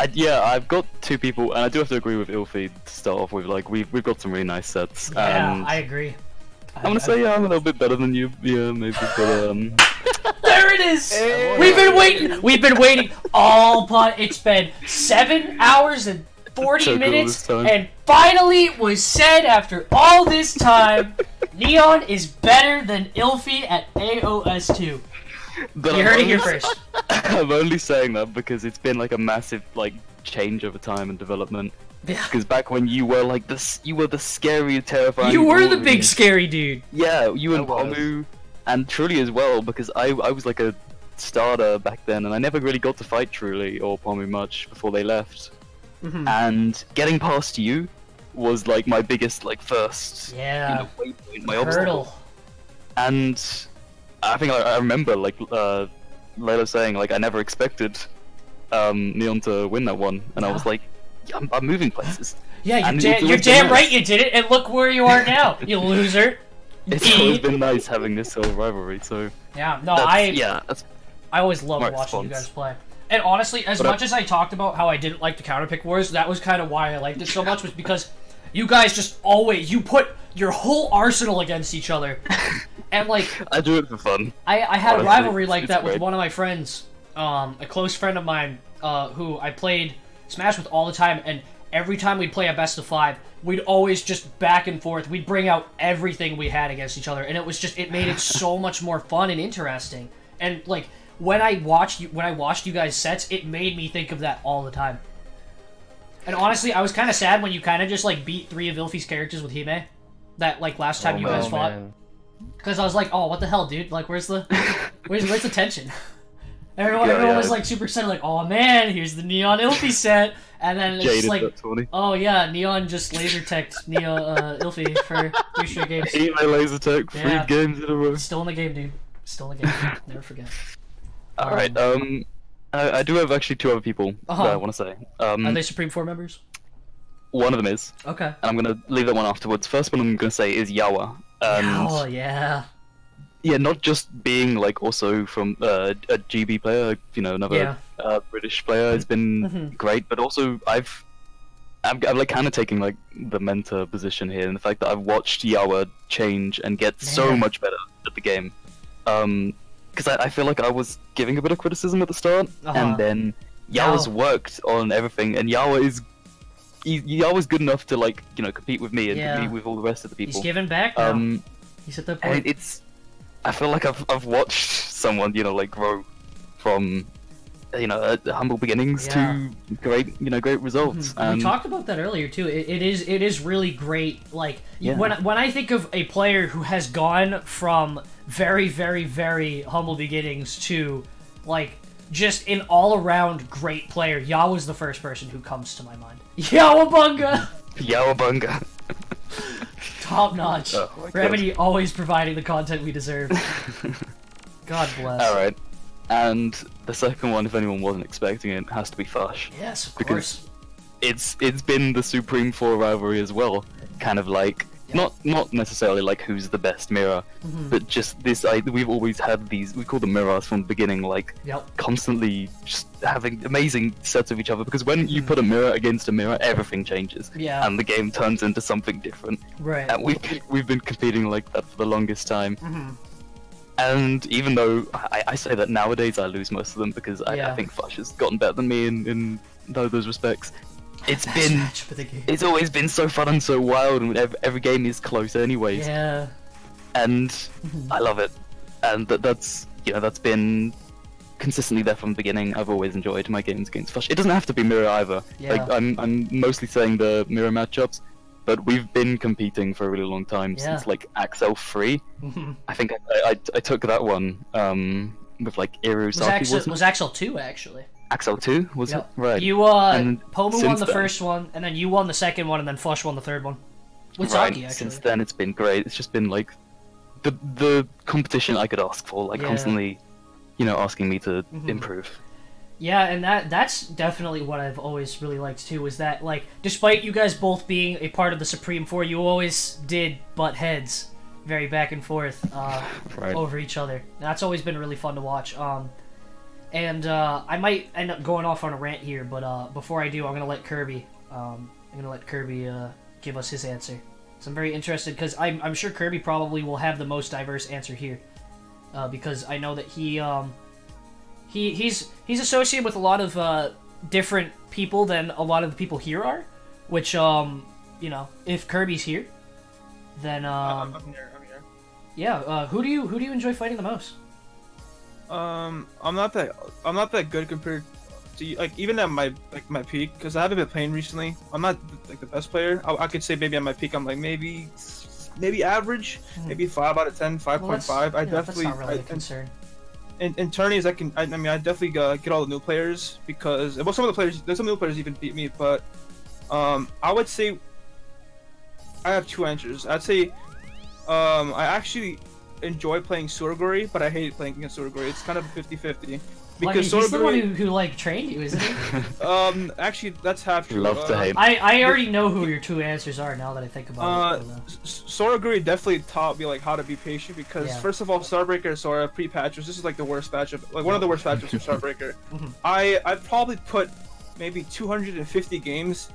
S5: I've got two people, and I do have to agree with Ilfie to start off with. Like, we've got some really nice sets.
S1: Yeah,
S5: and
S1: I agree.
S5: I'm gonna say I'm a little bit better than you. Yeah, maybe, but
S1: There it is. Hey. We've been waiting all It's been 7 hours and 40 minutes, and finally it was said after all this time. Neon is better than Ilfie at AOS 2.
S5: But
S1: you heard it here first.
S5: I'm only saying that because it's been like a massive change over time and development.
S1: Yeah.
S5: Because back when you were like you were the scary, terrifying.
S1: You were the big scary dude.
S5: Yeah, you and Pomu, and Truly as well. Because I was like a starter back then, and I never really got to fight Truly or Pomu much before they left. And getting past you was like my biggest first waypoint, my obstacle. And I think I remember Layla saying I never expected Neon to win that one, and I was like, I'm moving places.
S1: Yeah, you're damn right you did it, and look where you are now, you loser.
S5: It's always been nice having this sort of rivalry, so
S1: yeah, no, I always loved watching you guys play. And honestly, as much as I talked about how I didn't like the counterpick wars, that was kind of why I liked it so much, was because you guys just always you put your whole arsenal against each other, and like
S5: I do it for fun.
S1: I had
S5: Honestly,
S1: a rivalry like that
S5: great.
S1: with one of my friends, a close friend of mine, who I played Smash with all the time, and every time we'd play a best of 5, we'd always just back and forth. We'd bring out everything we had against each other, and it made it so much more fun and interesting. And like when I watched you guys' sets, it made me think of that all the time. And honestly, I was kind of sad when you kind of just like beat 3 of Ilfy's characters with Hime. That like last time you guys fought, because I was like, oh, what the hell, dude? Like, where's the tension? Everyone was like super excited, like, oh man, here's the Neon Ilfy set, and then it's just like, oh yeah, Neon just laser teched Ilfy for 3 straight games.
S5: Hime laser tech, 3 games in a row.
S1: Still in the game, dude. Still in the game. Never forget.
S5: All right. I do have actually 2 other people that I want to say.
S1: Are they Supreme 4 members?
S5: One of them is.
S1: Okay.
S5: And I'm gonna leave that one afterwards. First one I'm gonna say is Yawa.
S1: Oh yeah.
S5: Yeah, not just being like also from a GB player, you know, another British player has been great, but also I'm like kind of taking like the mentor position here, and the fact that I've watched Yawa change and get so much better at the game. Because I feel like I was giving a bit of criticism at the start, and then Yawa's worked on everything, and Yawa's good enough to like, you know, compete with me and compete with all the rest of the people.
S1: He's giving back now. He's at that point.
S5: And I feel like I've watched someone, you know, like grow from, you know, humble beginnings to great results.
S1: We talked about that earlier too. It is really great. Like when I think of a player who has gone from very, very, very humble beginnings to like just an all-around great player, Yawa's the first person who comes to my mind. Yawabunga!
S5: Yawabunga.
S1: Top notch. Oh, Remedy always providing the content we deserve. God bless.
S5: Alright. And the second one, if anyone wasn't expecting it, has to be Fush.
S1: Yes, of course.
S5: It's been the Supreme 4 rivalry as well. Kind of like, not necessarily like who's the best mirror, but just this, we've always had these, we call them mirrors from the beginning, like constantly just having amazing sets of each other, because when you put a mirror against a mirror, everything changes. And the game turns into something different.
S1: Right.
S5: And we've been competing like that for the longest time. And even though I say that nowadays I lose most of them because I think Fush has gotten better than me in those respects. It's always been so fun and so wild, and every game is close anyways.
S1: Yeah.
S5: And I love it. And that's been consistently there from the beginning. I've always enjoyed my games against Fush. It doesn't have to be mirror either. Like I'm mostly saying the mirror matchups. But we've been competing for a really long time, since like Axel 3. I think I took that one with like Irusaki.
S1: Was Axel 2 actually?
S5: Axel 2 was it? Right.
S1: You Pomu won the first one, and then you won the second one, and then Fush won the third one. With Saki, actually.
S5: Since then it's been great. It's just been like the competition I could ask for, like constantly, you know, asking me to improve.
S1: Yeah, and that's definitely what I've always really liked too, is that, like, despite you guys both being a part of the Supreme 4, you always did butt heads very back and forth over each other. That's always been really fun to watch. And I might end up going off on a rant here, but before I do, I'm gonna let Kirby give us his answer. So I'm very interested, because I'm sure Kirby probably will have the most diverse answer here, because I know that he's associated with a lot of different people than a lot of the people here are, which you know, if Kirby's here, then
S6: I'm here.
S1: Yeah, who do you enjoy fighting the most?
S6: I'm not that good compared to you, like even at my peak, because I haven't been playing recently. I'm not like the best player. I could say maybe at my peak I'm like maybe average, maybe 5 out of 10, 5.5. I definitely
S1: that's not really a concern.
S6: In tourneys, I definitely get all the new players, because there's some new players even beat me, but I would say I have 2 answers. I'd say I actually enjoy playing Suguri, but I hate playing against Suguri. It's kind of 50-50. Because
S1: he's the one who like trained you, isn't he?
S6: Actually, that's half true.
S5: Love to hate.
S1: I already know who your 2 answers are now that I think about it.
S6: Suguri definitely taught me like how to be patient, because first of all, Starbreaker Sora pre-patches, this is like the worst matchup, like one of the worst matchups for Starbreaker. I've probably put maybe 250 games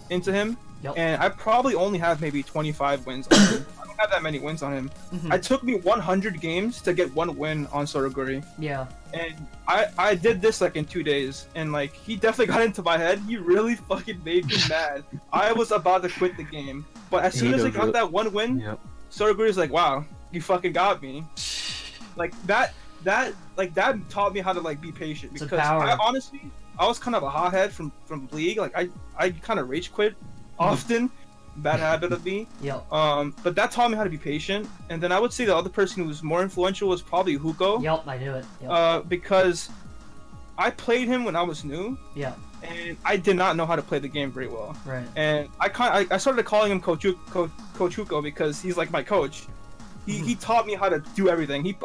S6: into him,
S1: Yep.
S6: And I probably only have maybe 25 wins on him. I don't have that many wins on him. It took me 100 games to get 1 win on Suguri.
S1: Yeah.
S6: And I did this like in 2 days, and like he definitely got into my head. He really fucking made me mad. I was about to quit the game, but as soon as I got that 1 win, Suguri's like, "Wow, you fucking got me." Like that taught me how to like be patient, because I honestly was kind of a hothead from League. Like I kind of rage quit often. Bad habit of me.
S1: Yep.
S6: But that taught me how to be patient. And then I would say the other person who was more influential was probably Huko.
S1: Yep, I knew it. Yep.
S6: Because I played him when I was new.
S1: Yeah.
S6: And I did not know how to play the game very well.
S1: Right.
S6: And I started calling him Coach Huko because he's like my coach. He taught me how to do everything.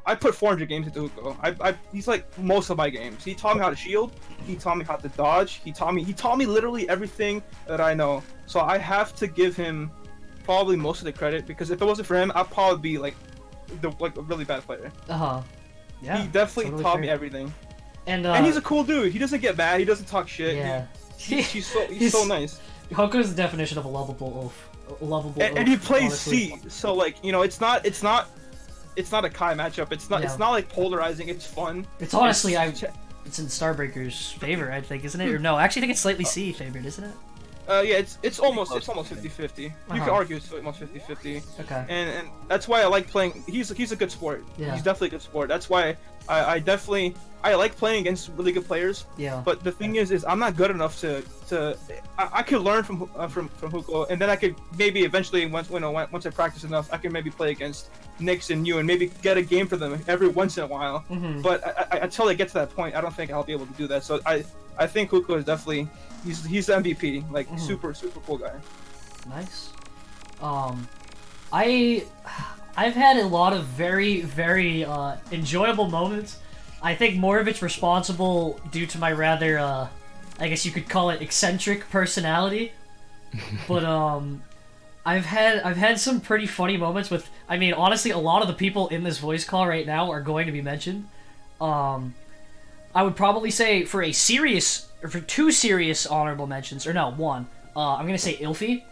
S6: I put 400 games into Huko. He's like most of my games. He taught me how to shield. He taught me how to dodge. He taught me literally everything that I know. So I have to give him probably most of the credit, because if it wasn't for him, I'd probably be like a really bad player.
S1: Yeah.
S6: He definitely
S1: totally
S6: taught me everything.
S1: And
S6: he's a cool dude. He doesn't get mad. He doesn't talk shit.
S1: Yeah.
S6: He's so nice.
S1: Huko's the definition of a lovable oaf.
S6: And he plays C, so like, you know, it's not a Kai matchup. It's not like polarizing. It's fun.
S1: It's honestly it's in Starbreaker's favor, I think, isn't it? Or no, I actually think it's slightly C favored, isn't it?
S6: Yeah, it's almost 50-50. You could argue it's almost 50-50.
S1: Okay.
S6: And that's why I like playing. He's a good sport.
S1: Yeah.
S6: He's definitely a good sport. That's why I like playing against really good players.
S1: Yeah.
S6: But the thing is I'm not good enough to I could learn from Huko, and then I could maybe eventually once I practice enough, I can maybe play against Nyx and you and maybe get a game for them every once in a while. But until I get to that point, I don't think I'll be able to do that. So I think Huko is definitely he's the MVP, like super cool guy.
S1: Nice. I've had a lot of very enjoyable moments. I think more of it's responsible due to my rather I guess you could call it eccentric personality. But I've had some pretty funny moments with, I mean, honestly, a lot of the people in this voice call right now are going to be mentioned. I would probably say for 2 serious honorable mentions, or no, 1. I'm gonna say Ilfie.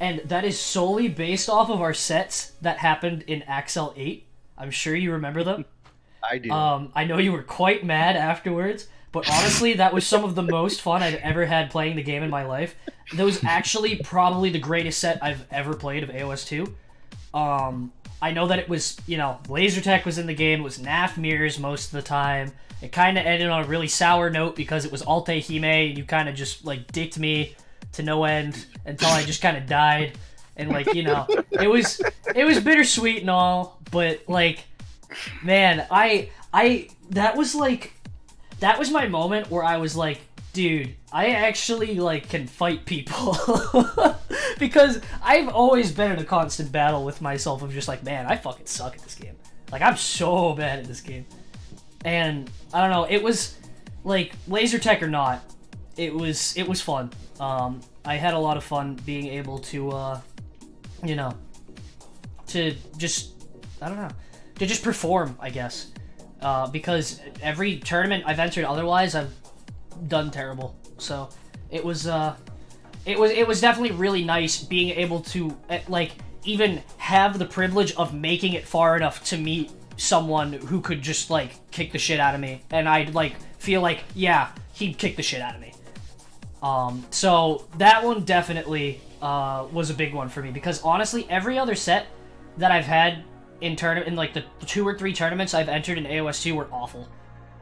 S1: And that is solely based off of our sets that happened in Axel 8. I'm sure you remember them.
S4: I do.
S1: I know you were quite mad afterwards, but honestly, that was some of the most fun I've ever had playing the game in my life. That was actually probably the greatest set I've ever played of AOS 2. I know that it was, you know, Laser Tech was in the game, it was NAF mirrors most of the time. It kind of ended on a really sour note because it was Alte Hime, and you kind of just, like, dicked me to no end until I just kind of died. And, like, you know, it was bittersweet and all, but, like, man, that was my moment where I was like, dude, I actually, like, can fight people. Because I've always been in a constant battle with myself of just like, man, I fucking suck at this game. Like, I'm so bad at this game. And, I don't know, it was, like, laser tech or not, it was fun. I had a lot of fun being able to, you know, to just, I don't know, to just perform, I guess. Because every tournament I've entered otherwise, I've done terrible. So it was definitely really nice being able to like even have the privilege of making it far enough to meet someone who could just like kick the shit out of me, and I'd like feel like, yeah, he'd kick the shit out of me. So that one definitely was a big one for me, because honestly, every other set that I've had in like the 2 or 3 tournaments I've entered in AOS 2 were awful.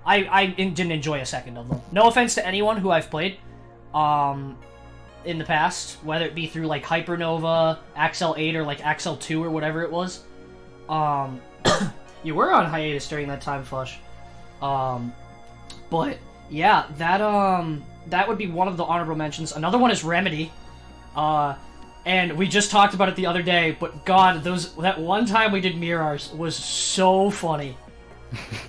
S1: I didn't enjoy a second of them. No offense to anyone who I've played in the past, whether it be through like Hypernova, Axel 8, or like Axel 2 or whatever it was. You were on hiatus during that time, Flush. But yeah, that would be one of the honorable mentions. Another one is Remedy. And we just talked about it the other day, but God, that one time we did Mirrors was so funny.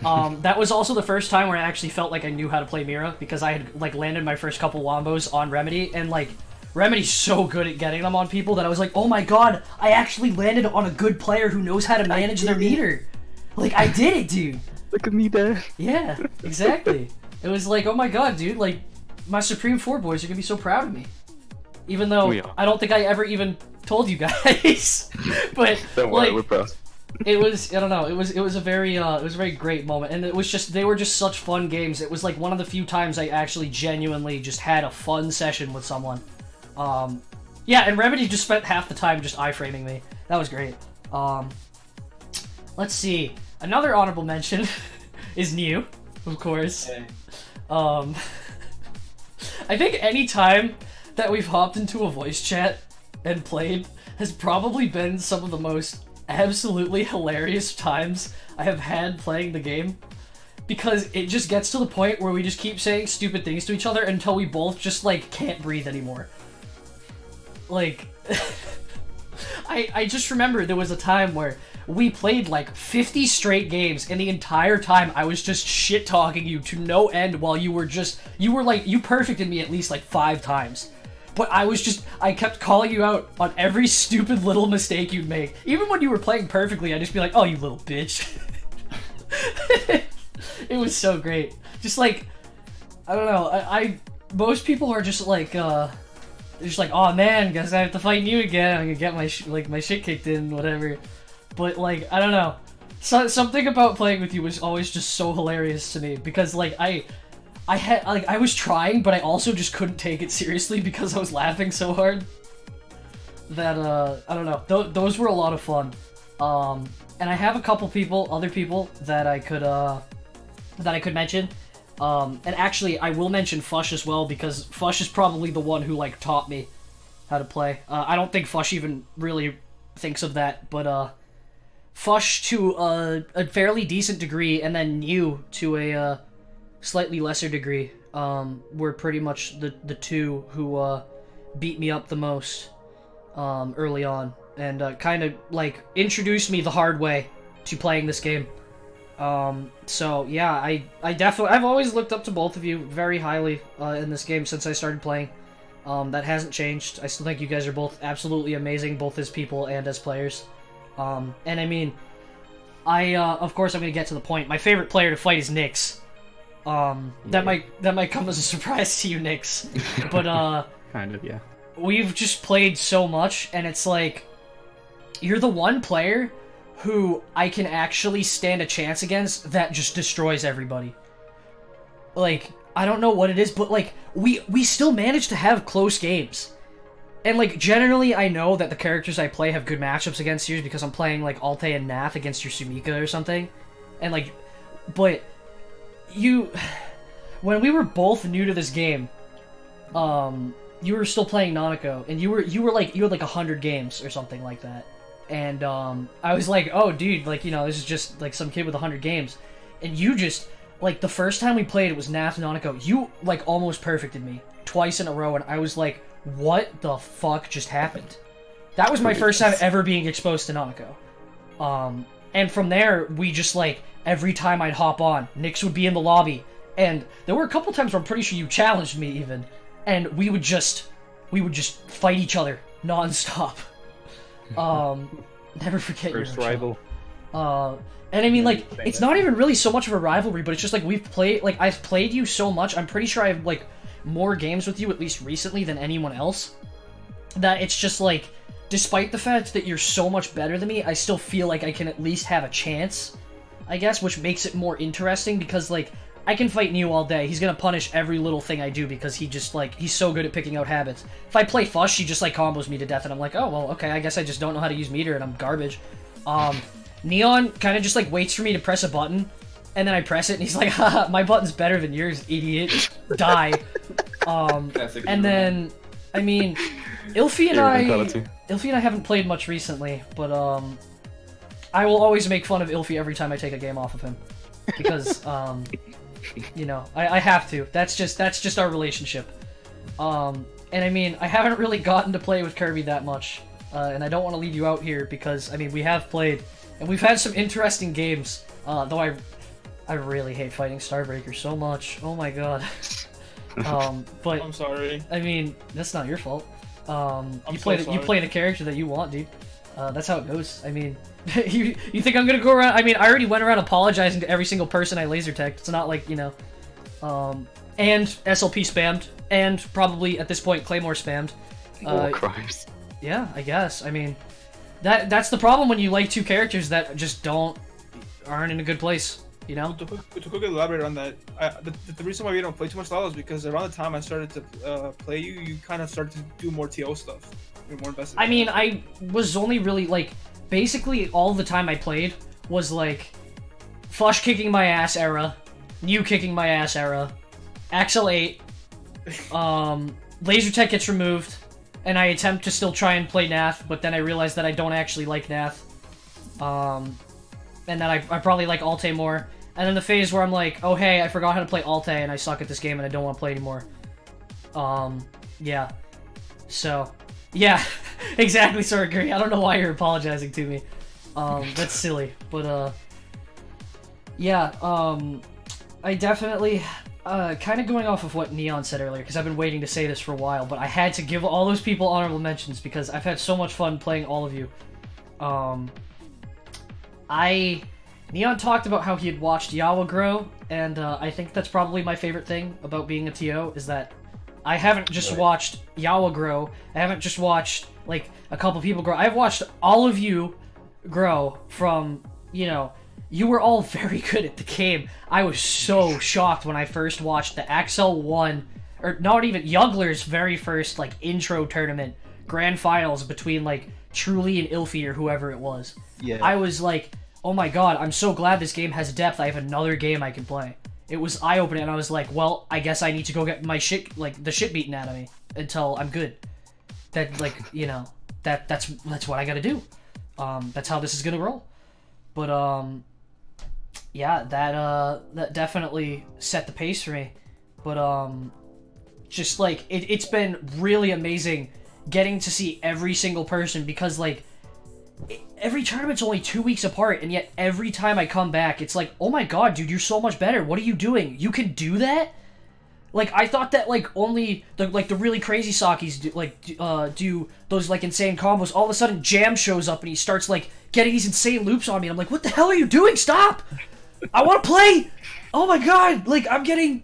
S1: That was also the first time where I actually felt like I knew how to play Mira, because I had like landed my first couple wombos on Remedy, and like Remedy's so good at getting them on people that I was like, oh my God, I actually landed on a good player who knows how to manage their meter. Like, I did it, dude.
S5: Look at me there.
S1: Yeah, exactly. It was like, oh my God, dude, like my Supreme 4 boys are gonna be so proud of me. Even though I don't think I ever even told you guys. But
S5: don't worry,
S1: like,
S5: we're pros.
S1: It was, I don't know, it was a very great moment, and they were just such fun games. It was like one of the few times I actually genuinely just had a fun session with someone. Yeah, and Remedy just spent half the time just iframing me. That was great. Let's see. Another honorable mention is New, of course.
S2: Okay.
S1: I think any time that we've hopped into a voice chat and played has probably been some of the most absolutely hilarious times I have had playing the game, because it just gets to the point where we just keep saying stupid things to each other until we both just like can't breathe anymore. Like I just remember there was a time where we played like 50 straight games, and the entire time I was just shit talking you to no end while you were like, you perfected me at least like 5 times. But I kept calling you out on every stupid little mistake you'd make. Even when you were playing perfectly, I'd just be like, oh, you little bitch. It was so great. Just like, I don't know, most people are just like, oh man, guess I have to fight you again. I'm gonna get my shit kicked in, whatever. But like, I don't know. Something about playing with you was always just so hilarious to me, because like, I was trying, but I also just couldn't take it seriously because I was laughing so hard that, I don't know. Those were a lot of fun. And I have a couple other people that I could mention. And actually, I will mention Fush as well, because Fush is probably the one who, like, taught me how to play. I don't think Fush even really thinks of that, but, Fush to a fairly decent degree, and then you to a, slightly lesser degree, were pretty much the two who, beat me up the most, early on, and, kind of, like, introduced me the hard way to playing this game. So yeah, I've always looked up to both of you very highly, in this game since I started playing. That hasn't changed. I still think you guys are both absolutely amazing, both as people and as players. And I mean, of course I'm gonna get to the point. My favorite player to fight is Nyx. That might come as a surprise to you, Nyx. But,
S3: kind of, yeah.
S1: We've just played so much, and it's like, you're the one player who I can actually stand a chance against that just destroys everybody. Like, I don't know what it is, but like, we still manage to have close games. And like, generally I know that the characters I play have good matchups against yours because I'm playing like Alte and Nath against your Sumika or something. And like, but when we were both new to this game, you were still playing Nanako, and you had like 100 games or something like that. And, I was like, oh, dude, like, you know, this is just, like, some kid with 100 games. And you just, like, the first time we played, it was Nath Nanako. You, like, almost perfected me twice in a row, and I was like, what the fuck just happened? That was my first time ever being exposed to Nanako. And from there, we just, like, every time I'd hop on, Nyx would be in the lobby. And there were a couple times where I'm pretty sure you challenged me, even. And we would just fight each other non-stop. Never forget your
S3: first rival.
S1: And I mean, like, it's not even really so much of a rivalry, but it's just like I've played you so much. I'm pretty sure I have like more games with you, at least recently, than anyone else. That it's just like, despite the fact that you're so much better than me, I still feel like I can at least have a chance, I guess, which makes it more interesting, because like, I can fight Neo all day. He's gonna punish every little thing I do because he's so good at picking out habits. If I play Fush, he just like combos me to death, and I'm like, oh, well, okay, I guess I just don't know how to use meter, and I'm garbage. Neon kind of just like waits for me to press a button, and then I press it, and he's like, haha, my button's better than yours, idiot. Die. And then, I mean, Ilfie and I haven't played much recently, but, I will always make fun of Ilfie every time I take a game off of him. Because, you know, I have to. That's just our relationship. And I mean, I haven't really gotten to play with Kirby that much, and I don't want to leave you out here because, I mean, we have played, and we've had some interesting games, though I really hate fighting Starbreaker so much. Oh my god. But
S6: I'm sorry.
S1: I mean, that's not your fault. You
S6: you
S1: play the character that you want, dude. That's how it goes. I mean, you think I'm gonna go around? I mean, I already went around apologizing to every single person I laser tagged. It's not like, you know, and SLP spammed, and probably at this point Claymore spammed,
S5: War crimes.
S1: Yeah, I guess. I mean, that's the problem when you like two characters that just aren't in a good place. You know.
S6: To quickly elaborate on that, the reason why we don't play too much LoL is because around the time I started to play you kind of started to do more TO stuff. You're more invested.
S1: I mean, I was only really like basically all the time I played was like Fush kicking my ass era, New kicking my ass era, Axel 8, Laser Tech gets removed, and I attempt to still try and play Nath, but then I realize that I don't actually like Nath. And then I probably like Alte more. And then the phase where I'm like, oh hey, I forgot how to play Alte and I suck at this game and I don't want to play anymore. Yeah. So, yeah, exactly, Suguri. I don't know why you're apologizing to me. That's silly, but yeah, I definitely, kind of going off of what Neon said earlier, because I've been waiting to say this for a while, but I had to give all those people honorable mentions because I've had so much fun playing all of you. Neon talked about how he had watched Yawa grow, and I think that's probably my favorite thing about being a TO, is that I haven't just watched Yawa grow, I haven't just watched, like, a couple people grow, I've watched all of you grow from, you know, you were all very good at the game. I was so shocked when I first watched the Axel 1, or not even, Youngler's very first, like, intro tournament, grand finals between, like, Truly and Ilfie or whoever it was.
S4: Yeah.
S1: I was like, oh my god, I'm so glad this game has depth, I have another game I can play. It was eye-opening, and I was like, well, I guess I need to go get my shit, like, the shit beaten out of me until I'm good. That, like, you know, that's what I gotta do. That's how this is gonna roll. But, yeah, that definitely set the pace for me. But, just, like, it's been really amazing getting to see every single person, because, like, every tournament's only 2 weeks apart, and yet every time I come back, it's like, oh my god, dude, you're so much better. What are you doing? You can do that? Like, I thought that, like, only the really crazy Sakis do those, like, insane combos. All of a sudden, Jam shows up and he starts, like, getting these insane loops on me. And I'm like, what the hell are you doing? Stop! I want to play! Oh my god! Like, I'm getting,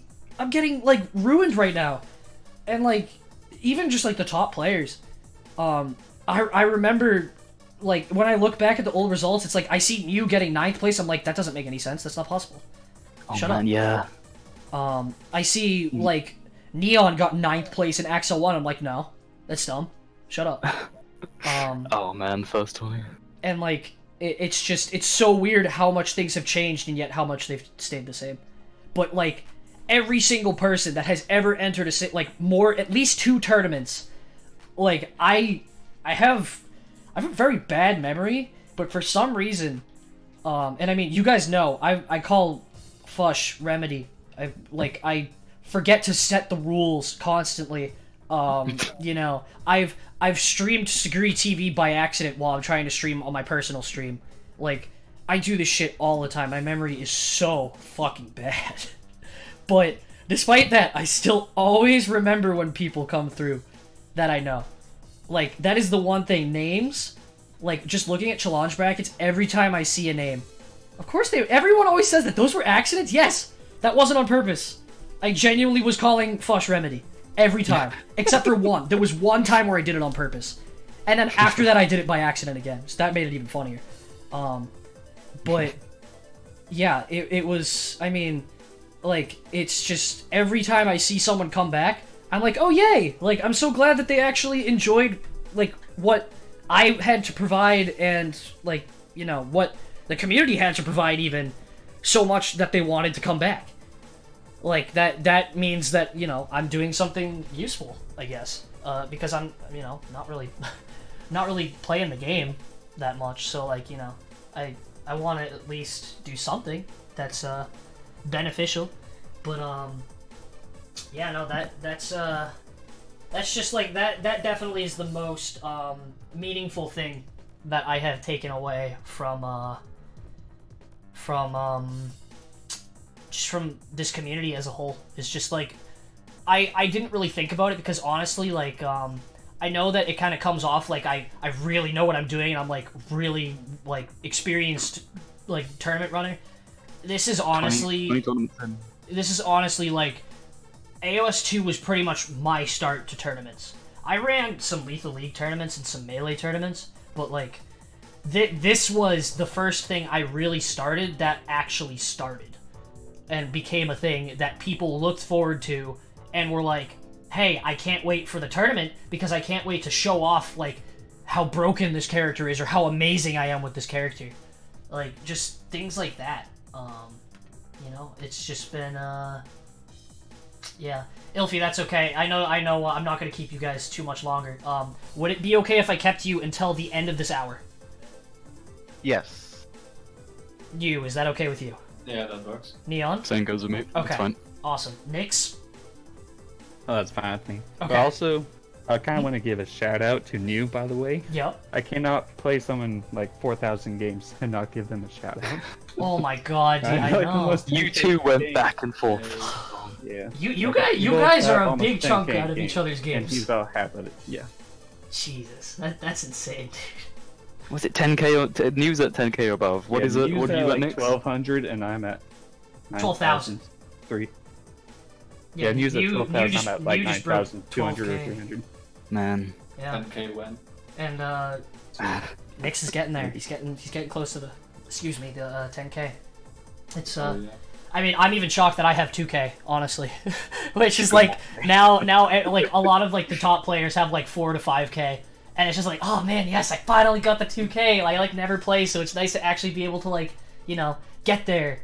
S1: like, ruined right now. And, like, even just, like, the top players. I remember, like, when I look back at the old results, it's like, I see you getting 9th place, I'm like, that doesn't make any sense, that's not possible. Shut up.
S5: Yeah.
S1: I see, like, Neon got 9th place in Axel 1, I'm like, no, that's dumb. Shut up.
S5: Oh man, first one.
S1: And, like, it's just, it's so weird how much things have changed and yet how much they've stayed the same. But, like, every single person that has ever entered at least 2 tournaments, like, I have a very bad memory, but for some reason, and I mean, you guys know, I call Fush Remedy. I forget to set the rules constantly. You know, I've streamed Suguri TV by accident while I'm trying to stream on my personal stream. Like, I do this shit all the time. My memory is so fucking bad. But despite that, I still always remember when people come through that I know. Like, that is the one thing. Names, like, just looking at challenge brackets, every time I see a name. Of course everyone always says that those were accidents. Yes, that wasn't on purpose. I genuinely was calling Fush Remedy. Every time. Except for one. There was one time where I did it on purpose. And then after that I did it by accident again. So that made it even funnier. But, yeah, it was, I mean, like, it's just, every time I see someone come back, I'm like, oh yay! Like, I'm so glad that they actually enjoyed, like, what I had to provide and, like, you know, what the community had to provide even, so much that they wanted to come back. Like, that means that, you know, I'm doing something useful, I guess. Because I'm, you know, not really playing the game that much, so, like, you know, I want to at least do something that's, beneficial. But, yeah, no, that's just, like, that definitely is the most, meaningful thing that I have taken away from just from this community as a whole. It's just, like, I didn't really think about it because, honestly, like, I know that it kind of comes off like I really know what I'm doing and I'm, like, really, like, experienced, like, tournament runner. This is honestly... This is honestly, like, AOS 2 was pretty much my start to tournaments. I ran some Lethal League tournaments and some Melee tournaments, but like, this was the first thing I really started that actually started and became a thing that people looked forward to and were like, hey, I can't wait for the tournament because I can't wait to show off like how broken this character is or how amazing I am with this character. Like, just things like that. You know, it's just been, yeah. Ilfy, that's okay. I know, I'm not going to keep you guys too much longer. Would it be okay if I kept you until the end of this hour?
S4: Yes.
S1: You, is that okay with you?
S2: Yeah, that works.
S5: Neon? Same goes with me.
S1: Okay.
S5: That's fine.
S1: Awesome. Nyx?
S3: Oh, that's fine with me.
S1: Okay.
S3: But also, I kind of want to give a shout out to New, by the way.
S1: Yep.
S3: I cannot play someone like 4,000 games and not give them a shout out.
S1: Oh my god, dude, I know.
S5: You two went back and forth.
S3: Yeah.
S1: You guys are a big chunk out of each other's games.
S3: And he's about half of it. Yeah.
S1: Jesus, that's insane, dude.
S5: Was it 10k or News at 10k or above? What is it? What are you at next?
S3: 1,200 and I'm at
S1: 12,000.
S3: 3. Yeah, News at 12,000. I'm at like 9,200 or 300.
S5: Man.
S1: Yeah.
S2: 10k when?
S1: And Nyx is getting there. He's getting close to the, excuse me, the 10k. It's
S2: Oh, yeah.
S1: I mean, I'm even shocked that I have 2k, honestly. Which is like now like a lot of like the top players have like 4 to 5k. And it's just like, oh man, yes, I finally got the 2k. Like, I like never play, so it's nice to actually be able to like, you know, get there.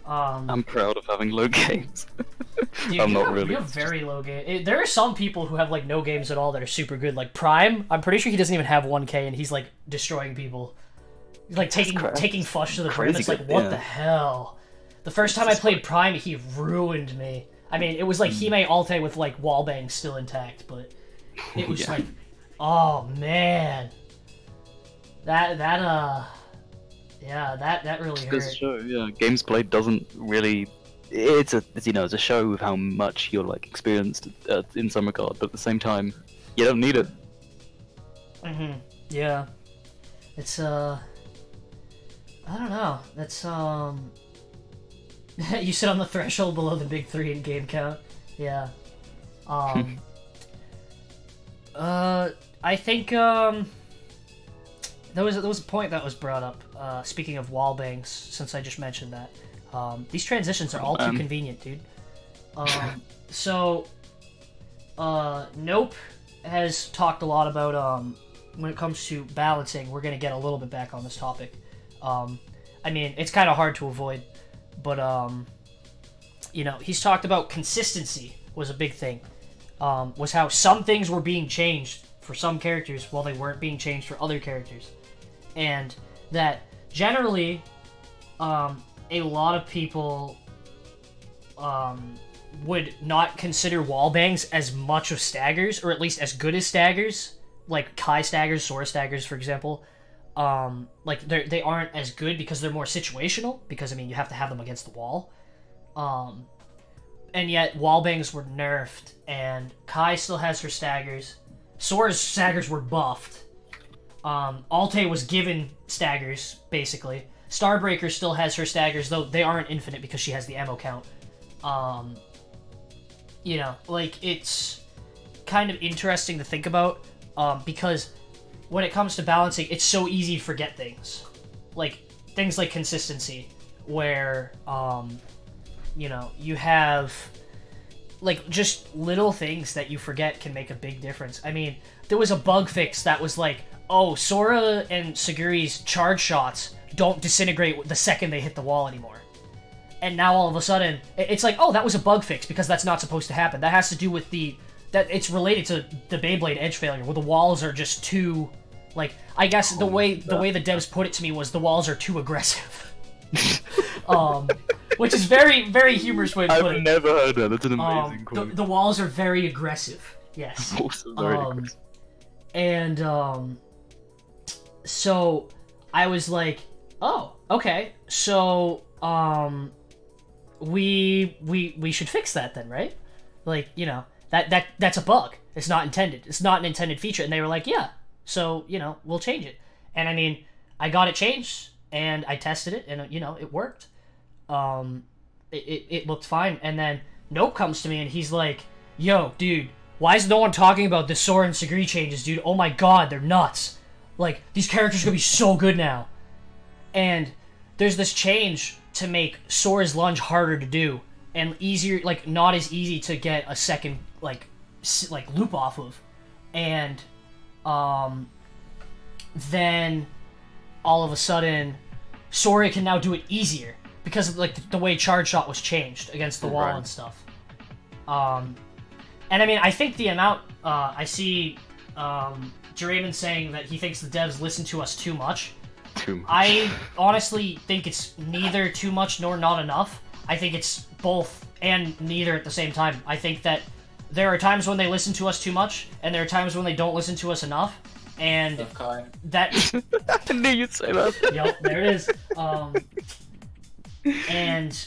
S5: I'm proud of having low games.
S1: Dude,
S5: I'm not really.
S1: You have very low game. There are some people who have like no games at all that are super good. Like Prime, I'm pretty sure he doesn't even have 1k, and he's like destroying people. He's like taking Fush to the brim. It's like, what the hell? The first time I played Prime, he ruined me. I mean, it was like Hime Alte with like wallbang still intact, but it was like, oh man, that really hurt.
S5: This show, yeah, games played doesn't really. It's a show of how much you're like experienced in some regard, but at the same time, you don't need it.
S1: Yeah. It's I don't know. That's you sit on the threshold below the big 3 in game count. Yeah. I think there was a point that was brought up. Speaking of wallbangs, since I just mentioned that, these transitions are all too convenient, dude. So, Nope has talked a lot about when it comes to balancing. We're gonna get a little bit back on this topic. I mean, it's kind of hard to avoid, but you know, he's talked about consistency was a big thing. Was how some things were being changed for some characters while they weren't being changed for other characters, and that generally, a lot of people would not consider wallbangs as much of staggers, or at least as good as staggers, like Kai staggers, Sora staggers, for example. Like they aren't as good because they're more situational, because I mean you have to have them against the wall. And yet wallbangs were nerfed, and Kai still has her staggers. Sora's staggers were buffed. Alte was given staggers, basically. Starbreaker still has her staggers, though they aren't infinite because she has the ammo count. You know, like, it's kind of interesting to think about, because when it comes to balancing, it's so easy to forget things. Like, things like consistency, where, you know, you have, like, just little things that you forget can make a big difference. I mean, there was a bug fix that was like, oh, Sora and Suguri's charge shots don't disintegrate the second they hit the wall anymore. And now all of a sudden, it's like, oh, that was a bug fix, because that's not supposed to happen. That has to do with that it's related to the Beyblade edge failure, where the walls are just too, like, I guess the way the devs put it to me was the walls are too aggressive. Which is very, very humorous way to put it.
S5: I've never heard that. That's an amazing quote.
S1: The walls are very aggressive. Yes.
S5: Also very aggressive.
S1: And so I was like, oh, okay. So we should fix that then, right? Like, you know, that's a bug. It's not intended. It's not an intended feature. And they were like, yeah. So, you know, we'll change it. And I mean, I got it changed, and I tested it, and you know, it worked. It looked fine. And then Nope comes to me, and he's like, yo, dude, why is no one talking about the Sora and Suguri changes, dude? Oh my god, they're nuts. Like, these characters are gonna be so good now. And there's this change to make Sora's lunge harder to do and easier, like, not as easy to get a second, like loop off of. And then all of a sudden Sora can now do it easier because of, like, the way charge shot was changed against the wall and stuff. And I mean, I think the amount I see Jeraven saying that he thinks the devs listen to us too much. I honestly think it's neither too much nor not enough. I think it's both and neither at the same time. I think that there are times when they listen to us too much, and there are times when they don't listen to us enough. And that
S3: I knew you'd say that.
S1: Yep, there it is.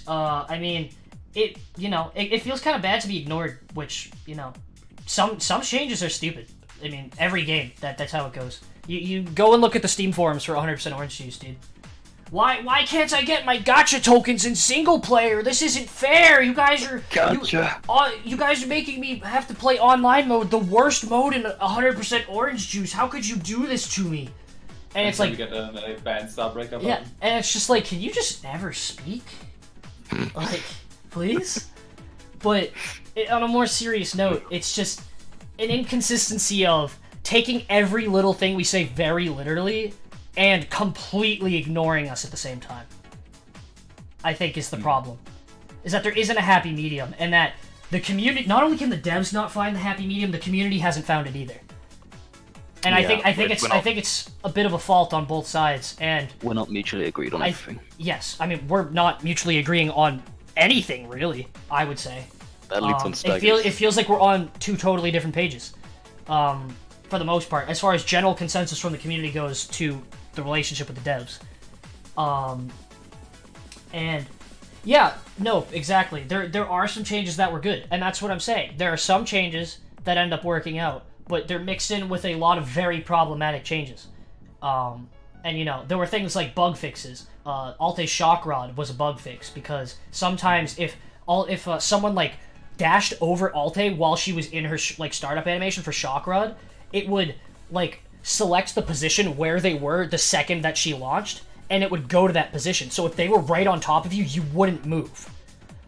S1: I mean, it, you know, it feels kind of bad to be ignored, which, you know, some changes are stupid. I mean, every game, that's how it goes. You go and look at the Steam forums for 100% orange juice, dude. Why can't I get my gacha tokens in single player? This isn't fair. You guys are you guys are making me have to play online mode, the worst mode in 100% orange juice. How could you do this to me? And it's like,
S2: you get a banned stop breakup.
S1: Yeah, and it's just like, can you just never speak? Like, please? But on a more serious note, it's just an inconsistency of taking every little thing we say very literally and completely ignoring us at the same time. I think is the problem. Is that there isn't a happy medium, and that the community, not only can the devs not find the happy medium, the community hasn't found it either. And yeah, I think it's a bit of a fault on both sides, and
S7: we're not mutually agreed on everything.
S1: Yes, I mean, we're not mutually agreeing on anything, really, I would say.
S7: That leads on staggers.
S1: It feels like we're on two totally different pages, for the most part, as far as general consensus from the community goes to the relationship with the devs. And yeah, no, exactly. There are some changes that were good, and that's what I'm saying. There are some changes that end up working out, but they're mixed in with a lot of very problematic changes. And you know, there were things like bug fixes. Alte's shock rod was a bug fix because sometimes if someone like dashed over Alte while she was in her like startup animation for shock rod, it would like select the position where they were the second that she launched, and it would go to that position. So if they were right on top of you, you wouldn't move.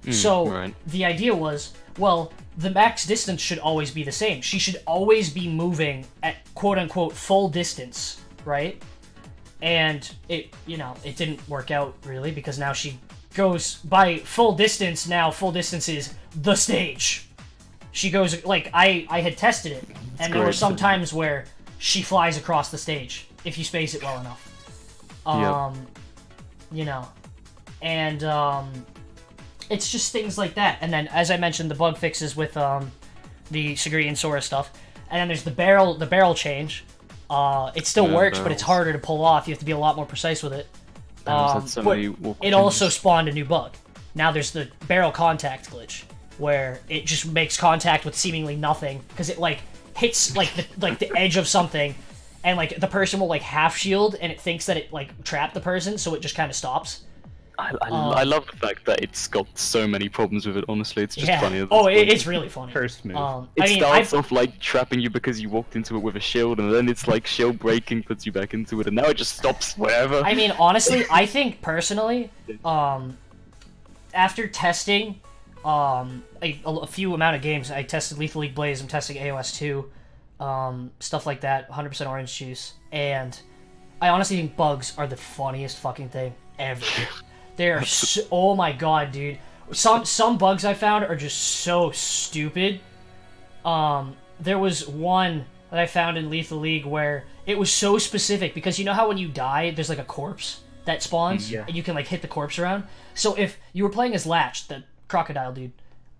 S1: The idea was, well, the max distance should always be the same. She should always be moving at quote-unquote full distance, right? And it, you know, it didn't work out really, because now she goes by full distance. Now full distance is the stage. She goes, like, I had tested it, and there were some times where she flies across the stage if you space it well enough. You know, and it's just things like that. And then, as I mentioned, the bug fixes with the Suguri and Sora stuff. And then there's the barrel change. It still works, but it's harder to pull off. You have to be a lot more precise with it. But it also spawned a new bug. Now there's the barrel contact glitch, where it just makes contact with seemingly nothing, because it like hits like the edge of something, and like the person will like half shield, and it thinks that it like trapped the person, so it just kind of stops.
S7: I love the fact that it's got so many problems with it. Honestly, it's just funny.
S1: It's really funny.
S3: First move.
S7: It starts off like trapping you because you walked into it with a shield, and then it's like shield breaking puts you back into it, and now it just stops wherever.
S1: I mean, honestly, I think personally, after testing a few amount of games, I tested Lethal League Blaze, I'm testing AOS 2, stuff like that, 100% orange juice, and I honestly think bugs are the funniest fucking thing ever. They're so, oh my god, dude. Some bugs I found are just so stupid. There was one that I found in Lethal League where it was so specific, because you know how when you die, there's like a corpse that spawns, and you can like hit the corpse around? So if you were playing as Latch, the crocodile dude,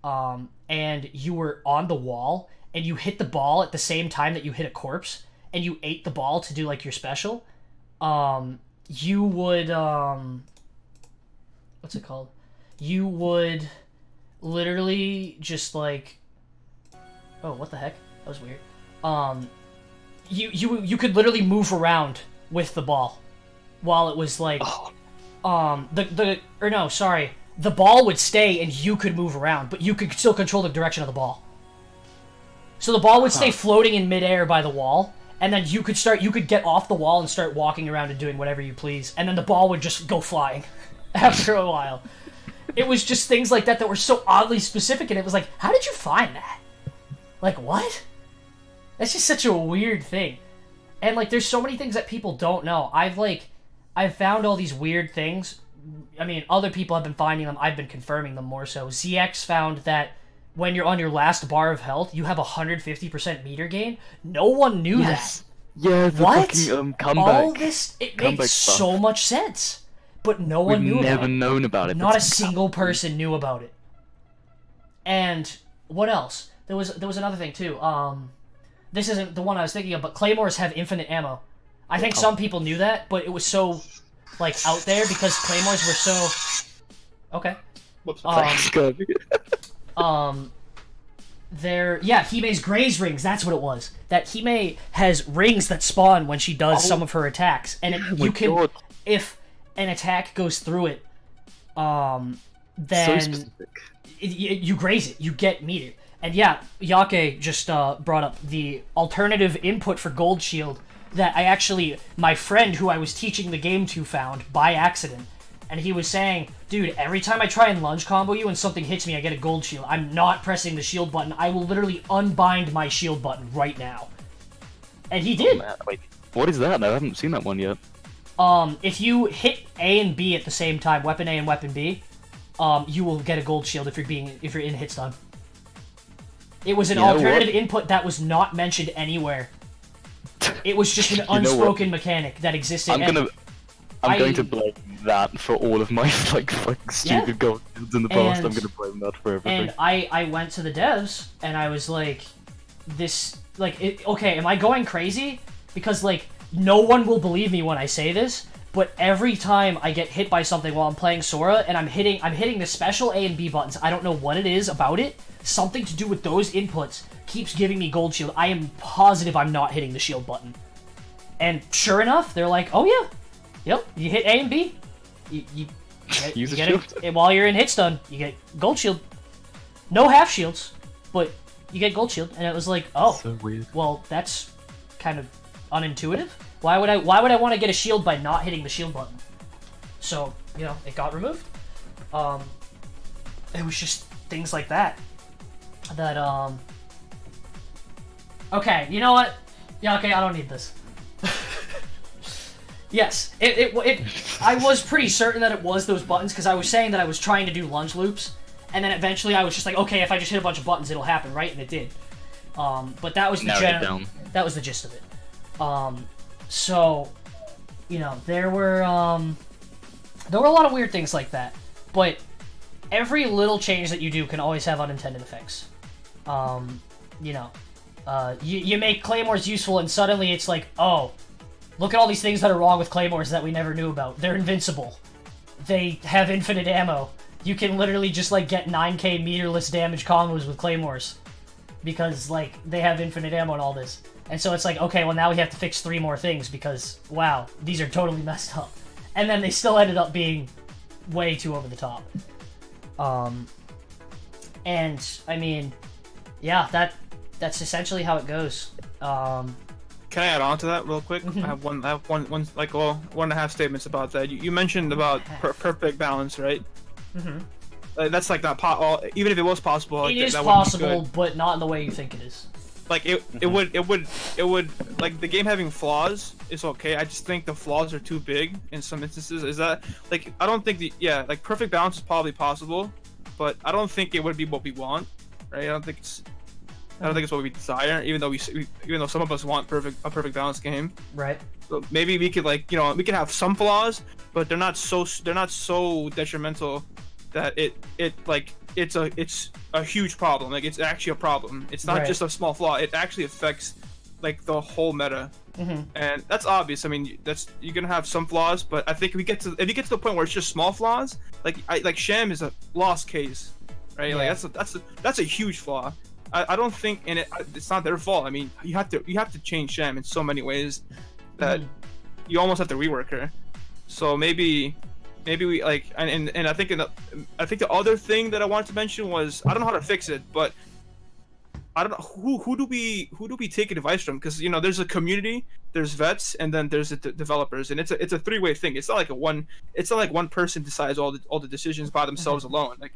S1: and you were on the wall, and you hit the ball at the same time that you hit a corpse, and you ate the ball to do like your special, you would, what's it called? You would literally just like, oh, what the heck? That was weird. You could literally move around with the ball while it was like, the ball would stay and you could move around, but you could still control the direction of the ball. So the ball would stay floating in midair by the wall, and then you could get off the wall and start walking around and doing whatever you please, and then the ball would just go flying after a while. It was just things like that were so oddly specific, and it was like, how did you find that? Like, what? That's just such a weird thing. And, like, there's so many things that people don't know. I've found all these weird things. I mean, other people have been finding them. I've been confirming them more so. ZX found that when you're on your last bar of health, you have 150% meter gain. No one knew that.
S7: Yeah, the fucking comeback.
S1: All this, it makes so much sense. But no one knew about it.
S7: We've never known about it.
S1: Not a single person knew about it. And what else? There was another thing too. This isn't the one I was thinking of, but claymores have infinite ammo. I think some people knew that, but it was so like out there because claymores were so okay. Hime's Graze rings. That's what it was. That Hime has rings that spawn when she does some of her attacks, and if an attack goes through it, then you graze it. You get meter. And yeah, Yake just brought up the alternative input for Gold Shield that my friend who I was teaching the game to found by accident. And he was saying, dude, every time I try and lunge combo you and something hits me, I get a Gold Shield. I'm not pressing the shield button. I will literally unbind my shield button right now. And he did.
S7: Oh, wait, what is that? I haven't seen that one yet.
S1: If you hit A and B at the same time, weapon A and weapon B, you will get a Gold Shield if you're in hit stun. It was an alternative input that was not mentioned anywhere. It was just an unspoken mechanic that existed.
S7: I'm going to blame that for all of my like stupid gold shields in the past. I'm going to blame that for everything.
S1: And I went to the devs and I was like, okay, am I going crazy? Because like no one will believe me when I say this, but every time I get hit by something while I'm playing Sora and I'm hitting the special A and B buttons, I don't know what it is about it. Something to do with those inputs keeps giving me Gold Shield. I am positive I'm not hitting the shield button. And sure enough, they're like, oh yeah, yep, you hit A and B, you get it while you're in hit stun, you get Gold Shield. No half shields, but you get Gold Shield. And it was like, oh,
S7: so weird.
S1: Well, that's kind of unintuitive. Why would I want to get a shield by not hitting the shield button? So, it got removed. It was just things like that. Okay, you know what? Yeah, okay, I don't need this. Yes, I was pretty certain that it was those buttons, because I was saying that I was trying to do lunge loops, and then eventually I was just like, okay, if I just hit a bunch of buttons, it'll happen, right? And it did. But that was that was the gist of it. So, there were a lot of weird things like that, but every little change that you do can always have unintended effects. You make claymores useful and suddenly it's like, oh, look at all these things that are wrong with claymores that we never knew about. They're invincible. They have infinite ammo. You can literally just like get 9k meterless damage combos with claymores because like they have infinite ammo and all this. And so it's like, okay, well now we have to fix 3 more things because, wow, these are totally messed up. And then they still ended up being way too over the top. And I mean, yeah, that's essentially how it goes.
S6: Can I add on to that real quick? I have one, 1.5 statements about that. You mentioned about perfect balance, right? That's like not even if it was possible. Like,
S1: it is possible, but not in the way you think it is.
S6: Like it would like the game having flaws is okay. I just think the flaws are too big in some instances. Is that like I don't think like perfect balance is probably possible, but I don't think it would be what we want, right? I don't think it's what we desire, even though some of us want a perfect balance game.
S1: Right.
S6: So maybe we could we can have some flaws, but they're not so detrimental that it's a huge problem. Like it's actually a problem. It's not just a small flaw. It actually affects like the whole meta. And that's obvious. I mean, you're gonna have some flaws, but I think if you get to the point where it's just small flaws, like Sham is a lost case, right? Yeah. Like that's a huge flaw. I don't think it's not their fault. I mean, you have to change Sham in so many ways that you almost have to rework her. So maybe we like and I think the other thing that I wanted to mention was I don't know how to fix it, but I don't know who do we take advice from? Because there's a community, there's vets, and then there's the developers, and it's a three-way thing. It's not like one person decides all the decisions by themselves alone. Like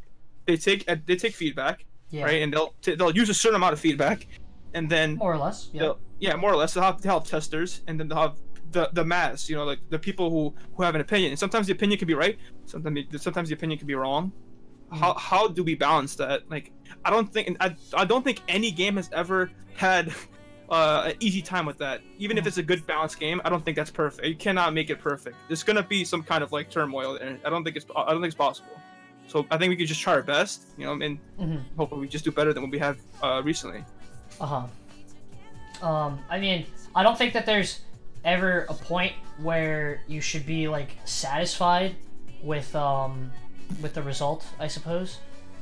S6: they take feedback, right? And they'll use a certain amount of feedback, and then
S1: more or less,
S6: more or less they'll have testers, and then they'll have the mass, like the people who have an opinion. And sometimes the opinion can be right, sometimes the opinion can be wrong. How do we balance that? Like, I don't think any game has ever had an easy time with that. Even if it's a good balanced game, I don't think that's perfect. You cannot make it perfect. There's gonna be some kind of like turmoil, and I don't think it's possible. So I think we could just try our best, and hopefully we just do better than what we have recently.
S1: I mean, I don't think that there's ever a point where you should be like satisfied with the result, I suppose,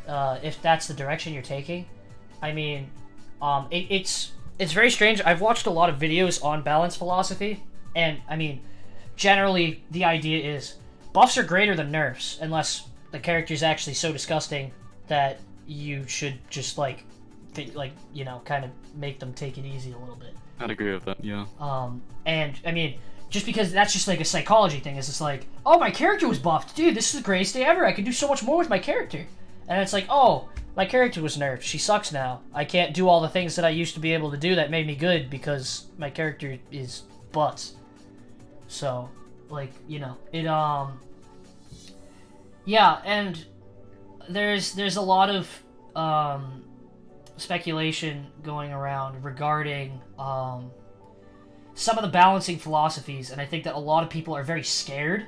S1: if that's the direction you're taking. I mean, it's very strange. I've watched a lot of videos on balance philosophy, and I mean, generally the idea is buffs are greater than nerfs, unless the character's actually so disgusting that you should just kind of make them take it easy a little bit.
S7: I'd agree with that, yeah.
S1: And I mean, just because that's just like a psychology thing, is it's like, oh, my character was buffed, dude, this is the greatest day ever, I could do so much more with my character. And it's like, oh, my character was nerfed, she sucks now, I can't do all the things that I used to be able to do that made me good because my character is butts. So, like, it, yeah, and there's a lot of, speculation going around regarding, some of the balancing philosophies, and I think that a lot of people are very scared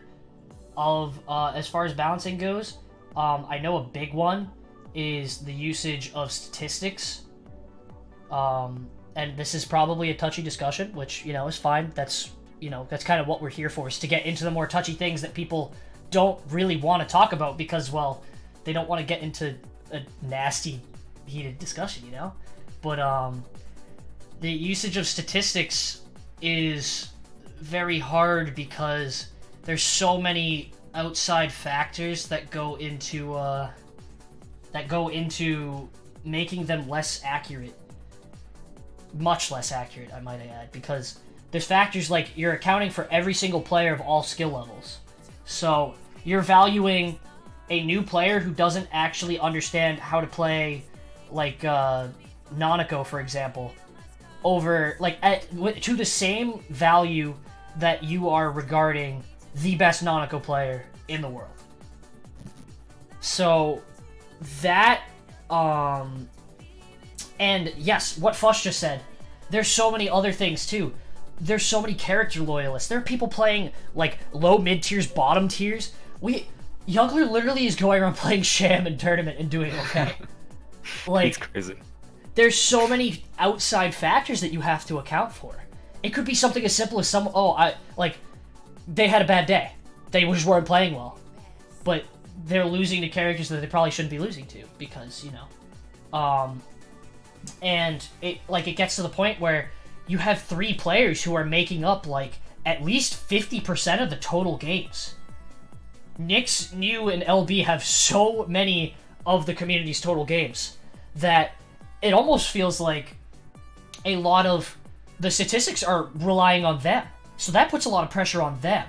S1: of, as far as balancing goes. I know a big one is the usage of statistics, and this is probably a touchy discussion, which, is fine. That's kind of what we're here for, is to get into the more touchy things that people don't really want to talk about because, well, they don't want to get into a nasty, heated discussion, But, the usage of statistics is very hard because there's so many outside factors that go into making them less accurate, much less accurate, I might add, because there's factors like you're accounting for every single player of all skill levels. So you're valuing a new player who doesn't actually understand how to play, like Nanako, for example, over to the same value that you are regarding the best Nanako player in the world. So that and yes, what Fush just said, there's so many other things too. There's so many character loyalists. There are people playing like low, mid tiers, bottom tiers. Youngler literally is going around playing Sham in tournament and doing okay. Like,
S7: it's crazy.
S1: There's so many outside factors that you have to account for. It could be something as simple as they had a bad day. They just weren't playing well. But they're losing to characters that they probably shouldn't be losing to because, and it gets to the point where you have 3 players who are making up at least 50% of the total games. Nyx, New, and LB have so many of the community's total games that it almost feels like a lot of the statistics are relying on them. So that puts a lot of pressure on them.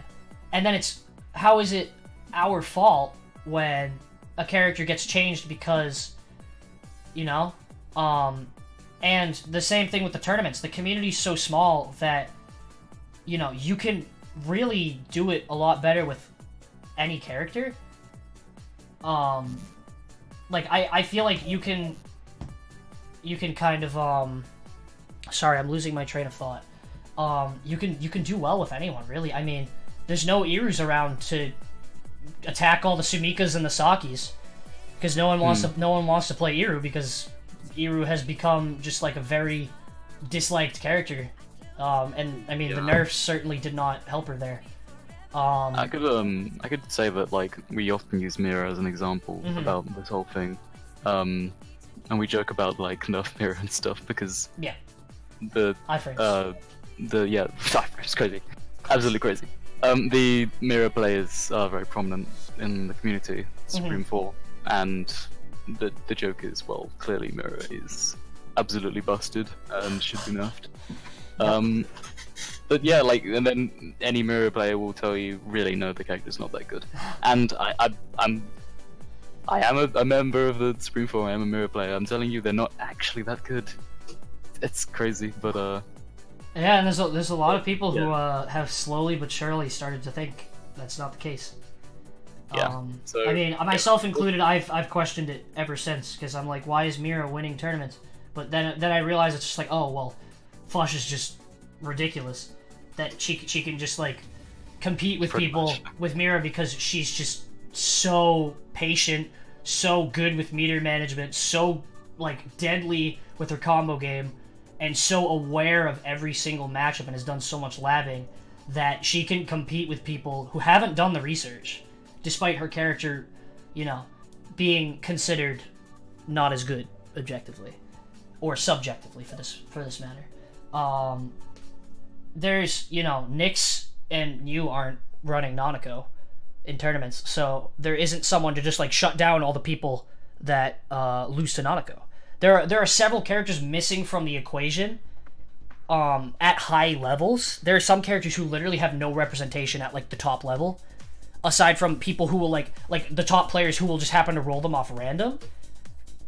S1: And then how is it our fault when a character gets changed because, and the same thing with the tournaments. The community's so small that, you can really do it a lot better with any character. I feel like you can kind of, sorry, I'm losing my train of thought. You can do well with anyone, really. I mean, there's no Irus around to attack all the Sumikas and the Sakis, because no one wants to play Iru, because Iru has become just like a very disliked character. And I mean, the nerfs certainly did not help her there.
S7: I could say that we often use Mira as an example about this whole thing. And we joke about nerf Mira and stuff because it's crazy, absolutely crazy. The Mira players are very prominent in the community, Supreme 4, and the joke is, well, clearly Mira is absolutely busted and should be nerfed. But yeah, like, and then any mirror player will tell you, really, no, the character's not that good. And I am a member of the Supreme Four. I am a mirror player. I'm telling you, they're not actually that good. It's crazy, but
S1: yeah, and there's a lot of people who have slowly but surely started to think that's not the case.
S7: Yeah. So
S1: I mean, myself included, I've questioned it ever since, because I'm like, why is Mira winning tournaments? But then I realize it's just like, oh well, Flush is just ridiculous that she can just like compete with people with Mira because she's just so patient, so good with meter management, so like deadly with her combo game, and so aware of every single matchup and has done so much labbing that she can compete with people who haven't done the research, despite her character, you know, being considered not as good objectively or subjectively for this matter. There's, you know, Nyx and you aren't running Nanako in tournaments, so there isn't someone to just like shut down all the people that lose to Nanako. There are several characters missing from the equation at high levels. There are some characters who literally have no representation at like the top level, aside from people who will like the top players who will just happen to roll them off random.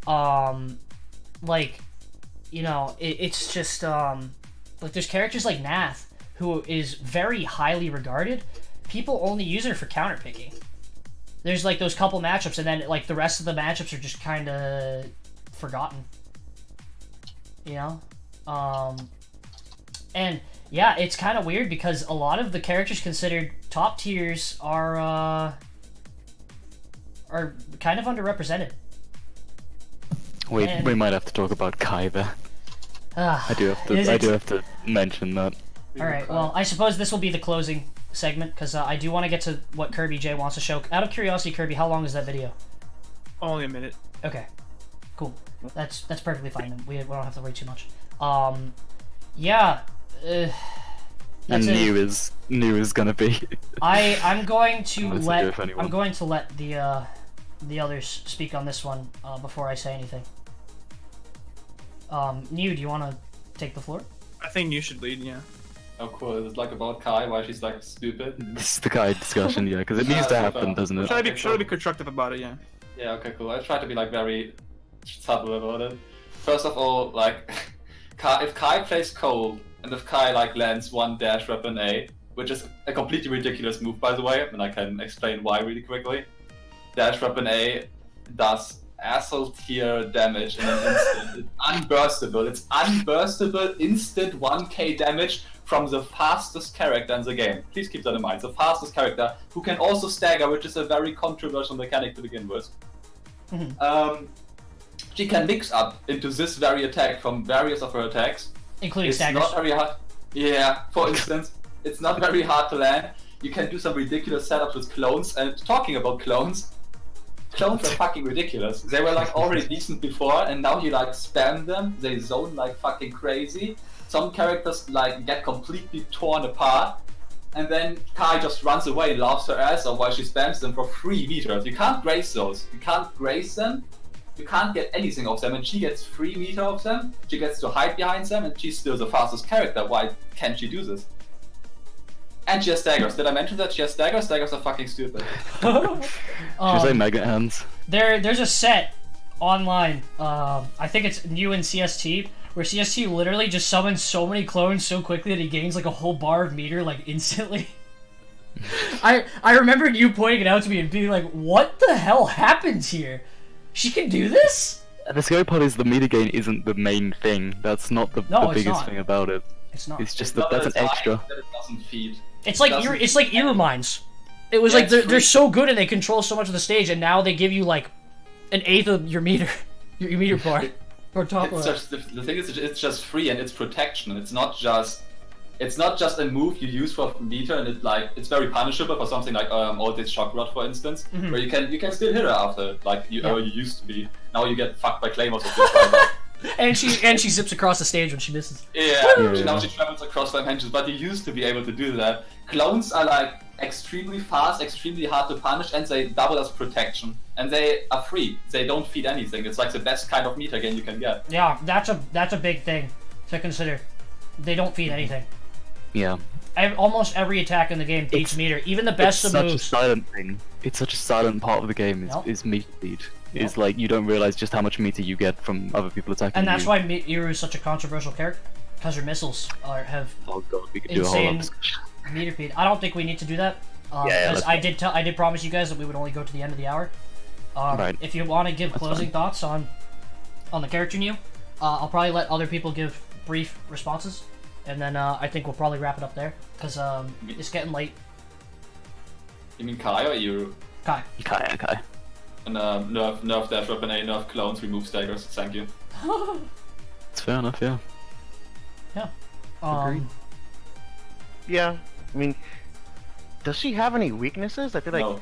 S1: Like, you know, it's just like there's characters like Nath, who is very highly regarded. People only use her for counterpicking. There's like those couple matchups, and then like the rest of the matchups are just kind of forgotten. You know? And yeah, it's kind of weird because a lot of the characters considered top tiers are kind of underrepresented.
S7: We might have to talk about Kai there. I do have to mention that.
S1: Alright, well, I suppose this will be the closing segment, because I do want to get to what Kirby J wants to show. Out of curiosity, Kirby, how long is that video?
S6: Only a minute.
S1: Okay, cool. That's perfectly fine. We don't have to wait too much. Yeah.
S7: And new is gonna be.
S1: I'm going to let the others speak on this one before I say anything. New, do you want to take the floor?
S6: I think New should lead, yeah.
S2: Oh cool, is it like about Kai, why she's like stupid?
S7: This is the Kai discussion, yeah, because it needs to happen, doesn't it?
S6: Try to be constructive about it, yeah.
S2: Yeah, okay, cool. I try to be like very subtle about it. First of all, like, if Kai plays cold, and if Kai like lands one dash weapon A, which is a completely ridiculous move by the way, and I can explain why really quickly. Dash weapon A does asshole tier damage in an instant. It's unburstable. It's unburstable instant 1k damage from the fastest character in the game. Please keep that in mind. The fastest character who can also stagger, which is a very controversial mechanic to begin with. She can mix up into this very attack from various of her attacks.
S1: Including staggers.
S2: It's not very hard. Yeah, for instance, it's not very hard to land. You can do some ridiculous setups with clones, and talking about clones are fucking ridiculous. They were like already decent before, and now you like spam them, they zone like fucking crazy. Some characters like get completely torn apart, and then Kai just runs away and laughs her ass off while she spams them for 3 meters. You can't graze those. You can't graze them. You can't get anything off them, and she gets 3 meters off them. She gets to hide behind them, and she's still the fastest character. Why can't she do this? And she has daggers. Did I mention that she has daggers? Daggers are fucking stupid.
S7: She's like mega hands.
S1: There's a set online. I think it's new in CST, where CST literally just summons so many clones so quickly that he gains like a whole bar of meter like instantly. I remember you pointing it out to me and being like, "What the hell happens here? She can do this?"
S7: The scary part is the meter gain isn't the main thing. That's not the biggest thing about it.
S1: It's not.
S7: It's just that's an extra.
S2: That it doesn't feed.
S1: It's like ear mines. It was like they're so good and they control so much of the stage, and now they give you like an eighth of your meter, your meter bar, or top.
S2: It's just, the thing is, it's just free and it's protection. It's not just a move you use for meter, and it's very punishable for something like Ultimate Shock Rod, for instance, where you can still hit her after like you used to be. Now you get fucked by claymores if you try
S1: and she zips across the stage when she misses.
S2: Yeah, now she travels across dimensions, but you used to be able to do that. Clones are like extremely fast, extremely hard to punish, and they double as protection. And they are free. They don't feed anything. It's like the best kind of meter game you can get.
S1: Yeah, that's a big thing to consider. They don't feed anything.
S7: Yeah.
S1: Almost every attack in the game feeds meter, even the best of moves.
S7: It's such a silent thing. It's such a silent part of the game. Is meter feed. Yep. It's like you don't realize just how much meter you get from other people attacking.
S1: And that's why Iru is such a controversial character, because her missiles have
S7: we could do a whole lot.
S1: Meter feed. I don't think we need to do that. Because I did promise you guys that we would only go to the end of the hour.
S7: Right.
S1: If you want to give closing thoughts on the character new, I'll probably let other people give brief responses, and then I think we'll probably wrap it up there because it's getting late.
S2: You mean Kai or Iru?
S1: Kai.
S7: Kai.
S2: And nerf dash weapon A, nerf clones, remove staggers. Thank you.
S7: It's fair enough, yeah.
S1: Yeah.
S7: Agreed.
S4: Yeah, I mean, does she have any weaknesses? I feel like
S2: No.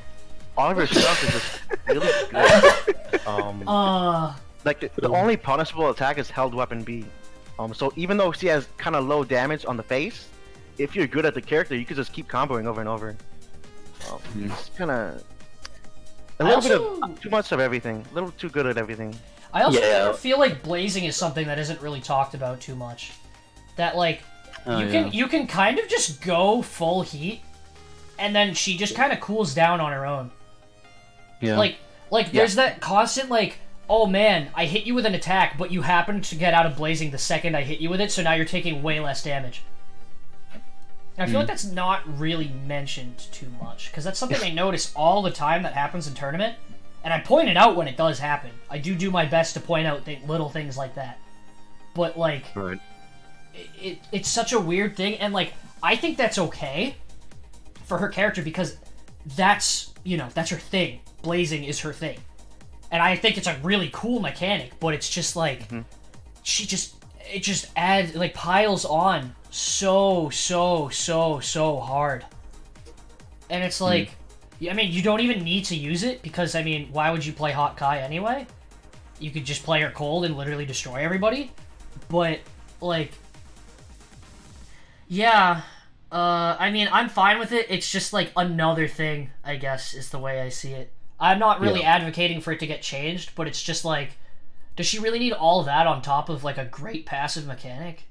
S4: all of her stuff is just really good. Like the only punishable attack is held weapon B. So even though she has kind of low damage on the face, if you're good at the character, you could just keep comboing over and over. It's kind of a little bit of too much of everything, a little too good at everything.
S1: I also feel like blazing is something that isn't really talked about too much. That like you can kind of just go full heat, and then she just kind of cools down on her own.
S7: Yeah.
S1: Like there's that constant like, oh man, I hit you with an attack, but you happen to get out of blazing the second I hit you with it, so now you're taking way less damage. And I feel like that's not really mentioned too much, because that's something I notice all the time that happens in tournament, and I point it out when it does happen. I do my best to point out little things like that. But like, it's such a weird thing, and like, I think that's okay for her character, because that's, that's her thing. Blazing is her thing. And I think it's a really cool mechanic, but it's just like, it just adds, like, piles on so hard. And it's like, I mean, you don't even need to use it, because, I mean, why would you play Hot Kai anyway? You could just play her cold and literally destroy everybody. But, like, yeah, I mean, I'm fine with it. It's just, like, another thing, I guess, is the way I see it. I'm not really advocating for it to get changed, but it's just like, does she really need all of that on top of like a great passive mechanic?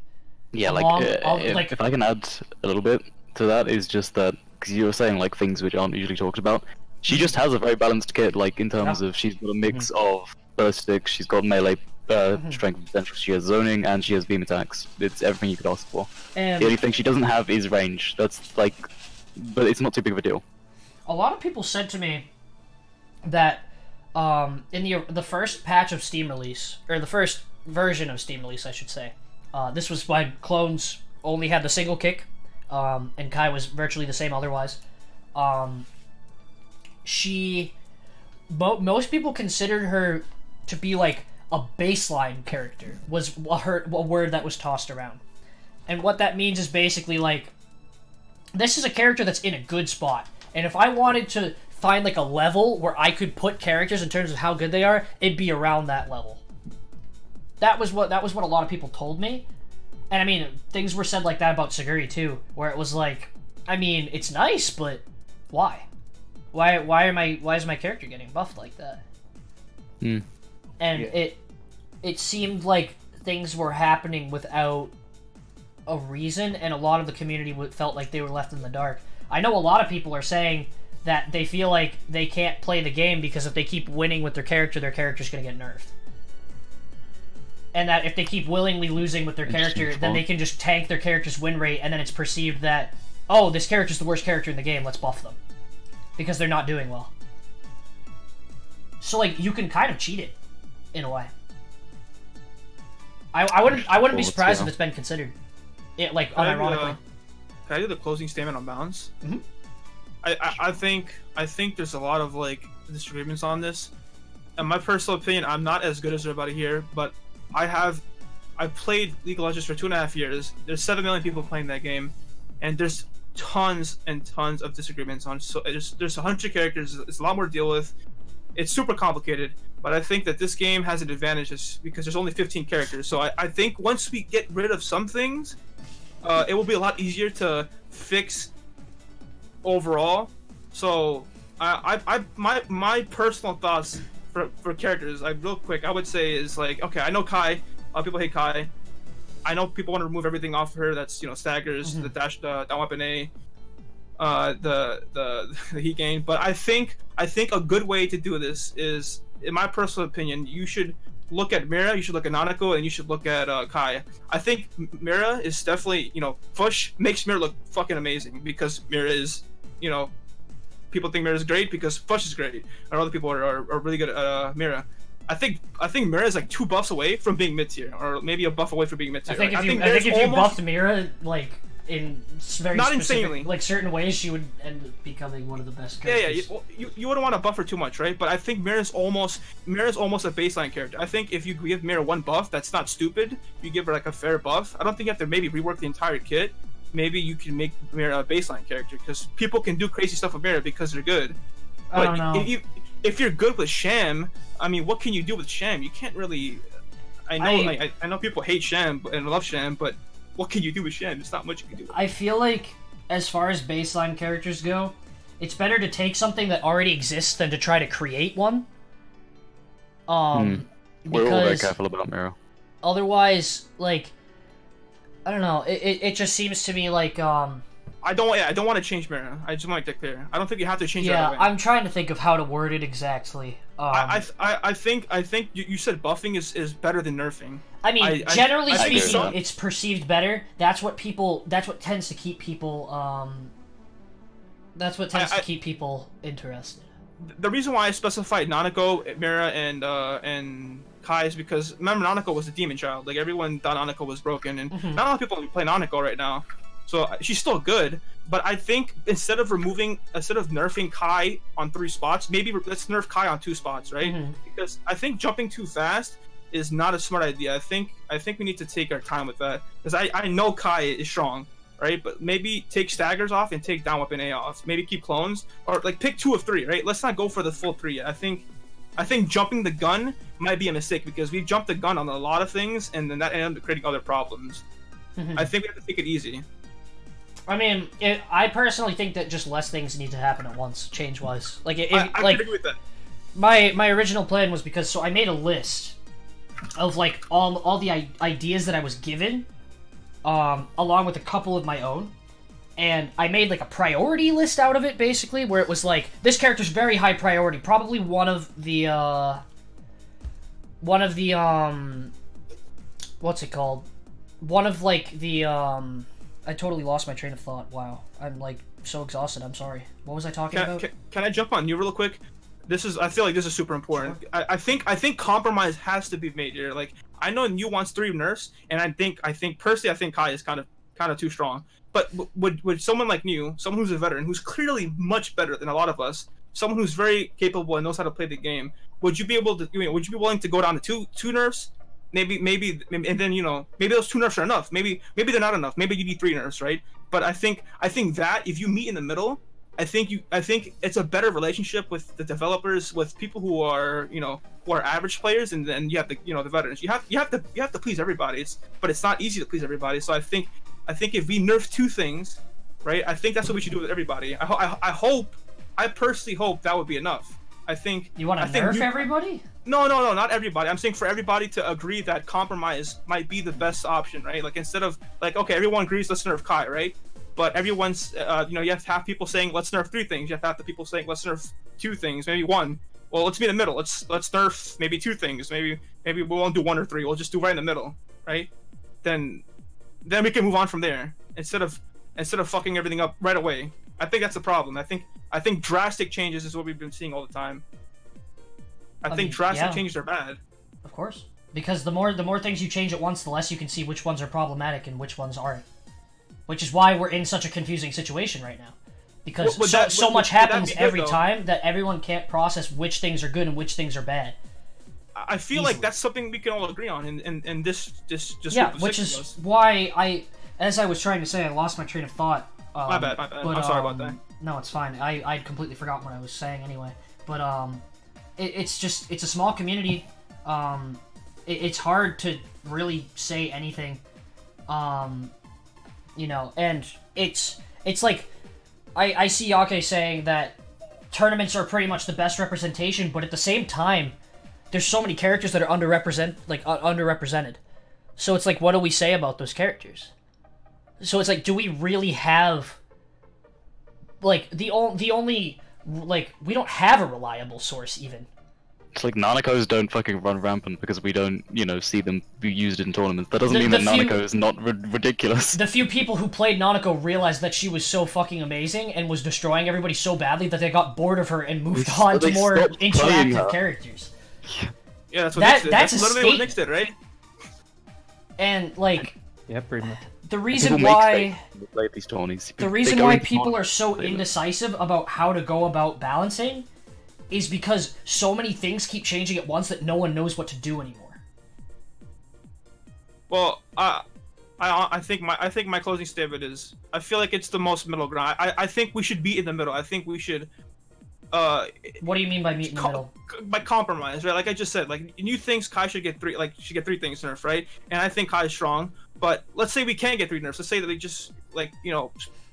S7: Yeah, if I can add a little bit to that, is just that, because you were saying like things which aren't usually talked about, she just has a very balanced kit, like in terms of she's got a mix of burst sticks, she's got melee strength and potential, she has zoning, and she has beam attacks. It's everything you could ask for. The only thing she doesn't have is range. That's like, but it's not too big of a deal.
S1: A lot of people said to me that in the first patch of Steam release, or the first version of Steam release, I should say, this was when clones only had the single kick, and Kai was virtually the same otherwise. Most people considered her to be like a baseline character, was a word that was tossed around. And what that means is basically like, this is a character that's in a good spot, and if I wanted to find like a level where I could put characters in terms of how good they are, it'd be around that level. That was what a lot of people told me. And I mean, things were said like that about Suguri too, where it was like, I mean, it's nice, but why? Why is my character getting buffed like that? And it seemed like things were happening without a reason, and a lot of the community felt like they were left in the dark. I know a lot of people are saying that they feel like they can't play the game because if they keep winning with their character's gonna get nerfed. And that if they keep willingly losing with their character, then they can just tank their character's win rate, and then it's perceived that, oh, this character's the worst character in the game, let's buff them. Because they're not doing well. So, like, you can kind of cheat it, in a way. I wouldn't be surprised if it's been considered. Like, unironically.
S6: Can I do the closing statement on balance? I think there's a lot of like disagreements on this. In my personal opinion, I'm not as good as everybody here, but I played League of Legends for 2.5 years. There's 7 million people playing that game, and there's tons and tons of disagreements on. So there's 100 characters. It's a lot more to deal with. It's super complicated, but I think that this game has an advantage because there's only 15 characters. So I think once we get rid of some things, it will be a lot easier to fix overall. So my personal thoughts for characters, real quick, I would say is like, okay, I know Kai. A lot of people hate Kai. I know people want to remove everything off of her. That's, you know, staggers, the dash, down weapon A, the heat gain. But I think a good way to do this is, in my personal opinion, you should look at Mira, you should look at Nanako, and you should look at Kai. I think Mira is definitely, you know, Fush makes Mira look fucking amazing because Mira is, you know, people think Mira is great because Fush is great, and other people are really good at Mira. I think Mira is like 2 buffs away from being mid tier, or maybe a buff away from being mid tier.
S1: I think if you buffed Mira like in very
S6: not
S1: specific,
S6: insanely,
S1: like certain ways, she would end up becoming one of the best characters.
S6: Yeah. You wouldn't want to buff her too much, right? But I think Mira's almost a baseline character. I think if you give Mira 1 buff, that's not stupid. You give her like a fair buff. I don't think you have to maybe rework the entire kit. Maybe you can make Mira a baseline character because people can do crazy stuff with Mira because they're good. But
S1: I don't know.
S6: If you're good with Sham, I mean, what can you do with Sham? You can't really. I know people hate Sham and love Sham, but what can you do with Sham? There's not much you can do.
S1: I feel like, as far as baseline characters go, it's better to take something that already exists than to try to create one.
S7: We're all very careful about Mira.
S1: Otherwise, like, I don't know. It just seems to me like
S6: I don't want to change Mira. I just want to make that clear. I don't think you have to change it.
S1: Yeah, I'm trying to think of how to word it exactly.
S6: I think you said buffing is better than nerfing.
S1: I mean, generally speaking, it's perceived better. That's what tends to keep people. That's what tends to keep people interested.
S6: The reason why I specified Nanako, Mira, and Kai is because, remember, Nanako was a demon child. Like, everyone thought Nanako was broken, and not a lot of people play Nanako right now. So she's still good, but I think instead of nerfing Kai on 3 spots, maybe let's nerf Kai on 2 spots, right? Because I think jumping too fast is not a smart idea. I think we need to take our time with that, because I know Kai is strong, right? But maybe take staggers off and take down weapon A off. Maybe keep clones, or like pick 2 of 3, right? Let's not go for the full 3 yet. I think jumping the gun might be a mistake because we've jumped the gun on a lot of things, and then that ended up creating other problems. I think we have to take it easy.
S1: I mean, I personally think that just less things need to happen at once, change-wise. Like,
S6: I agree with that.
S1: My original plan was because I made a list of like all the ideas that I was given, along with a couple of my own, and I made like a priority list out of it, basically, where it was like, this character's very high priority, probably one of the what's it called? One of like the I totally lost my train of thought. Wow. I'm like so exhausted. I'm sorry. What was I talking about?
S6: Can I jump on you real quick? I feel like this is super important. Sure. I think compromise has to be made here. Like, I know New wants 3 nerfs, and I think personally Kai is kind of too strong. But would someone like New, someone who's a veteran, who's clearly much better than a lot of us, someone who's very capable and knows how to play the game, would you be willing to go down to two nerfs? Maybe, and then, you know, maybe those 2 nerfs are enough. Maybe they're not enough. Maybe you need 3 nerfs, right? But I think that if you meet in the middle, I think it's a better relationship with the developers, with people who are average players, and then you have the veterans. You have to please everybody. But it's not easy to please everybody. So I think if we nerf 2 things, right? I think that's what we should do with everybody. I personally hope that would be enough. I think
S1: you want to nerf everybody.
S6: No, not everybody. I'm saying for everybody to agree that compromise might be the best option, right? Like, instead of like, okay, everyone agrees, let's nerf Kai, right? But everyone's, you have to have people saying, let's nerf 3 things. You have to have the people saying, let's nerf 2 things, maybe 1. Well, let's be in the middle. Let's nerf maybe 2 things. Maybe we won't do 1 or 3. We'll just do right in the middle, right? Then we can move on from there instead of fucking everything up right away. I think that's the problem. I think drastic changes is what we've been seeing all the time. I think drastic changes are bad.
S1: Of course, because the more things you change at once, the less you can see which ones are problematic and which ones aren't. Which is why we're in such a confusing situation right now, because so much happens every time that everyone can't process which things are good and which things are bad.
S6: I feel like that's something we can all agree on, and this just
S1: which is why as I was trying to say, I lost my train of thought.
S6: My bad. But, I'm sorry about that.
S1: No, it's fine. I'd completely forgotten what I was saying anyway. But it's a small community. It's hard to really say anything. And it's like I see Yake saying that tournaments are pretty much the best representation, but at the same time, there's so many characters that are underrepresented. So it's like, what do we say about those characters? So it's like, do we really have, like, the only, like, we don't have a reliable source, even.
S7: It's like Nanakos don't fucking run rampant because we don't, you know, see them be used in tournaments. That doesn't mean that Nanako is not ridiculous.
S1: The few people who played Nanako realized that she was so fucking amazing and was destroying everybody so badly that they got bored of her and moved on to more interactive characters.
S6: Yeah, that's what Nyx did.
S1: That's
S6: literally what Nyx did, right?
S1: And, like...
S3: Yeah, pretty much.
S1: The reason why...
S7: these tourneys.
S1: The reason why people are so indecisive about how to go about balancing is because so many things keep changing at once that no one knows what to do anymore.
S6: Well, I think my closing statement is, I feel like it's the most middle ground. I think we should be in the middle. I think we should.
S1: What do you mean by meet in the middle?
S6: By compromise, right? Like I just said, like you think Kai should get three things nerfed, right? And I think Kai is strong. But let's say we can't get 3 nerfs. Let's say that they just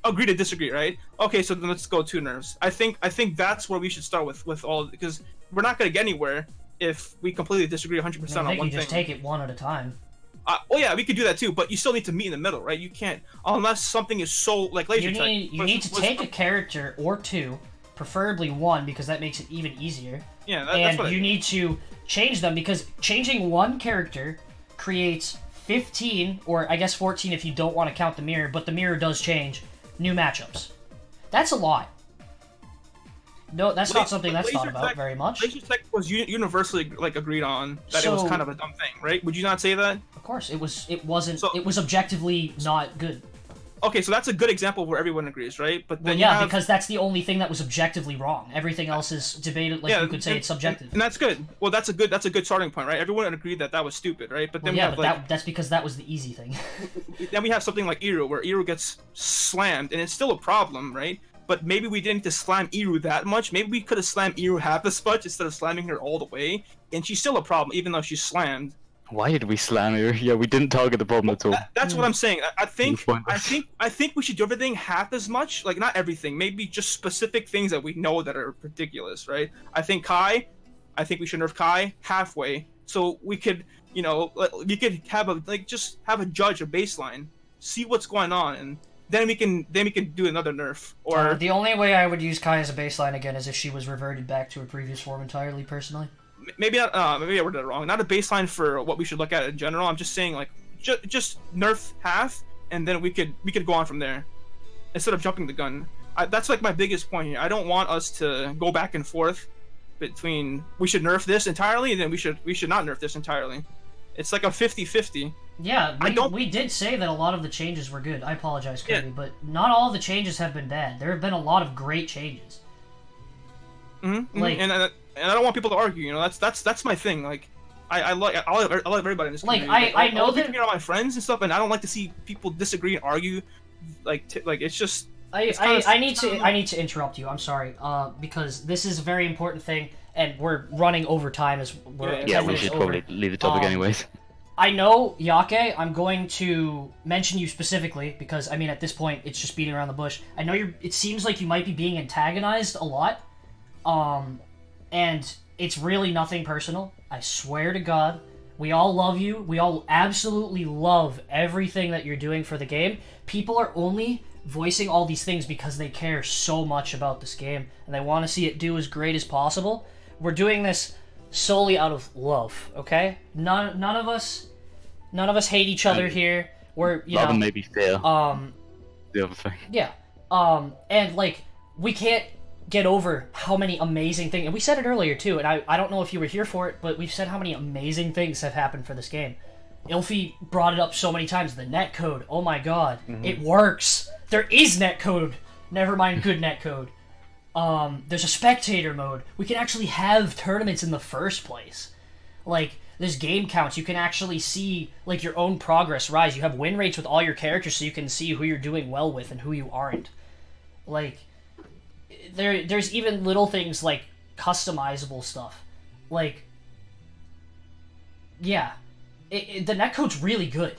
S6: agree to disagree, right? Okay, so then let's go 2 nerfs. I think that's where we should start with all, because we're not gonna get anywhere if we completely disagree 100% on one thing.
S1: Just take it one at a time.
S6: Oh yeah, we could do that too, but you still need to meet in the middle, right? You can't, unless something is so like laser tag.
S1: You need to take a character or 2, preferably 1, because that makes it even easier.
S6: Yeah,
S1: that's what you need to change them, because changing one character creates 15, or I guess 14 if you don't want to count the mirror, but the mirror does change, new matchups. That's a lot. No, that's not something that's thought about very much.
S6: Laser tech was universally agreed on that it was kind of a dumb thing, right? Would you not say that?
S1: Of course, it wasn't. It was objectively not good.
S6: Okay, so that's a good example where everyone agrees, right? But then
S1: because that's the only thing that was objectively wrong. Everything else is debated. You could say it's subjective.
S6: And that's good. Well, that's a good starting point, right? Everyone agreed that was stupid, right? But then
S1: that's because that was the easy thing.
S6: Then we have something like Iru, where Iru gets slammed, and it's still a problem, right? But maybe we didn't need to slam Iru that much. Maybe we could have slammed Iru half as much instead of slamming her all the way, and she's still a problem, even though she's slammed.
S7: Why did we slam her? Yeah, we didn't target the problem at all.
S6: That's what I'm saying. I think we should do everything half as much. Like, not everything. Maybe just specific things that we know that are ridiculous, right? I think we should nerf Kai halfway, so we could, we could have just have a judge, a baseline, see what's going on, and then we can do another nerf. Or
S1: the only way I would use Kai as a baseline again is if she was reverted back to her previous form entirely. Personally.
S6: Maybe not. Maybe I worded it wrong. Not a baseline for what we should look at in general. I'm just saying, like, just nerf half, and then we could go on from there, instead of jumping the gun. That's like my biggest point here. I don't want us to go back and forth between we should nerf this entirely, and then we should not nerf this entirely. It's like a 50-50.
S1: Yeah, we did say that a lot of the changes were good. I apologize, Kirby, but not all of the changes have been bad. There have been a lot of great changes.
S6: And I don't want people to argue. That's my thing. Like, I love everybody in this community.
S1: I know that
S6: you're my friends and stuff, and I don't like to see people disagree and argue. It's just.
S1: I need to interrupt you. I'm sorry. Because this is a very important thing, and we're running over time as we're.
S7: Yeah, we should probably leave the topic anyways.
S1: I know, Yake, I'm going to mention you specifically because, I mean, at this point, it's just beating around the bush. I know it seems like you might be being antagonized a lot. And it's really nothing personal. I swear to God. We all love you. We all absolutely love everything that you're doing for the game. People are only voicing all these things because they care so much about this game, and they want to see it do as great as possible. We're doing this solely out of love, okay? None of us hate each other here. We're,
S7: love and maybe fear. The other thing.
S1: Yeah. And, like, we can't get over how many amazing things, and we said it earlier too, and I don't know if you were here for it, but we've said how many amazing things have happened for this game. Ilfie brought it up so many times, the netcode, oh my god, it works! There is netcode, never mind good netcode. There's a spectator mode, we can actually have tournaments in the first place. Like, there's game counts, you can actually see, like, your own progress rise, you have win rates with all your characters so you can see who you're doing well with and who you aren't. Like, there's even little things like customizable stuff. Like, yeah, the netcode's really good.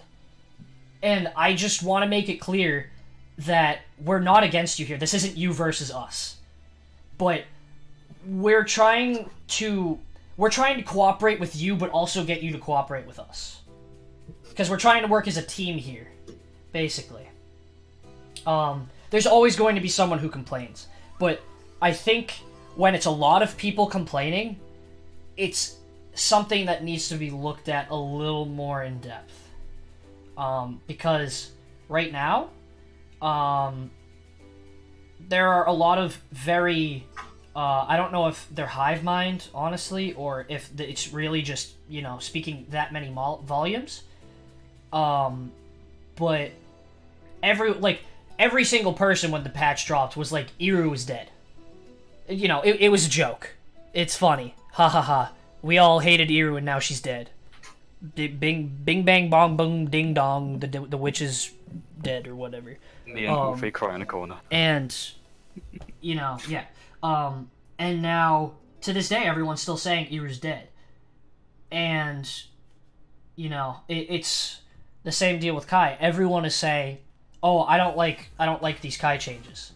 S1: And I just want to make it clear, that we're not against you here. This isn't you versus us. But we're trying to cooperate with you, but also get you to cooperate with us. Because we're trying to work as a team here, basically. There's always going to be someone who complains. But I think when it's a lot of people complaining, it's something that needs to be looked at a little more in depth. Because right now, there are a lot of very... I don't know if they're hive mind, honestly, or if it's really just, you know, speaking that many volumes. But every single person when the patch dropped was like, Iru is dead. You know, it was a joke. It's funny. Ha ha ha. We all hated Iru and now she's dead. Bing bang bong boom ding dong, the witch is dead or whatever.
S7: They cry in a corner.
S1: And, you know, yeah. And now, to this day, everyone's still saying Iru's dead. And, you know, it's the same deal with Kai. Everyone is saying, oh, I don't like these Kai changes.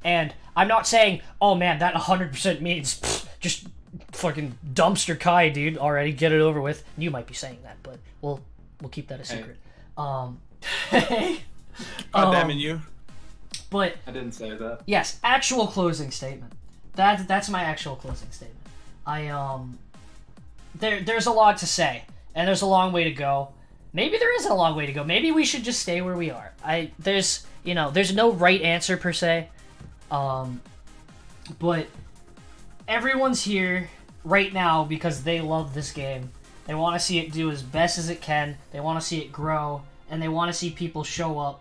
S1: And I'm not saying, oh man, that 100% means just fucking dumpster Kai, dude. Already, get it over with. You might be saying that, but we'll keep that a secret.
S6: Hey. Damn you.
S1: But
S2: I didn't say that.
S1: Yes, actual closing statement. That's my actual closing statement. There's a lot to say, and there's a long way to go. Maybe there isn't a long way to go. Maybe we should just stay where we are. There's no right answer per se. But everyone's here right now because they love this game. They want to see it do as best as it can. They want to see it grow, and they want to see people show up,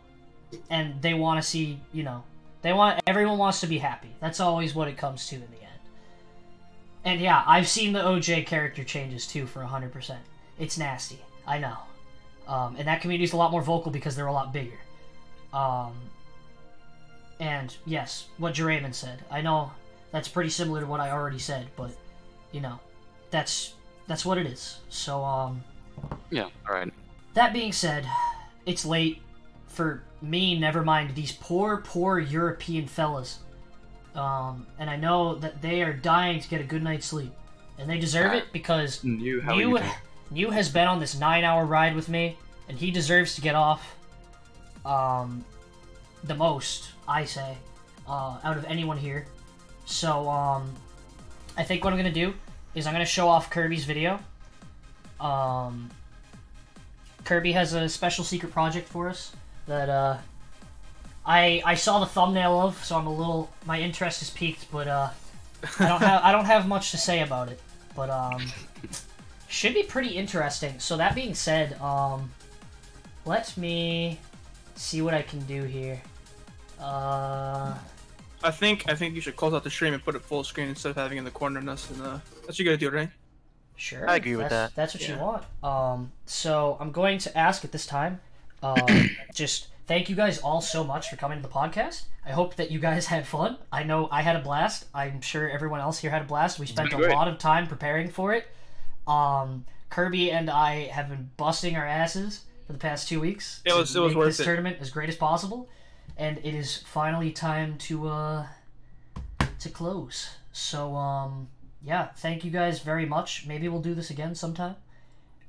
S1: and they want to see, you know, everyone wants to be happy. That's always what it comes to in the end. And yeah, I've seen the OJ character changes too for 100%. It's nasty. I know. And that community's a lot more vocal because they're a lot bigger. And yes, what Jeraymond said. I know that's pretty similar to what I already said, but you know, that's what it is. So
S7: yeah, alright.
S1: That being said, it's late for me, never mind these poor European fellas. And I know that they are dying to get a good night's sleep. And they deserve it because New has been on this 9-hour ride with me, and he deserves to get off the most, I say, out of anyone here. So, I think what I'm going to do is I'm going to show off Kirby's video. Kirby has a special secret project for us that I saw the thumbnail of, so I'm a little, my interest is piqued, but I don't have much to say about it, but should be pretty interesting. So that being said, let me see what I can do here.
S6: I think you should close out the stream and put it full screen instead of having it in the corner, and that's what you gotta do, right?
S1: Sure.
S4: I agree with that.
S1: That's what you want. So I'm going to ask at this time, just thank you guys all so much for coming to the podcast. I hope that you guys had fun. I know I had a blast. I'm sure everyone else here had a blast. We spent a lot of time preparing for it. Kirby and I have been busting our asses for the past 2 weeks.
S6: It was worth
S1: this tournament as great as possible, and it is finally time to close. So yeah, thank you guys very much. Maybe we'll do this again sometime.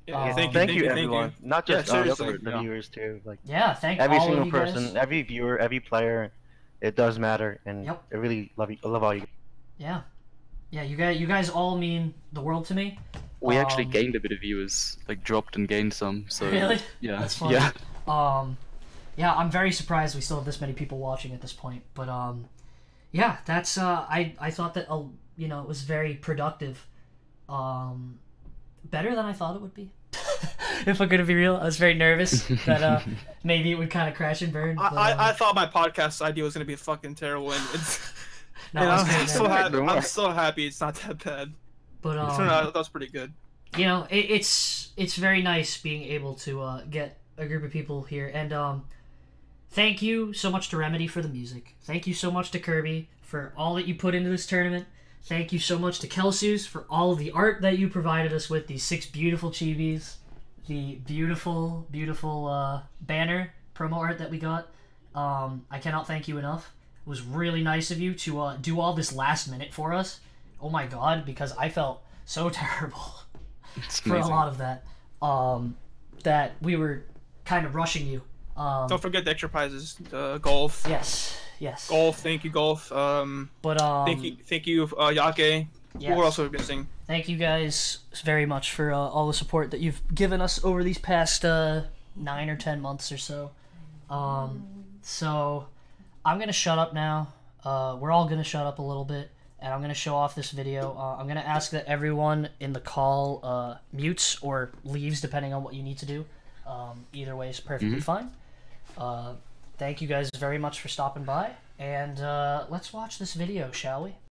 S6: Yeah,
S4: thank you everyone. Not just us, but the viewers too. Like
S1: thank
S4: every
S1: all
S4: single
S1: of you
S4: person,
S1: guys.
S4: every viewer, every player. It does matter, and
S1: Yep.
S4: I really love you. I love all you.
S1: Yeah, you guys all mean the world to me.
S7: We actually gained a bit of viewers, like dropped and gained some. So
S1: really,
S7: yeah,
S1: that's funny.
S7: Yeah.
S1: Yeah, I'm very surprised we still have this many people watching at this point. But yeah, that's I thought that you know, it was very productive. Better than I thought it would be. If I'm gonna be real, I was very nervous that maybe it would kind of crash and burn. But,
S6: I thought my podcast idea was gonna be fucking terrible, and it's.
S1: No,
S6: I'm so happy it's not that bad.
S1: But
S6: that was pretty good.
S1: You know, it's very nice being able to get a group of people here, and thank you so much to Remedy for the music. Thank you so much to Kirby for all that you put into this tournament. Thank you so much to Kelsus for all of the art that you provided us with, these 6 beautiful chibis, the beautiful banner promo art that we got. I cannot thank you enough. It was really nice of you to do all this last minute for us. Oh my god, because I felt so terrible for a lot of that. That we were kind of rushing you.
S6: Don't forget the extra prizes, the golf.
S1: Yes.
S6: Golf, thank you, golf. Thank you, Yake.
S1: Yes.
S6: Who else are we missing?
S1: Thank you guys very much for all the support that you've given us over these past 9 or 10 months or so. So I'm gonna shut up now. We're all gonna shut up a little bit, and I'm gonna show off this video. I'm gonna ask that everyone in the call mutes or leaves depending on what you need to do. Either way is perfectly fine. Thank you guys very much for stopping by, and let's watch this video, shall we?